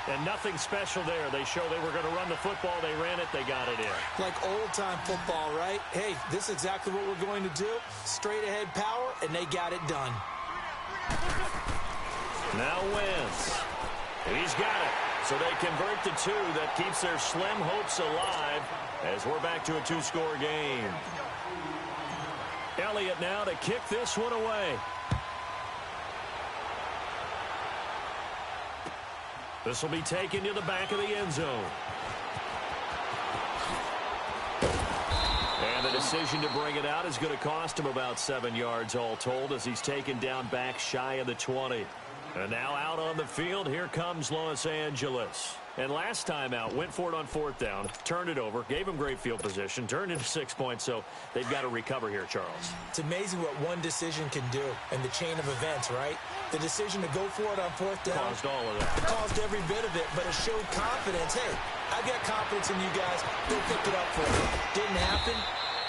And nothing special there. They show they were going to run the football. They ran it. They got it in. Like old-time football, right? Hey, this is exactly what we're going to do. Straight-ahead power, and they got it done. Now Wentz. He's got it. So they convert the 2. That keeps their slim hopes alive as we're back to a 2-score game. Elliott now to kick this one away. This will be taken to the back of the end zone. And the decision to bring it out is going to cost him about 7 yards all told as he's taken down back shy of the 20. And now out on the field, here comes Los Angeles. And last time out, went for it on 4th down, turned it over, gave him great field position, turned into 6 points, so they've got to recover here, Charles. It's amazing what one decision can do in the chain of events, right? The decision to go for it on 4th down caused all of that. Caused every bit of it, but it showed confidence. Hey, I've got confidence in you guys. Go pick it up for me. Didn't happen.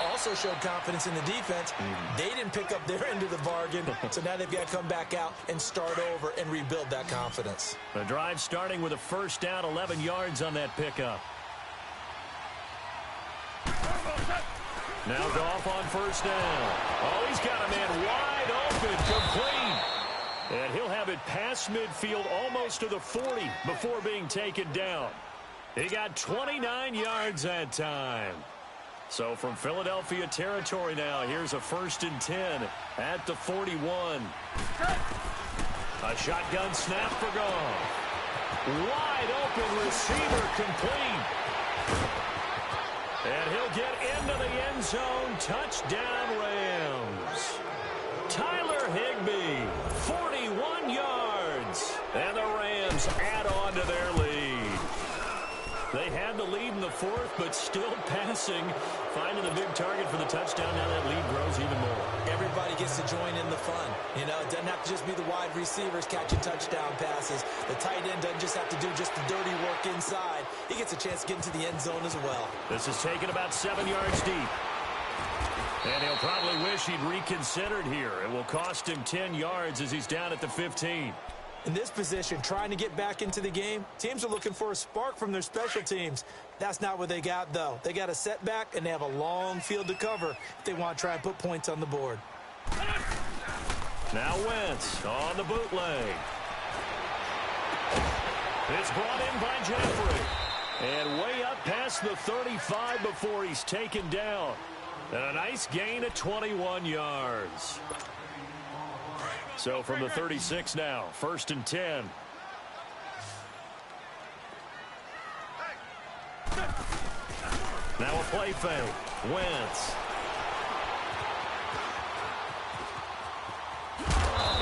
Also showed confidence in the defense. They didn't pick up their end of the bargain, so now they've got to come back out and start over and rebuild that confidence. The drive starting with a 1st down, 11 yards on that pickup. Now Goff on 1st down. Oh, he's got a man wide open, complete. And he'll have it past midfield almost to the 40 before being taken down. He got 29 yards that time. So from Philadelphia territory now, here's a 1st and 10 at the 41. A shotgun snap for Goff. Wide open receiver complete. And he'll get into the end zone. Touchdown Rams. Tyler Higbee, 41 yards. And the Rams add on to their lead. They had the lead in the 4th, but still passing, finding the big target for the touchdown. Now that lead grows even more. Everybody gets to join in the fun. You know, it doesn't have to just be the wide receivers catching touchdown passes. The tight end doesn't just have to do just the dirty work inside. He gets a chance to get into the end zone as well. This is taken about 7 yards deep. And he'll probably wish he'd reconsidered here. It will cost him 10 yards as he's down at the 15. In this position, trying to get back into the game, teams are looking for a spark from their special teams. That's not what they got, though. They got a setback, and they have a long field to cover if they want to try and put points on the board. Now Wentz on the bootleg. It's brought in by Jeffrey. And way up past the 35 before he's taken down. And a nice gain of 21 yards. So from the 36 now, 1st and 10. Now a play fake. Wentz.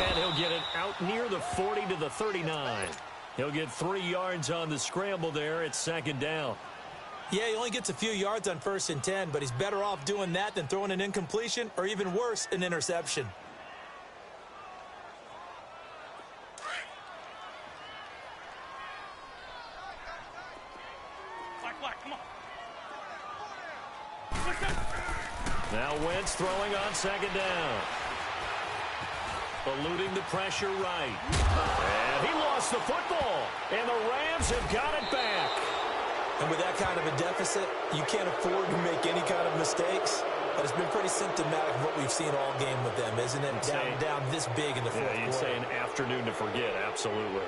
And he'll get it out near the 40 to the 39. He'll get 3 yards on the scramble there. It's 2nd down. Yeah, he only gets a few yards on 1st and 10, but he's better off doing that than throwing an incompletion or even worse, an interception. Now Wentz throwing on 2nd down. eluding the pressure right. And he lost the football, and the Rams have got it back. And with that kind of a deficit, you can't afford to make any kind of mistakes. But it's been pretty symptomatic of what we've seen all game with them, isn't it? Down this big in the fourth quarter. You'd say an afternoon to forget, absolutely.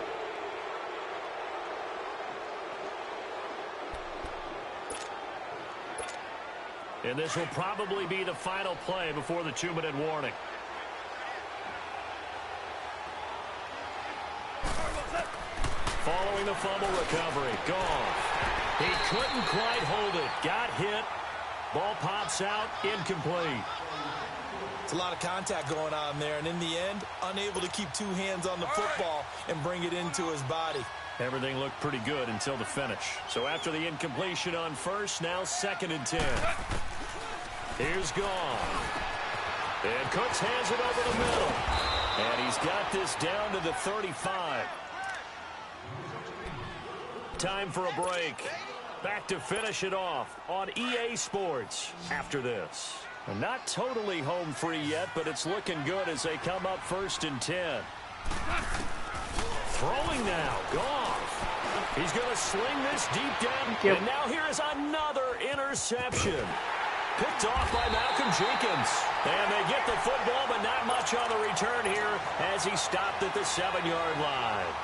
And this will probably be the final play before the 2-minute warning. Following the fumble recovery, Goff. He couldn't quite hold it. Got hit. Ball pops out, incomplete. It's a lot of contact going on there, and in the end, unable to keep two hands on the football and bring it into his body. Everything looked pretty good until the finish. So after the incompletion on first, now 2nd and 10. Here's Goff. And Cooks hands it over the middle. And he's got this down to the 35. Time for a break. Back to finish it off on EA Sports after this. Not totally home free yet, but it's looking good as they come up 1st and 10. Throwing now, Goff. He's going to sling this deep down, and now here is another interception. Picked off by Malcolm Jenkins. And they get the football, but not much on the return here as he stopped at the 7-yard line.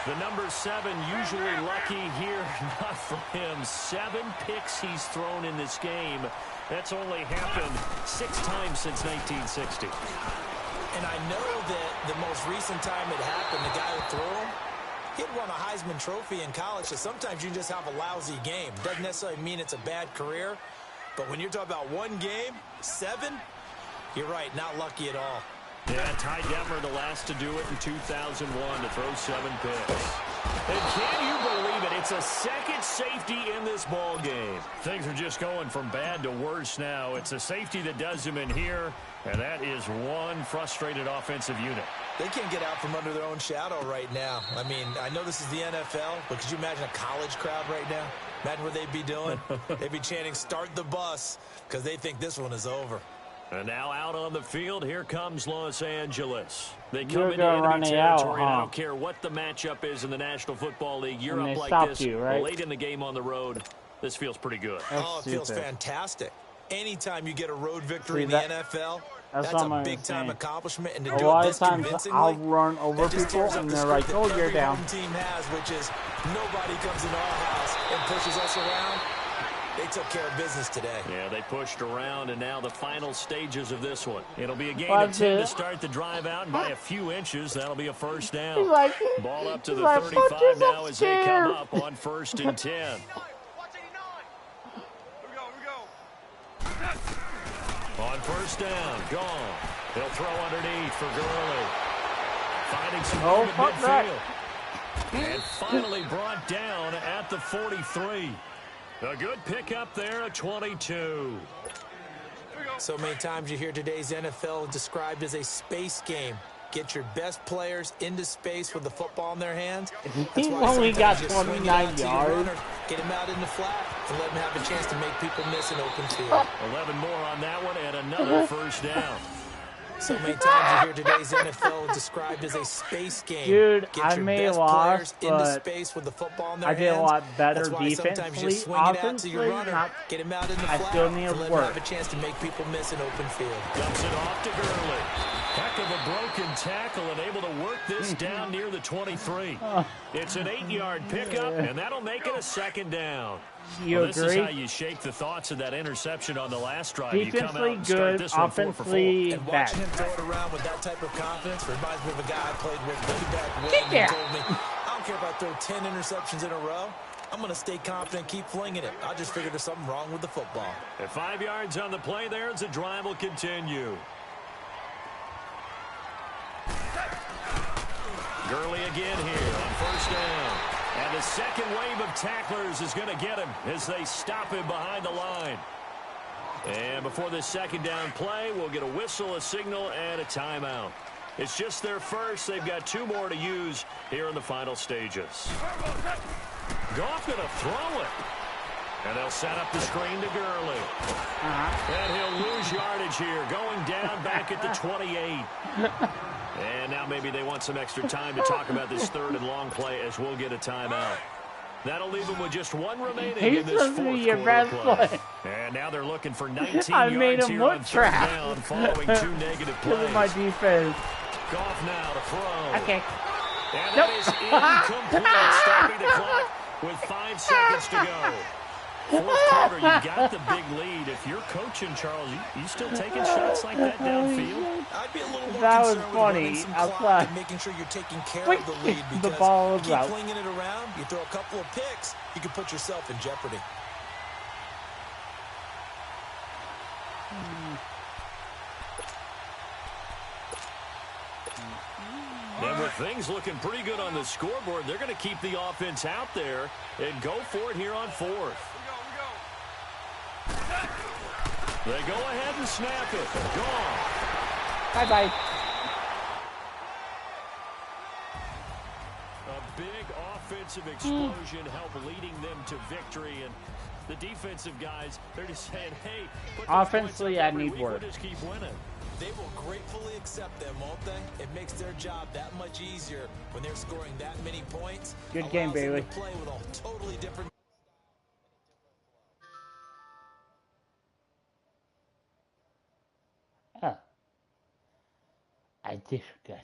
The number 7 usually lucky here, not for him. 7 picks he's thrown in this game. That's only happened 6 times since 1960. And I know that the most recent time it happened, the guy who threw him, he'd won a Heisman Trophy in college, so sometimes you just have a lousy game. Doesn't necessarily mean it's a bad career, but when you're talking about one game, 7, you're right, not lucky at all. Yeah, Ty Detmer, the last to do it in 2001, to throw 7 picks. And can you believe it? It's a second safety in this ball game. Things are just going from bad to worse now. It's a safety that does him in here, and that is one frustrated offensive unit. They can't get out from under their own shadow right now. I mean, I know this is the NFL, but could you imagine a college crowd right now? Imagine what they'd be doing. They'd be chanting, "Start the bus," because they think this one is over. And now out on the field, here comes Los Angeles. They come into enemy enemy territory, out, I don't care what the matchup is in the National Football League. You're and up like this right? late in the game on the road. This feels pretty good. It feels fantastic. Anytime you get a road victory in the NFL, that's a big-time accomplishment. And to do it this convincingly, I'll run over people, and they're like, "Oh, you're down." Home team has, which is nobody comes into our house and pushes us around. They took care of business today. Yeah, they pushed around, and now the final stages of this one. It'll be a game of 10 to start the drive out, and by a few inches, that'll be a first down. Ball up to the 35 now as they come up on 1st and 10. On 1st down, gone. He'll throw underneath for Gurley. Finding some room in midfield. And finally brought down at the 43. A good pickup there at 22. So many times you hear today's NFL described as a space game. Get your best players into space with the football in their hands. He only got 29 yards. Get him out in the flat and let him have a chance to make people miss an open field. 11 more on that one and another first down. So many times you hear today's NFL described as a space game. Dude, Get I your may have best lost, players into but space with the football in their I did a lot better That's why sometimes you just defensively. swing it out to your Offensively, runner, get him out in the I flat, still need to and let work. him have a chance to make people miss an open field. Dumps it off to Gurley. Heck of a broken tackle and able to work this down near the 23. It's an 8-yard pickup, and that'll make it a 2nd down. This is how you shake the thoughts of that interception on the last drive. You come out Defensively and start good, this one 4 for 4. offensively And bad. watching him throw it around with that type of confidence reminds me of a guy I played with way back when. Get there. He told me, I don't care if I throw 10 interceptions in a row. I'm going to stay confident, keep flinging it. I just figured there's something wrong with the football. At 5 yards on the play there as the drive will continue. Gurley again here on 1st down. And the second wave of tacklers is going to get him as they stop him behind the line. And before this 2nd down play, we'll get a whistle, a signal, and a timeout. It's just their first. They've got 2 more to use here in the final stages. Goff going to throw it. And they'll set up the screen to Gurley. And he'll lose yardage here, going down back at the 28. And now maybe they want some extra time to talk about this third and long play as we'll get a timeout. That'll leave them with just one remaining in this fourth quarter play. And now they're looking for 19 I yards made him here look on third trapped. down following 2 negative plays. Look at my defense. Goff now to throw. Okay. And that is incomplete, stopping the clock with 5 seconds to go. Fourth quarter, you got the big lead. If you're coaching, Charles, you still taking shots like that downfield? I'd be a little more that was concerned funny. with some Outside. clock and making sure you're taking care of the lead, because the ball you is keep out. flinging it around, you throw a couple of picks, you can put yourself in jeopardy. And with things looking pretty good on the scoreboard, they're going to keep the offense out there and go for it here on fourth. They go ahead and snap it. Gone. Bye-bye. A big offensive explosion helped leading them to victory. And the defensive guys, they're just saying, hey, offensively, I need we'll work. just keep winning. They will gratefully accept them, won't they? It makes their job that much easier when they're scoring that many points. Good game, Bailey. To play with a totally different. Oh. I did good.